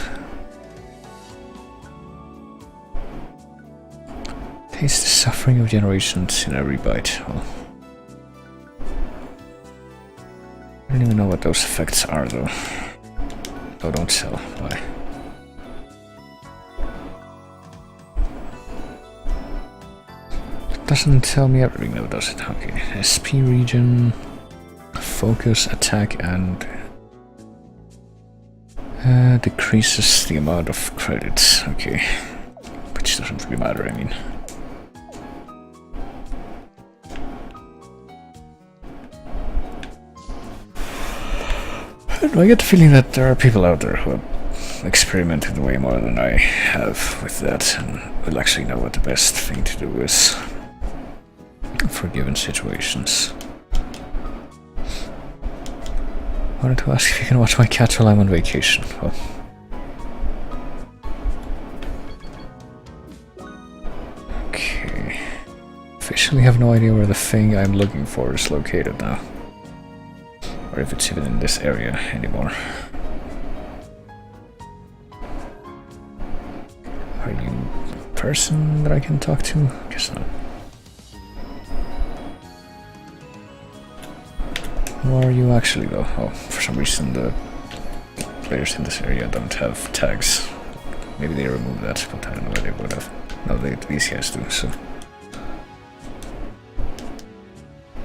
Taste the suffering of generations in every bite. Well, I don't even know what those effects are though. Oh, don't sell. Why? Doesn't tell me everything though, does it? Okay. SP region, focus, attack, and decreases the amount of credits. Okay. Which doesn't really matter, I mean. I get the feeling that there are people out there who have experimented way more than I have with that and will actually know what the best thing to do is for given situations. I wanted to ask if you can watch my cat while I'm on vacation. Well, okay. Officially have no idea where the thing I'm looking for is located now. Or if it's even in this area anymore. Are you a person that I can talk to? Guess not. Who are you actually though? Oh, for some reason the players in this area don't have tags. Maybe they removed that, but I don't know why they would have. No, these guys do, so...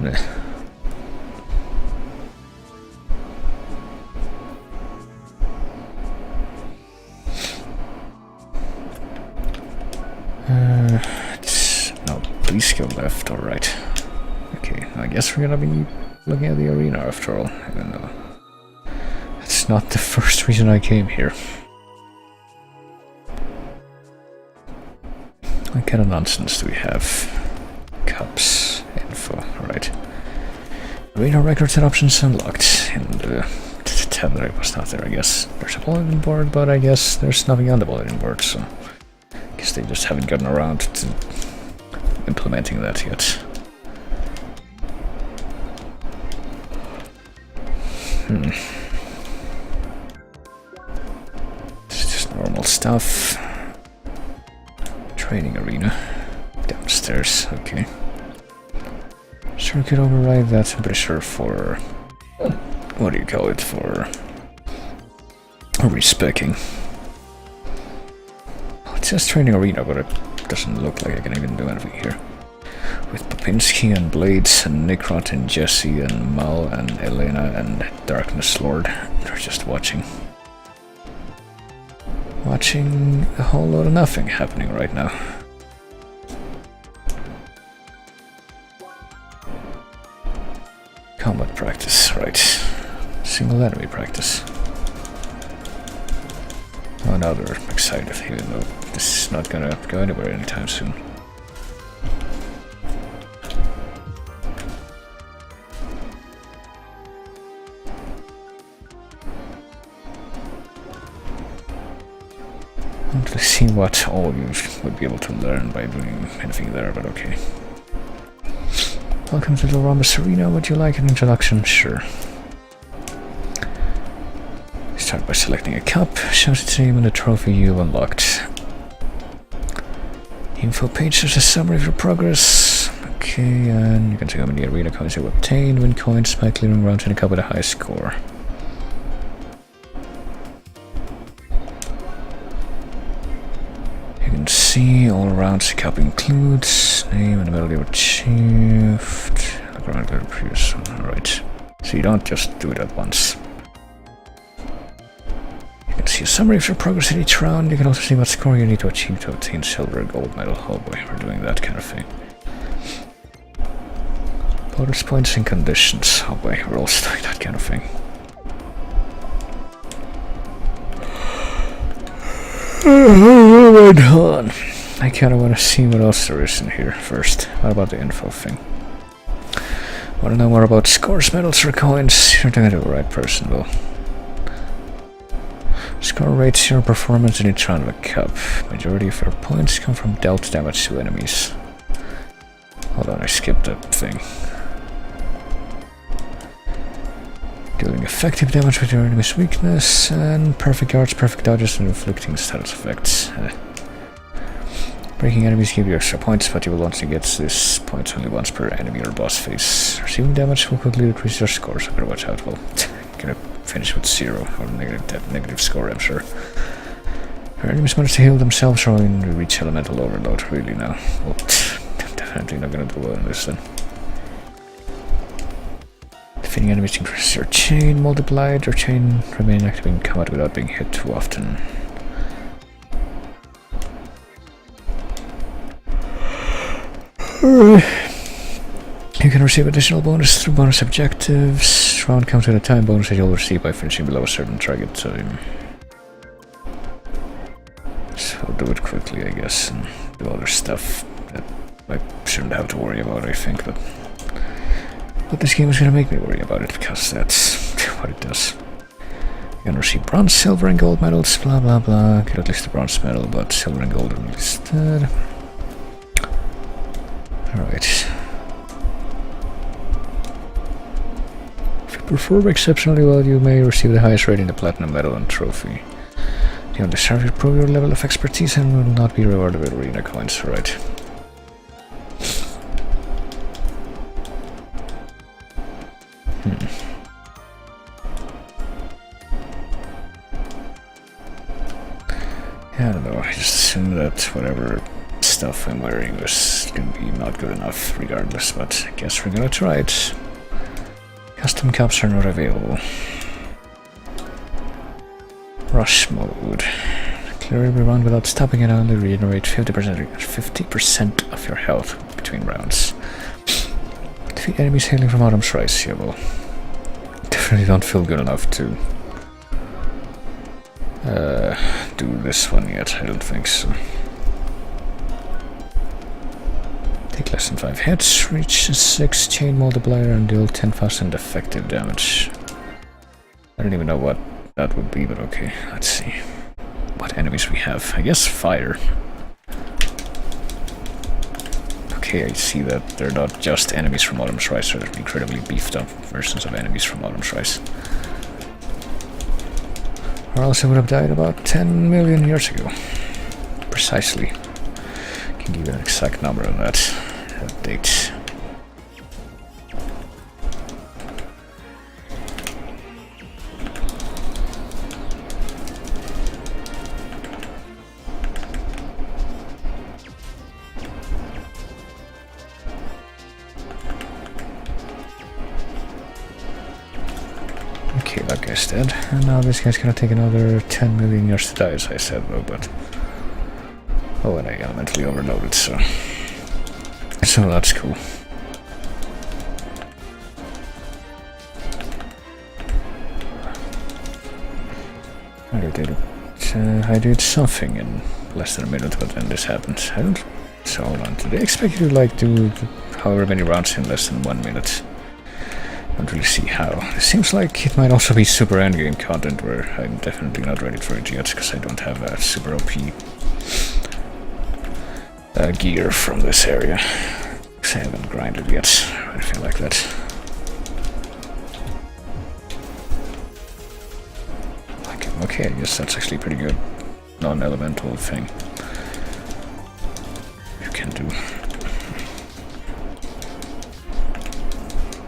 Blech. Nope. please go left or right. Okay, I guess we're gonna be looking at the arena after all, even though it's not the first reason I came here. What kind of nonsense do we have? Cups, info, right. Arena records and options unlocked. And tab that I was not there, I guess. There's a bulletin board, but I guess there's nothing on the bulletin board, so I guess they just haven't gotten around to implementing that yet. It's just normal stuff. Training arena. Downstairs, okay. Circuit override, that's I'm pretty sure for... what do you call it? For... respecking. Well, it says training arena, but it doesn't look like I can even do anything here. With Popinski and Blades and Nikrot and Jesse and Mal and Elena and Darkness Lord. They're just watching. Watching a whole lot of nothing happening right now. Combat practice, right. Single enemy practice. Oh, now they're excited, even though this is not gonna go anywhere anytime soon. I don't really see what all you would be able to learn by doing anything there, but okay. Welcome to the Rhombus Arena. Would you like an introduction? Sure. Start by selecting a cup. Shows its name and the trophy you unlocked. Info page shows a summary of your progress. Okay, and you can see how many arena coins you obtained. Win coins by clearing rounds in a cup with a high score. You can see all rounds the cup includes. Name and ability achieved. Alright. So you don't just do it at once. You can see a summary of your progress in each round. You can also see what score you need to achieve to obtain silver or gold medal. Oh boy, we're doing that kind of thing. Bonus points and conditions. Oh boy, we're also doing that kind of thing. Hold on. I kinda wanna see what else there is in here first. What about the info thing? Wanna know more about scores, medals, or coins? You're talking to the right person, though. Score rates your performance in each round of a cup. Majority of your points come from dealt damage to enemies. Hold on, I skipped that thing. Dealing effective damage with your enemy's weakness, and perfect guards, perfect dodges, and inflicting status effects. Breaking enemies give you extra points, but you will only get this points only once per enemy or boss phase. Receiving damage will quickly decrease your score, so better watch out. Well, gonna finish with 0 or negative score, I'm sure. Your enemies manage to heal themselves or only reach elemental overload, really now. Well, I'm definitely not gonna do well in this then. Defeating enemies increases your chain multiplied. Your chain remain active in combat without being hit too often. You can receive additional bonus through bonus objectives. Round counts at a time bonus that you'll receive by finishing below a certain target time. So I'll do it quickly, I guess, and do other stuff that I shouldn't have to worry about, I think. But this game is gonna make me worry about it, because that's what it does. You can receive bronze, silver, and gold medals, blah blah blah. Get at least a bronze medal, but silver and gold are listed. Alright. If you perform exceptionally well, you may receive the highest rating, the platinum medal and trophy. You only serve to prove your level of expertise and will not be rewarded with arena coins, right? Yeah, I don't know, I just assume that whatever stuff I'm wearing is gonna be not good enough regardless, but I guess we're gonna try it. Custom cups are not available. Rush mode. Clear every round without stopping and only regenerate 50% of your health between rounds. Defeat enemies hailing from Autumn's Rise. Yeah, well, definitely don't feel good enough to do this one yet. I don't think so. Take less than 5 hits, reach 6 chain multiplier, and deal 10,000 effective damage. I don't even know what that would be, but okay, let's see what enemies we have. I guess fire. Okay, I see that they're not just enemies from Autumn's Rise, they're incredibly beefed up versions of enemies from Autumn's Rise. Or else I would have died about 10 million years ago. Precisely. I can give you an exact number on that date. Okay, that guy's dead. And now this guy's gonna take another 10 million years to die, as I said, though, but... Oh, and I elementally overloaded, so that's cool. I did something in less than a minute, but then this happened. I don't... So, hold on. Did they expect you to, like, do however many rounds in less than 1 minute? I don't really see how. It seems like it might also be super endgame content where I'm definitely not ready for it yet, because I don't have a super OP gear from this area. Because I haven't grinded yet, or anything like that. Okay, I guess that's actually pretty good non-elemental thing you can do.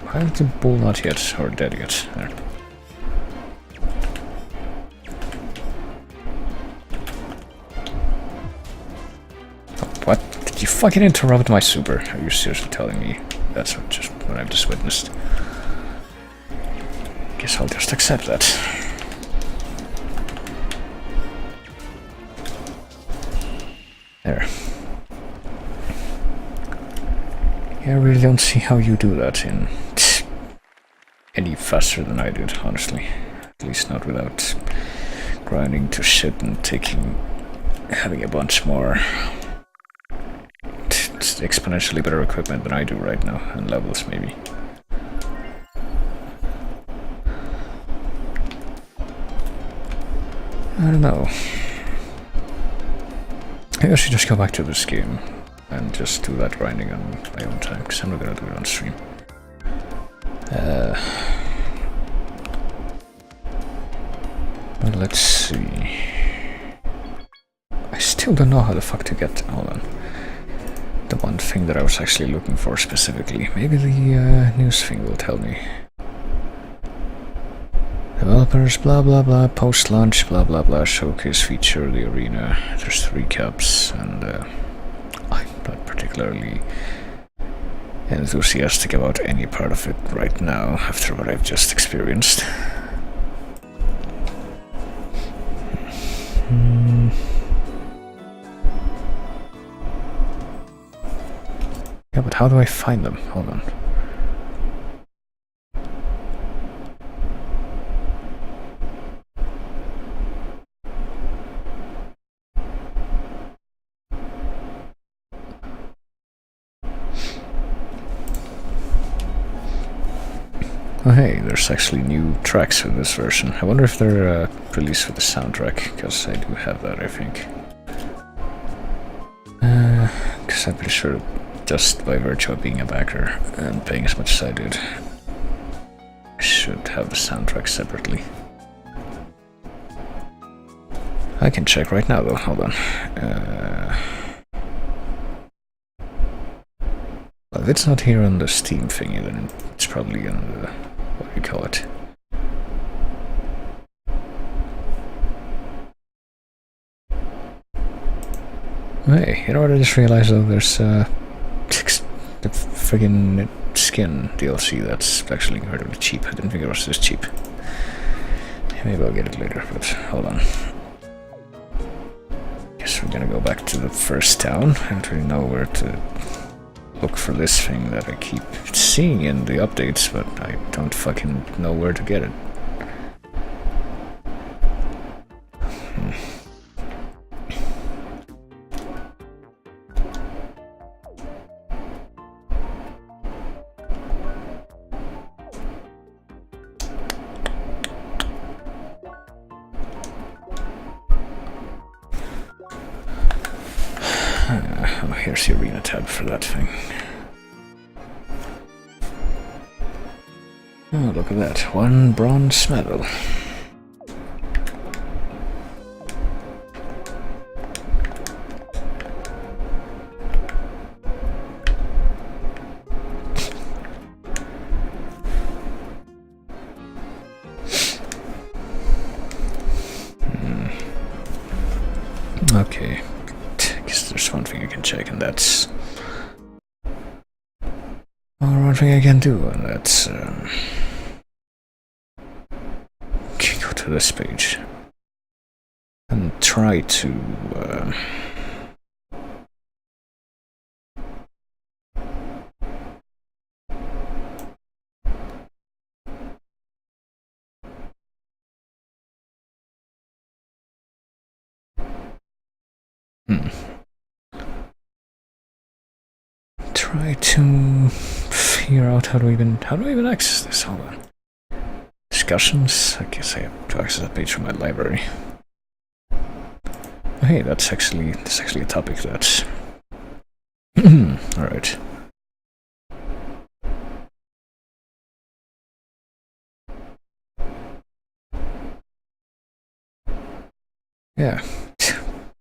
Why is the bull not yet, or dead yet? There. Oh, what? Did you fucking interrupt my super? Are you seriously telling me that's just what I've just witnessed? Guess I'll just accept that. There. Yeah, I really don't see how you do that in any faster than I did, honestly. At least not without grinding to shit and having a bunch more exponentially better equipment than I do right now, and levels maybe. I don't know. Maybe I should just go back to this game and just do that grinding on my own time, because I'm not gonna do it on stream. Well, let's see. I still don't know how the fuck to get... Hold on. The one thing that I was actually looking for specifically. Maybe the news thing will tell me. Developers, blah blah blah, post-launch, blah blah blah, showcase feature, the arena, there's 3 caps, and I'm not particularly enthusiastic about any part of it right now, after what I've just experienced. Yeah, but how do I find them? Hold on. Oh hey, there's actually new tracks with this version. I wonder if they're released with the soundtrack, because I do have that, I think. Because I'm pretty sure, just by virtue of being a backer and paying as much as I did, I should have the soundtrack separately. I can check right now though, hold on. Well, if it's not here on the Steam thingy, then it's probably on the... what do you call it? Hey, you know what I just realized though? There's the friggin' skin DLC that's actually incredibly cheap. I didn't think it was this cheap. Maybe I'll get it later, but hold on. Guess we're gonna go back to the first town. I don't really know where to look for this thing that I keep seeing in the updates, but I don't fucking know where to get it. Oh, here's the arena tab for that thing. Oh, look at that. 1 bronze medal. Okay. I guess there's one thing I can check, and that's... Or one thing I can do, and that's... go to this page. And try to... try to figure out how do I even access this. Hold on. Discussions. I guess I have to access that page from my library. Oh, hey, that's actually a topic that's all right. Yeah,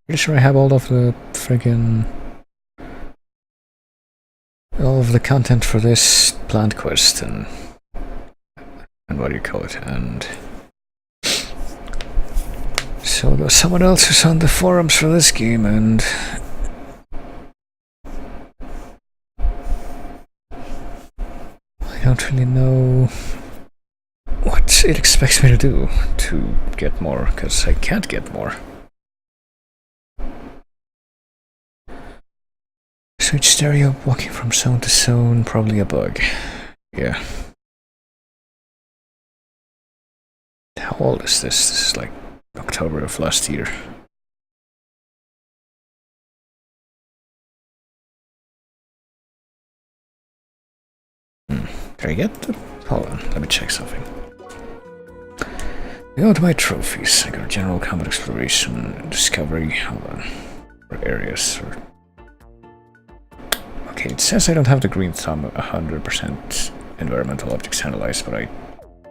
pretty sure I have all of the friggin' all of the content for this plant quest and what do you call it, and so there's someone else who's on the forums for this game, and I don't really know what it expects me to do to get more, because I can't get more. Switch stereo, walking from zone to zone, probably a bug. Yeah. How old is this? This is like October of last year. Can I get the... Hold on, let me check something. Go to my trophies. I got general combat exploration, discovery, hold on. Or areas, or... Okay, it says I don't have the green thumb 100% environmental objects analyzed, but I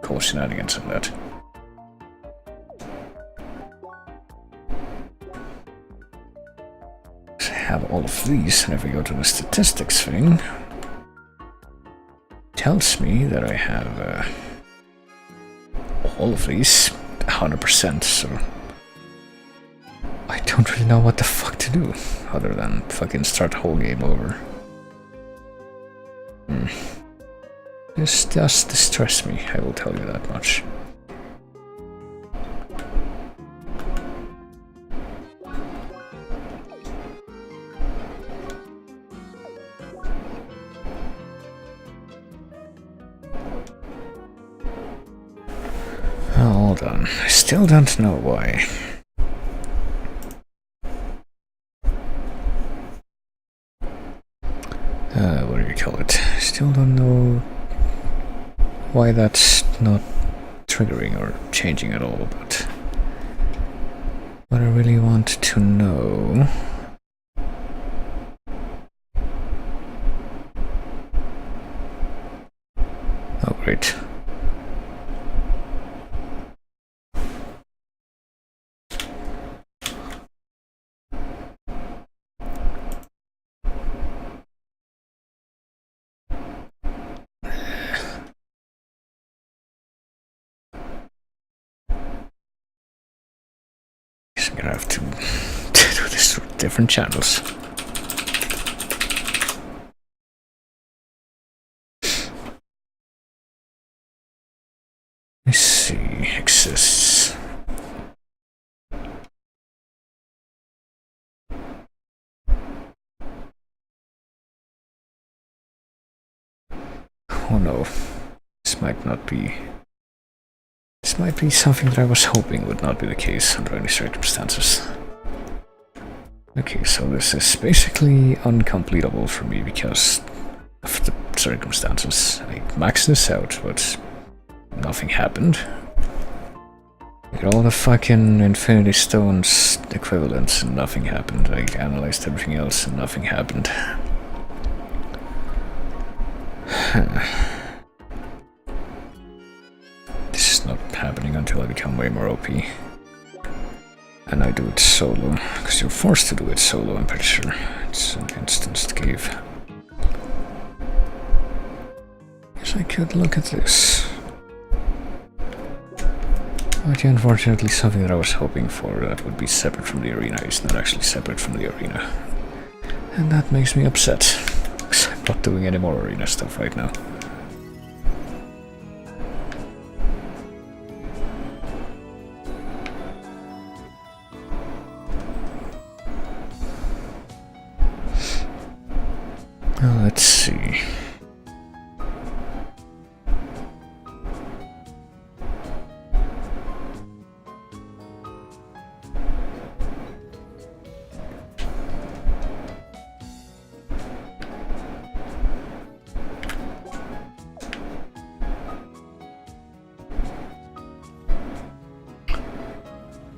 call shenanigans on that. So I have all of these, and if we go to the statistics thing, it tells me that I have all of these 100%, so I don't really know what the fuck to do, other than fucking start the whole game over. This does distress me, I will tell you that much. Oh, hold on, I still don't know why. What do you call it? I still don't know why that's not triggering or changing at all, but what I really want to know... Oh, great. I'm gonna have to do this through different channels. Let's see, exists. oh no, this might not be... This might be something that I was hoping would not be the case under any circumstances. Okay, so this is basically uncompletable for me because of the circumstances. I maxed this out, but nothing happened. Look at all the fucking Infinity Stones equivalents and nothing happened. I analyzed everything else and nothing happened. This is not happening until I become way more OP. And I do it solo, because you're forced to do it solo, I'm pretty sure. It's an instanced cave. Guess I could look at this. But unfortunately, something that I was hoping for that would be separate from the arena is not actually separate from the arena. And that makes me upset, because I'm not doing any more arena stuff right now. Well, let's see.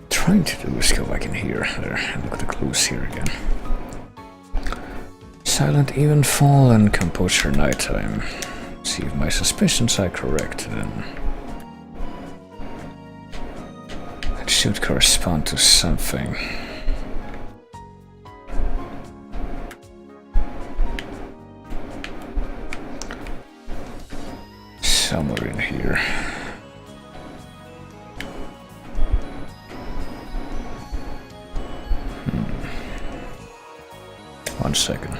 Trying to do is go back in here, there, and look at the clues here again. Silent Evenfall and Composure Nighttime. See if my suspicions are correct, then that should correspond to something. Somewhere in here. One second.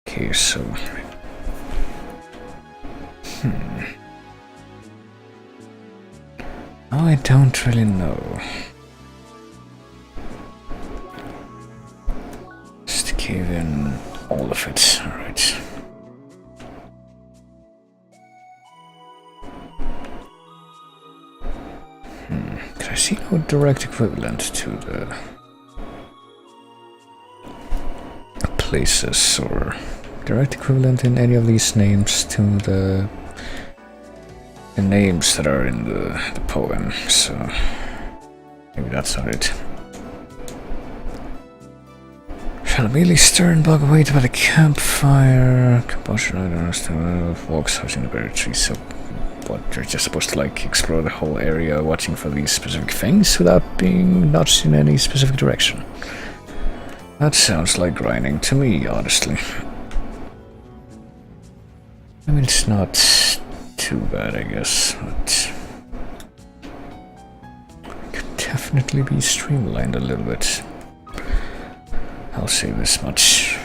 Okay, so... Oh, I don't really know. Just cave in all of it, alright. I see no direct equivalent to the places or direct equivalent in any of these names to the names that are in the poem, so maybe that's not it. Shall immediately stir and bug await by the campfire. Composure, I don't understand. Walks housing the berry tree, so what, you're just supposed to like explore the whole area watching for these specific things without being nudged in any specific direction. That sounds like grinding to me, honestly. I mean, it's not too bad, I guess, but it could definitely be streamlined a little bit. I'll say this much.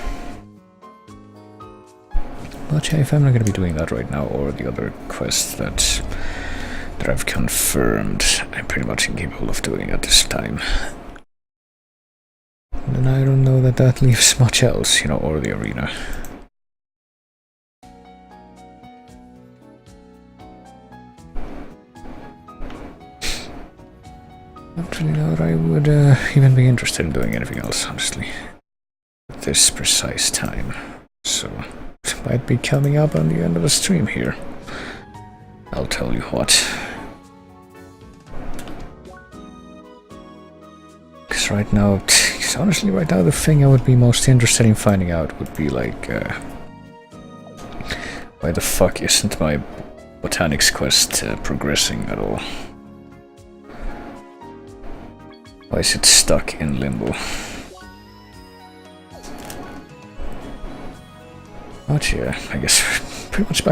But yeah, if I'm not going to be doing that right now, or the other quests that I've confirmed, I'm pretty much incapable of doing at this time. And I don't know that that leaves much else, you know, or the arena. I don't really know that I would even be interested in doing anything else, honestly, at this precise time. So it might be coming up on the end of the stream here. I'll tell you what. Because right now, honestly, right now the thing I would be most interested in finding out would be like, why the fuck isn't my botanics quest progressing at all? Why is it stuck in limbo? But yeah, I guess I'm pretty much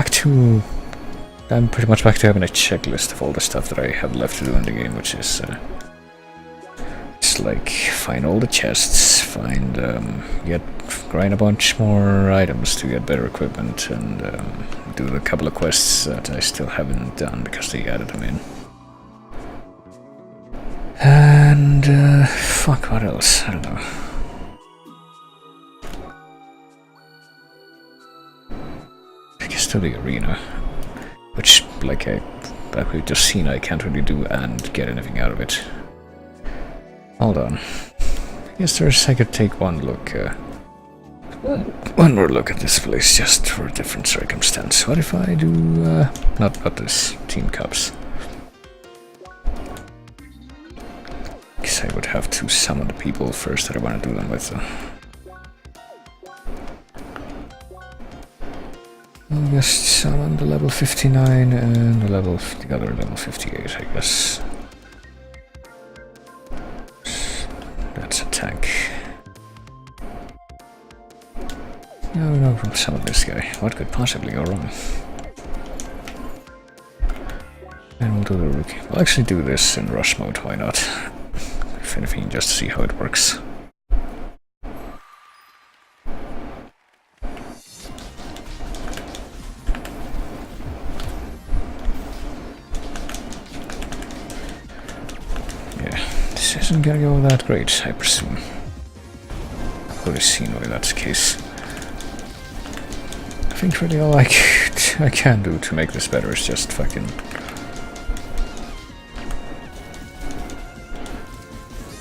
back to having a checklist of all the stuff that I have left to do in the game, which is it's like find all the chests, find get grind a bunch more items to get better equipment and do a couple of quests that I still haven't done because they added them in. And fuck, what else? I don't know. I guess to the arena, which, like we've just seen, I can't really do and get anything out of it. Hold on. I guess I could take one more look at this place just for a different circumstance. What if I do, not this, Team Cups? Guess I would have to summon the people first that I want to do them with. I'll just summon the level 59 and the other level 58, I guess. That's a tank. No, from some of this guy. What could possibly go wrong? And we'll do the rookie. We'll actually do this in rush mode, why not? If anything, just to see how it works. Yeah, this isn't gonna go that great, I presume. I've already seen why that's the case. I think really all I can do to make this better is just fucking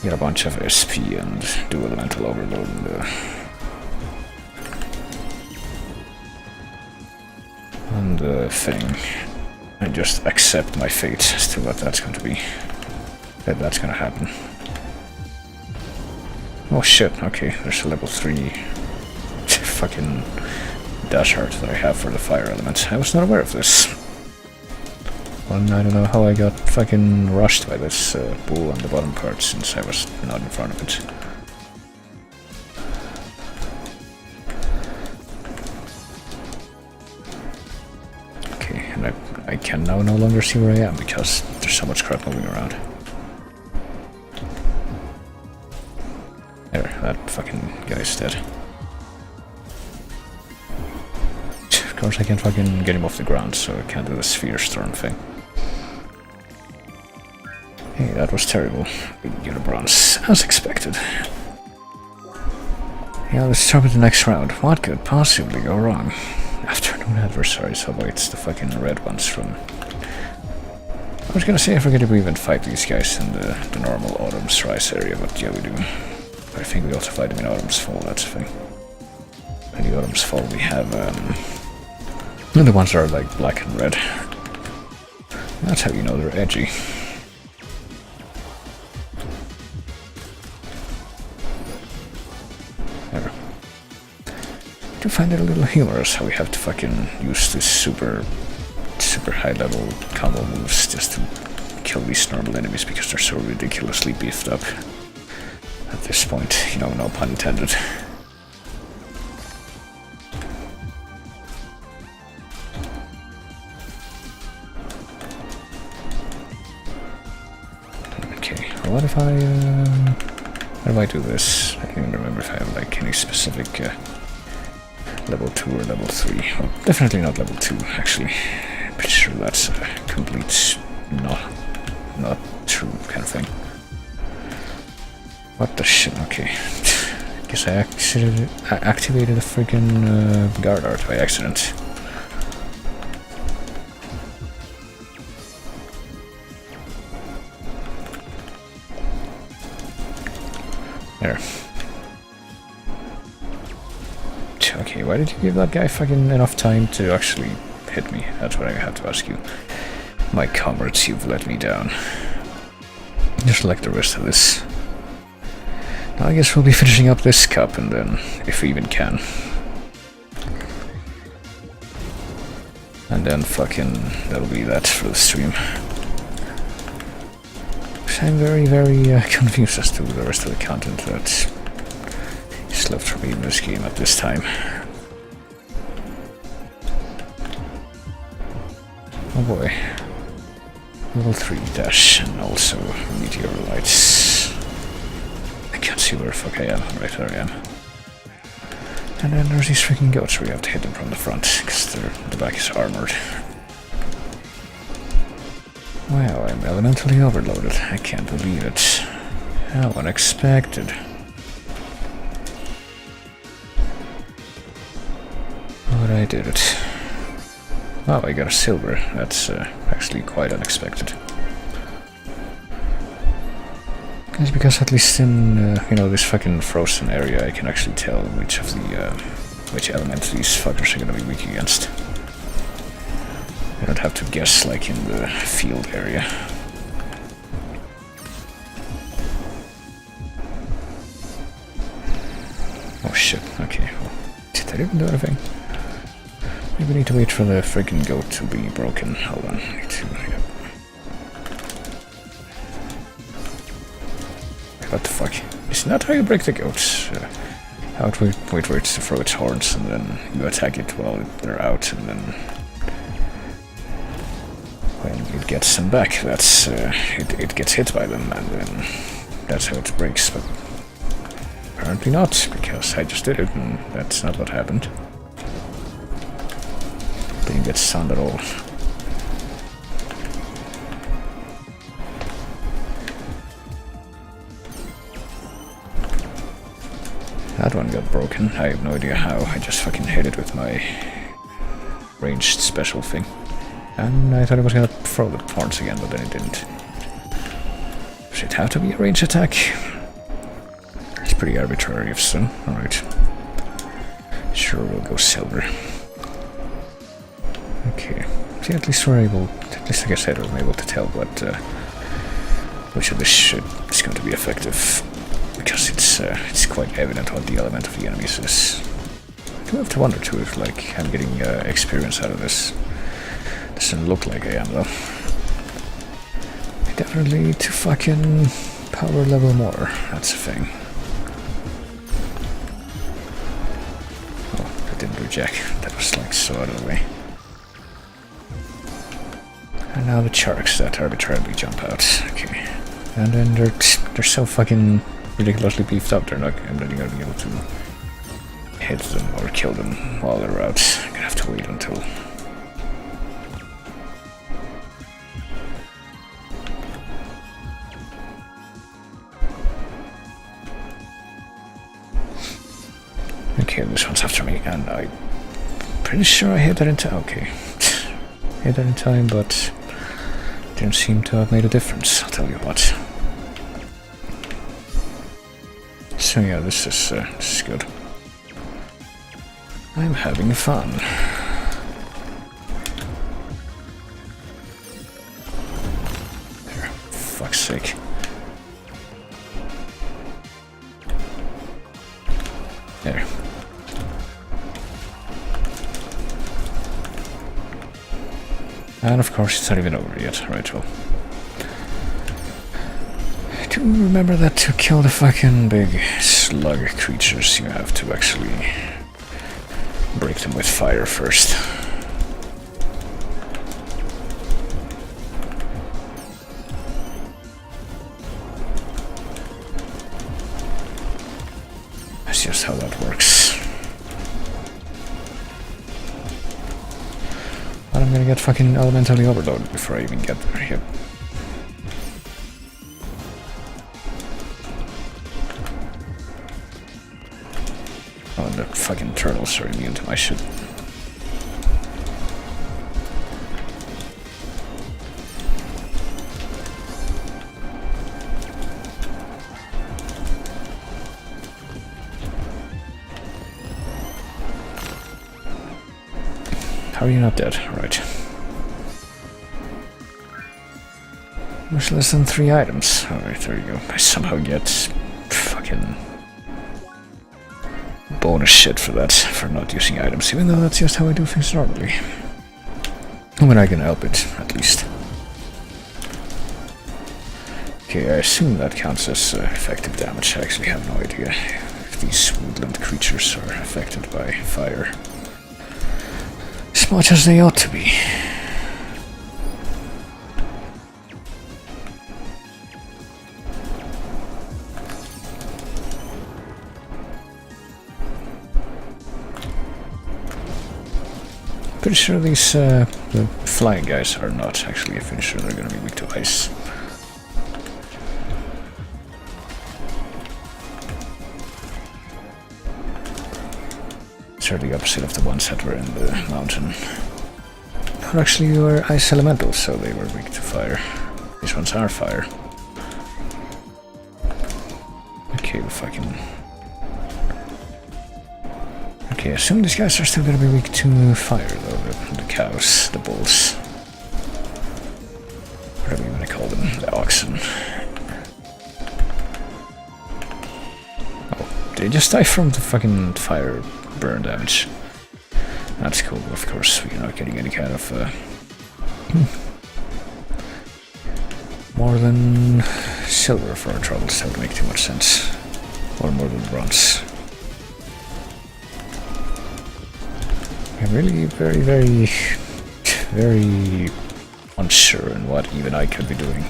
get a bunch of SP and do elemental overload and the thing, and just accept my fate as to what that's going to be. That's gonna happen. Oh shit, okay, there's a level 3 fucking dash heart that I have for the fire element. I was not aware of this. Well, I don't know how I got fucking rushed by this bull on the bottom part since I was not in front of it. Okay, and I can now no longer see where I am because there's so much crap moving around. There, that fucking guy's dead. Of course I can't fucking get him off the ground, so I can't do the sphere storm thing. Hey, that was terrible. We get a bronze, as expected. Yeah, let's start with the next round. What could possibly go wrong? Afternoon adversaries. Oh wait, it's the fucking red ones from... I was gonna say I forget if we even fight these guys in the normal Autumn's Rise area, but yeah we do. I think we also fight them in Autumn's Fall, that's the thing. In the Autumn's Fall we have the ones that are like black and red. That's how you know they're edgy. There. I do find it a little humorous how we have to fucking use this super high level combo moves just to kill these normal enemies because they're so ridiculously beefed up. At this point, you know, no pun intended. Okay, well, what if I do this? I don't even remember if I have like any specific level 2 or level 3. Well, definitely not level 2, actually. I'm pretty sure that's a complete not true kind of thing. What the shit? Okay. Guess I activated a freaking guard art by accident. There. Okay, why did you give that guy fucking enough time to actually hit me? That's what I have to ask you. My comrades, you've let me down. Just like the rest of this. Now I guess we'll be finishing up this cup and then, if we even can. And then fucking, that'll be that for the stream. I'm very, very confused as to the rest of the content that is left for me in this game at this time. Oh boy. Level 3 dash and also meteor lights. I can't see where the fuck I am. Right, there I am. And then there's these freaking goats where you have to hit them from the front, because the back is armored. Wow, I'm elementally overloaded. I can't believe it. How unexpected. But I did it. Oh, I got a silver. That's actually quite unexpected. It's because at least in, you know, this fucking frozen area I can actually tell which of the, which element these fuckers are gonna be weak against. I don't have to guess like in the field area. Oh shit, okay. Well, did I even do anything? Maybe I need to wait for the freaking goat to be broken. Hold on, I need to... Yeah. What the fuck? Isn't that how you break the goats? How to wait for it to throw its horns and then you attack it while they're out, and then when it gets them back, that's it gets hit by them, and then that's how it breaks. But apparently not, because I just did it and that's not what happened. Didn't get stunned at all. That one got broken. I have no idea how. I just fucking hit it with my ranged special thing. And I thought it was gonna throw the horns again, but then it didn't. Does it have to be a range attack? It's pretty arbitrary if so. Alright. Sure, we'll go silver. Okay. See, at least we're able... At least, like I said, I'm able to tell what... which of this shit is going to be effective. Because it's quite evident what the element of the enemies is. I do have to wonder too if like I'm getting experience out of this. Doesn't look like I am though. I definitely need to fucking power level more. That's the thing. Oh, that didn't do jack. That was like so out of the way. And now the sharks that arbitrarily jump out. Okay. And then they're so fucking ridiculously beefed up, I'm not gonna be able to hit them or kill them while they're out. I'm gonna have to wait until... Okay, this one's after me, and I'm pretty sure I hit that in time. Okay. Hit that in time, but didn't seem to have made a difference, I'll tell you what. So yeah, this is good. I'm having fun. There, fuck's sake. There. And of course it's not even over yet, right, well. Do remember that to kill the fucking big slug creatures, you have to actually break them with fire first. That's just how that works. But I'm gonna get fucking elementally overloaded before I even get there. Yep. Oh, the fucking turtles are immune to my shit. How are you not dead? Right. Much less than 3 items. Alright, there you go. I somehow get fucking bonus shit for that, for not using items, even though that's just how I do things normally. I mean, I can help it, at least. Okay, I assume that counts as effective damage. I actually have no idea if these woodland creatures are affected by fire. As much as they ought to be. pretty sure these the flying guys are not actually a finisher. They're gonna be weak to ice. They're the opposite of the ones that were in the mountain. But actually, they were ice elementals, so they were weak to fire. These ones are fire. Okay, we fucking. Okay, I assume these guys are still gonna be weak to fire, though. The cows, the bulls. Whatever you wanna call them, the oxen. Oh, they just die from the fucking fire burn damage. That's cool, of course. We're not getting any kind of more than silver for our troubles. That would make too much sense. Or more than bronze. I'm really very unsure in what even I could be doing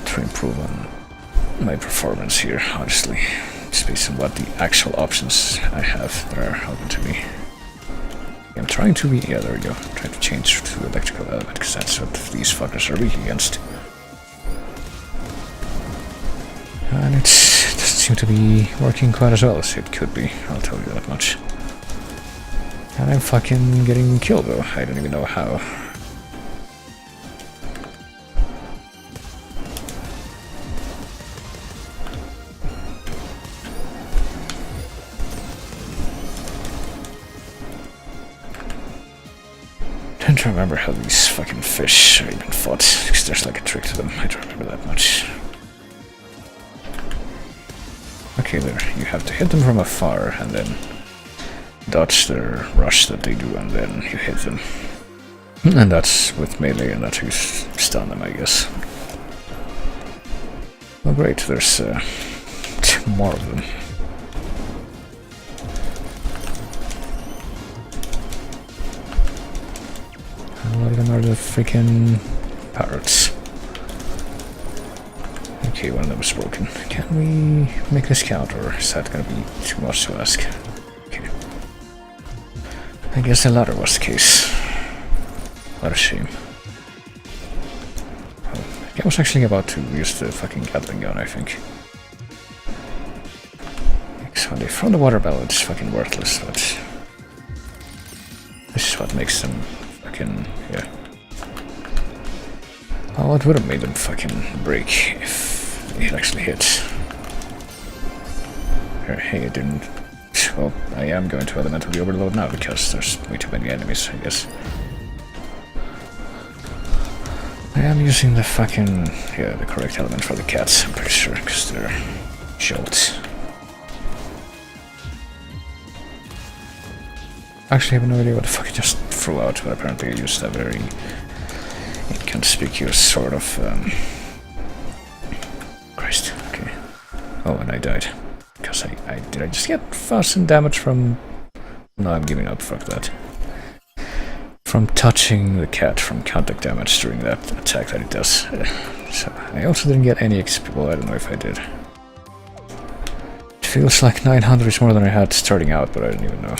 to improve on my performance here, honestly. Just based on what the actual options I have that are open to me. I'm trying to be, yeah, there we go. I'm trying to change to electrical element because that's what these fuckers are weak against. And it doesn't seem to be working quite as well as it could be, I'll tell you that much. And I'm fucking getting killed though, I don't even know how. I don't remember how these fucking fish are even fought, because there's like a trick to them, I don't remember that much. Okay, there, you have to hit them from afar, and then dodge their rush that they do, and then you hit them. And that's with melee, and that's how you stun them, I guess. Oh great, there's more of them. A lot of them are the freaking parrots. Okay, one of them is broken. Can we make this count, or is that gonna be too much to ask? Okay. I guess the latter was the case. What a shame. Oh, I was actually about to use the fucking Gatling gun, I think. So when they throw the water bell, it's fucking worthless, but this is what makes them fucking, yeah. Oh, it would have made them fucking break if it actually hit. Hey, it didn't. Well, I am going to elementally overload now because there's way too many enemies, I guess. I am using the fucking, yeah, the correct element for the cats, I'm pretty sure, because they're jolts. Actually, I have no idea what the fuck I just threw out, but apparently I used a very inconspicuous sort of, Christ, okay. Oh, and I died. Because did I just get fuss and damage from... No, I'm giving up, fuck that. From touching the cat from contact damage during that attack that it does. So, I also didn't get any XP, well, I don't know if I did. It feels like 900 is more than I had starting out, but I don't even know.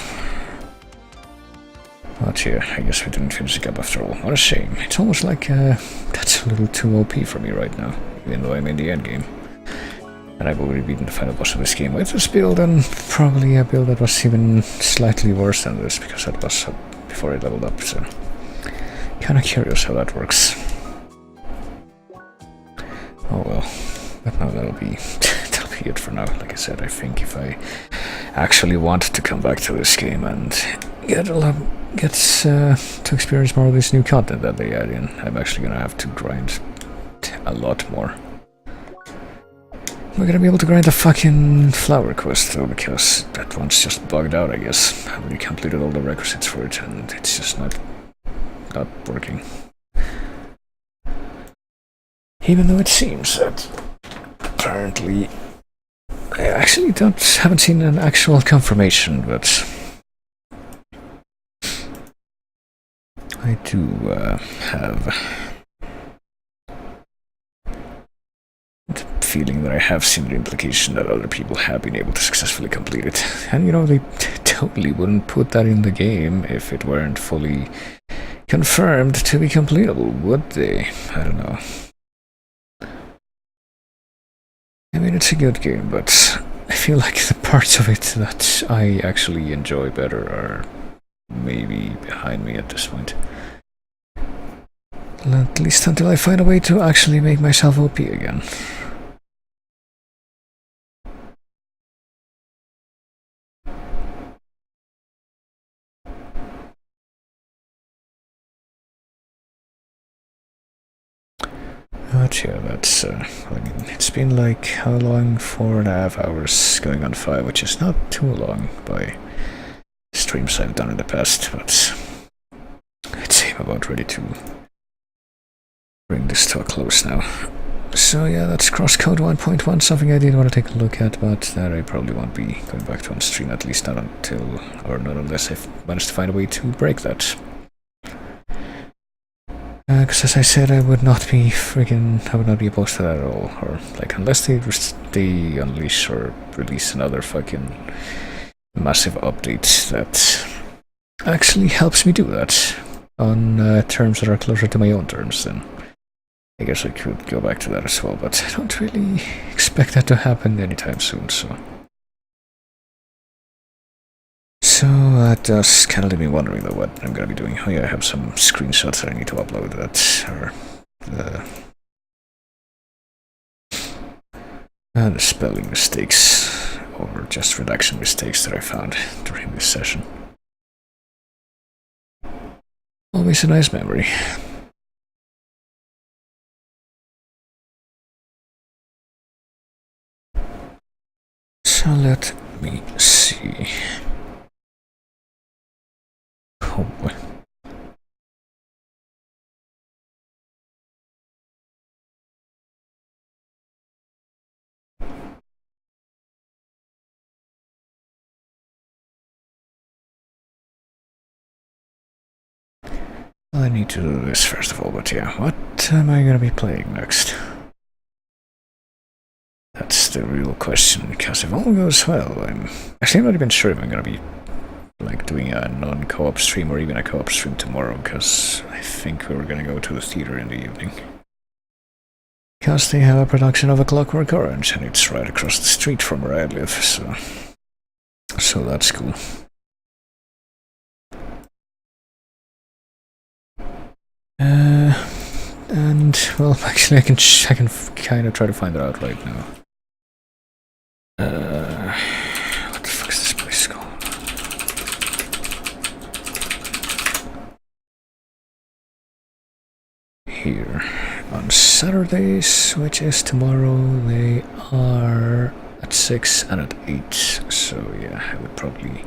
But yeah, I guess we didn't finish the cup after all. What a shame. It's almost like that's a little too OP for me right now, even though I'm in the end game. And I've already beaten the final boss of this game with this build, and probably a build that was even slightly worse than this, because that was before I leveled up, so... Kinda curious how that works. Oh well. But no, that'll be it for now. Like I said, I think if I actually want to come back to this game and get to experience more of this new content that they add in, I'm actually gonna have to grind a lot more. We're gonna be able to grind the fucking flower quest though, because that one's just bugged out, I guess. I already completed all the requisites for it, and it's just not working. Even though it seems that apparently I actually haven't seen an actual confirmation, but I do have the feeling that I have seen the implication that other people have been able to successfully complete it. And you know, they totally wouldn't put that in the game if it weren't fully confirmed to be completable, would they? I don't know. I mean, it's a good game, but I feel like the parts of it that I actually enjoy better are maybe behind me at this point. At least until I find a way to actually make myself OP again. But yeah, that's, I mean, it's been like, how long? 4.5 hours going on 5, which is not too long by streams I've done in the past, but I'd say I'm about ready to bring this to a close now. So yeah, that's Crosscode 1.1, something I did want to take a look at, but that I probably won't be going back to on stream, at least not until, or not unless I manage to find a way to break that. Because as I said, I would not be opposed to that at all, or like unless they unleash or release another fucking massive update that actually helps me do that on terms that are closer to my own terms, then I guess I could go back to that as well, but I don't really expect that to happen anytime soon, so that does kind of leave me wondering though what I'm gonna be doing. Oh yeah, I have some screenshots that I need to upload that are the spelling mistakes or just redaction mistakes that I found during this session. Always a nice memory. So let me see. Oh boy. I need to do this first of all, but yeah, what am I gonna be playing next? That's the real question, because if all goes well, I'm not even sure if I'm gonna be like doing a non-co-op stream or even a co-op stream tomorrow, because I think we were gonna go to the theater in the evening. Because they have a production of A Clockwork Orange, and it's right across the street from where I live, so that's cool. And well, actually, I can kind of try to find it out right now. What the fuck is this place called? Here on Saturdays, which is tomorrow, they are at 6 and at 8. So yeah, I would probably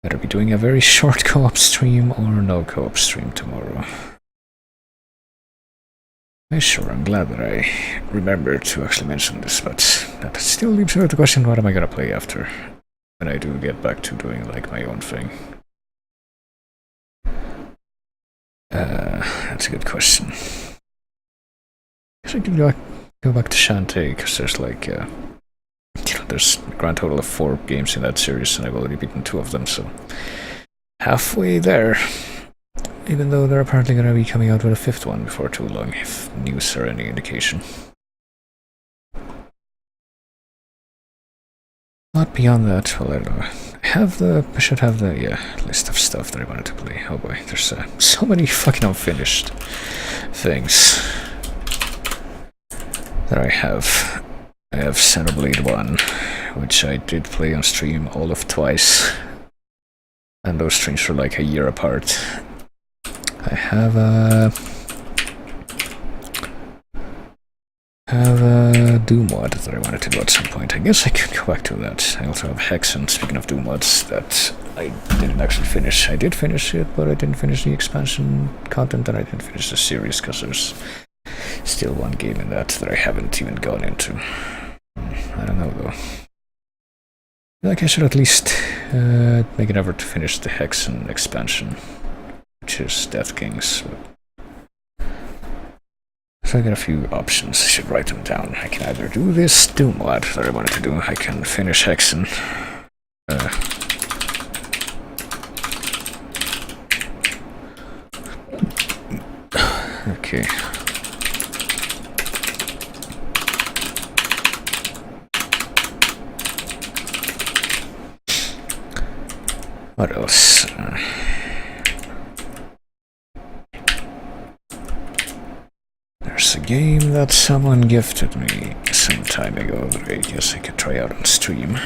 better be doing a very short co-op stream or no co-op stream tomorrow. Sure, I'm glad that I remembered to actually mention this, but that still leaves me with the question, what am I gonna play after when I do get back to doing like my own thing? That's a good question. I guess I could go back to Shantae, because there's like, there's a grand total of 4 games in that series, and I've already beaten 2 of them, so halfway there. Even though they're apparently going to be coming out with a 5th one before too long, if news are any indication. Not beyond that, well, I don't know. I should have the, list of stuff that I wanted to play. Oh boy, there's so many fucking unfinished things that I have. I have Xenoblade 1, which I did play on stream all of twice. And those streams were like a year apart. I have a Doom mod that I wanted to do at some point. I guess I could go back to that. I also have Hexen, speaking of Doom mods, that I didn't actually finish. I did finish it, but I didn't finish the expansion content, and I didn't finish the series, because there's still one game in that I haven't even gone into. I don't know, though. I feel like I should at least make an effort to finish the Hexen expansion, which is Death Kings. So I got a few options. I should write them down. I can either do this Doom mod that I wanted to do. I can finish Hexen. Okay. What else? There's a game that someone gifted me some time ago that I guess I could try out on stream.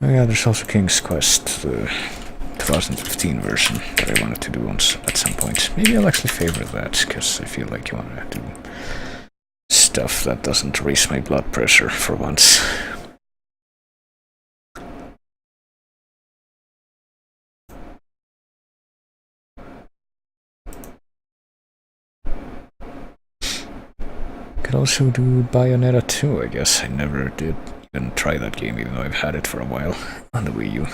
Oh yeah, there's also King's Quest, the 2015 version that I wanted to do at some point. Maybe I'll actually favor that, because I feel like I want to do stuff that doesn't raise my blood pressure for once. Could also do Bayonetta 2, I guess. I never did even try that game, even though I've had it for a while on the Wii U.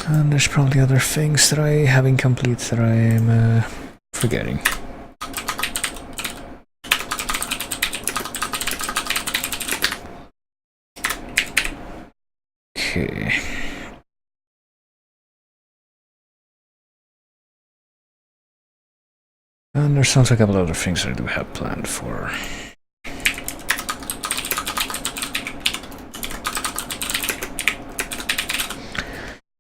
And there's probably other things that I have incomplete that I'm forgetting. Okay. And there sounds like a couple other things that I do have planned for.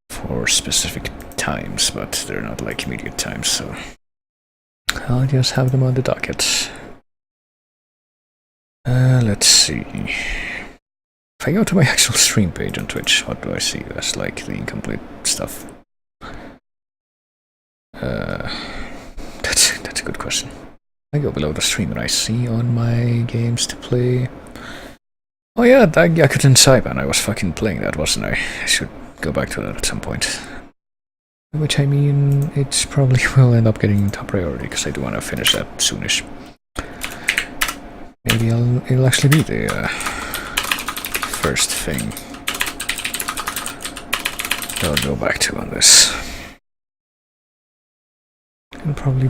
For specific times, but they're not like immediate times, so I'll just have them on the docket. Let's see. If I go to my actual stream page on Twitch, what do I see? That's like the incomplete stuff. That's a good question. I go below the stream and I see on my games to play. Oh yeah, that Yakuten Saiban, I was fucking playing that, wasn't I? I should go back to that at some point. Which I mean, it probably will end up getting top priority, because I do want to finish that soonish. Maybe it'll actually be the first thing I'll go back to on this. It'd probably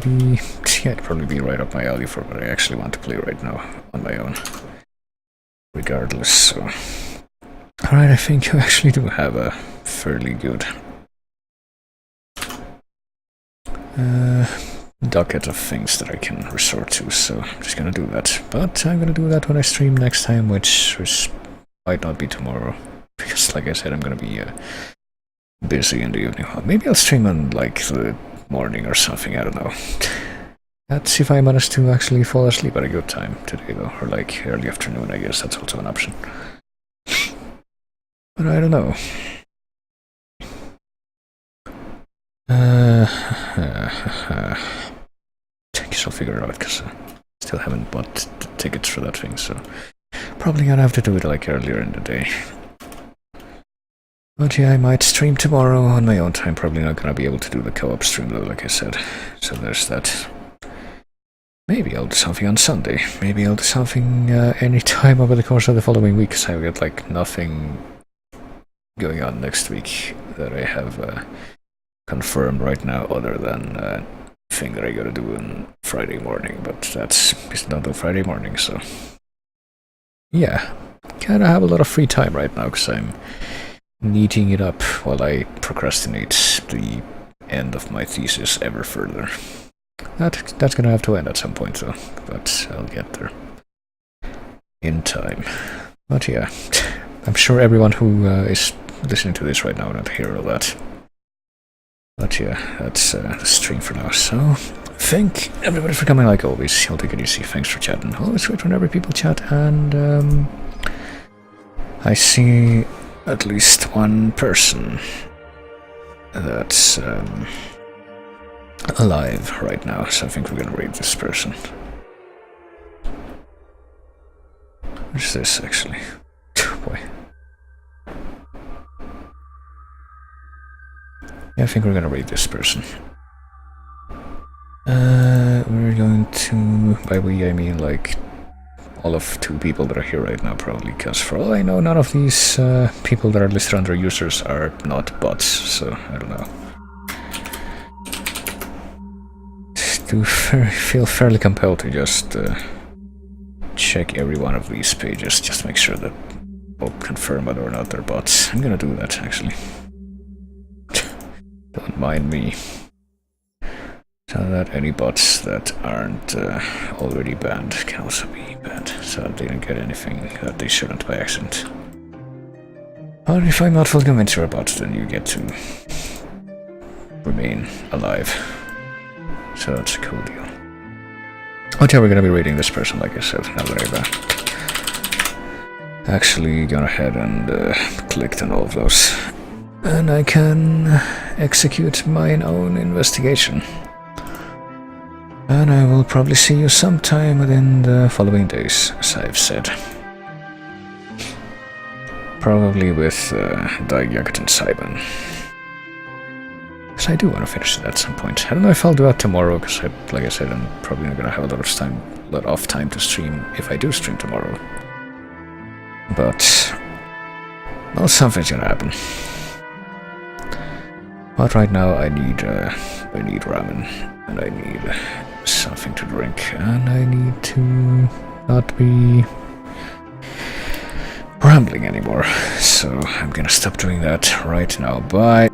be right up my alley for what I actually want to play right now on my own. Regardless, so. Alright, I think you actually do have a fairly good docket of things that I can resort to, so I'm just gonna do that. But I'm gonna do that when I stream next time, which might not be tomorrow, because like I said, I'm gonna be busy in the evening. Well, maybe I'll stream on like the morning or something, I don't know. Let's see if I manage to actually fall asleep at a good time today though, or like early afternoon, I guess that's also an option. But I don't know. I guess I'll figure it out, because I still haven't bought the tickets for that thing, so probably gonna have to do it like earlier in the day. But yeah, I might stream tomorrow on my own time. Probably not gonna be able to do the co-op stream though, like I said. So there's that. Maybe I'll do something on Sunday. Maybe I'll do something any time over the course of the following week, because I've got like nothing going on next week that I have confirmed right now, other than thing that I gotta do on Friday morning. But it's not on Friday morning, so yeah, kinda have a lot of free time right now, because I'm kneading it up while I procrastinate the end of my thesis ever further. That's gonna have to end at some point though, but I'll get there in time. But yeah, I'm sure everyone who is listening to this right now will not hear all that. But yeah, that's the stream for now. So thank everybody for coming like always. You'll take it easy. Thanks for chatting. Always great whenever people chat, and I see at least one person that's alive right now, so I think we're gonna raid this person. What's this actually? Boy. Yeah, I think we're gonna raid this person. We're going to, by we I mean like all of 2 people that are here right now, probably, because for all I know, none of these people that are listed under users are not bots, so I don't know. Do feel fairly compelled to just check every one of these pages, just make sure that, or confirm whether or not they're bots. I'm gonna do that, actually. Don't mind me. So that any bots that aren't already banned can also be banned, so they don't get anything that they shouldn't by accident. Or if I'm not fully convinced you're a bot, then you get to remain alive. So that's a cool deal. But yeah, we're gonna be raiding this person, like I said, now that I've actually gone ahead and clicked on all of those. And I can execute my own investigation. And I will probably see you sometime within the following days, as I've said. Probably with Daigyakut and Saiban. Because I do want to finish it at some point. I don't know if I'll do that tomorrow, because like I said, I'm probably not going to have a lot of time to stream if I do stream tomorrow. But, well, something's going to happen. But right now I need ramen, and I need something to drink, and I need to not be rambling anymore. So I'm gonna stop doing that right now. Bye.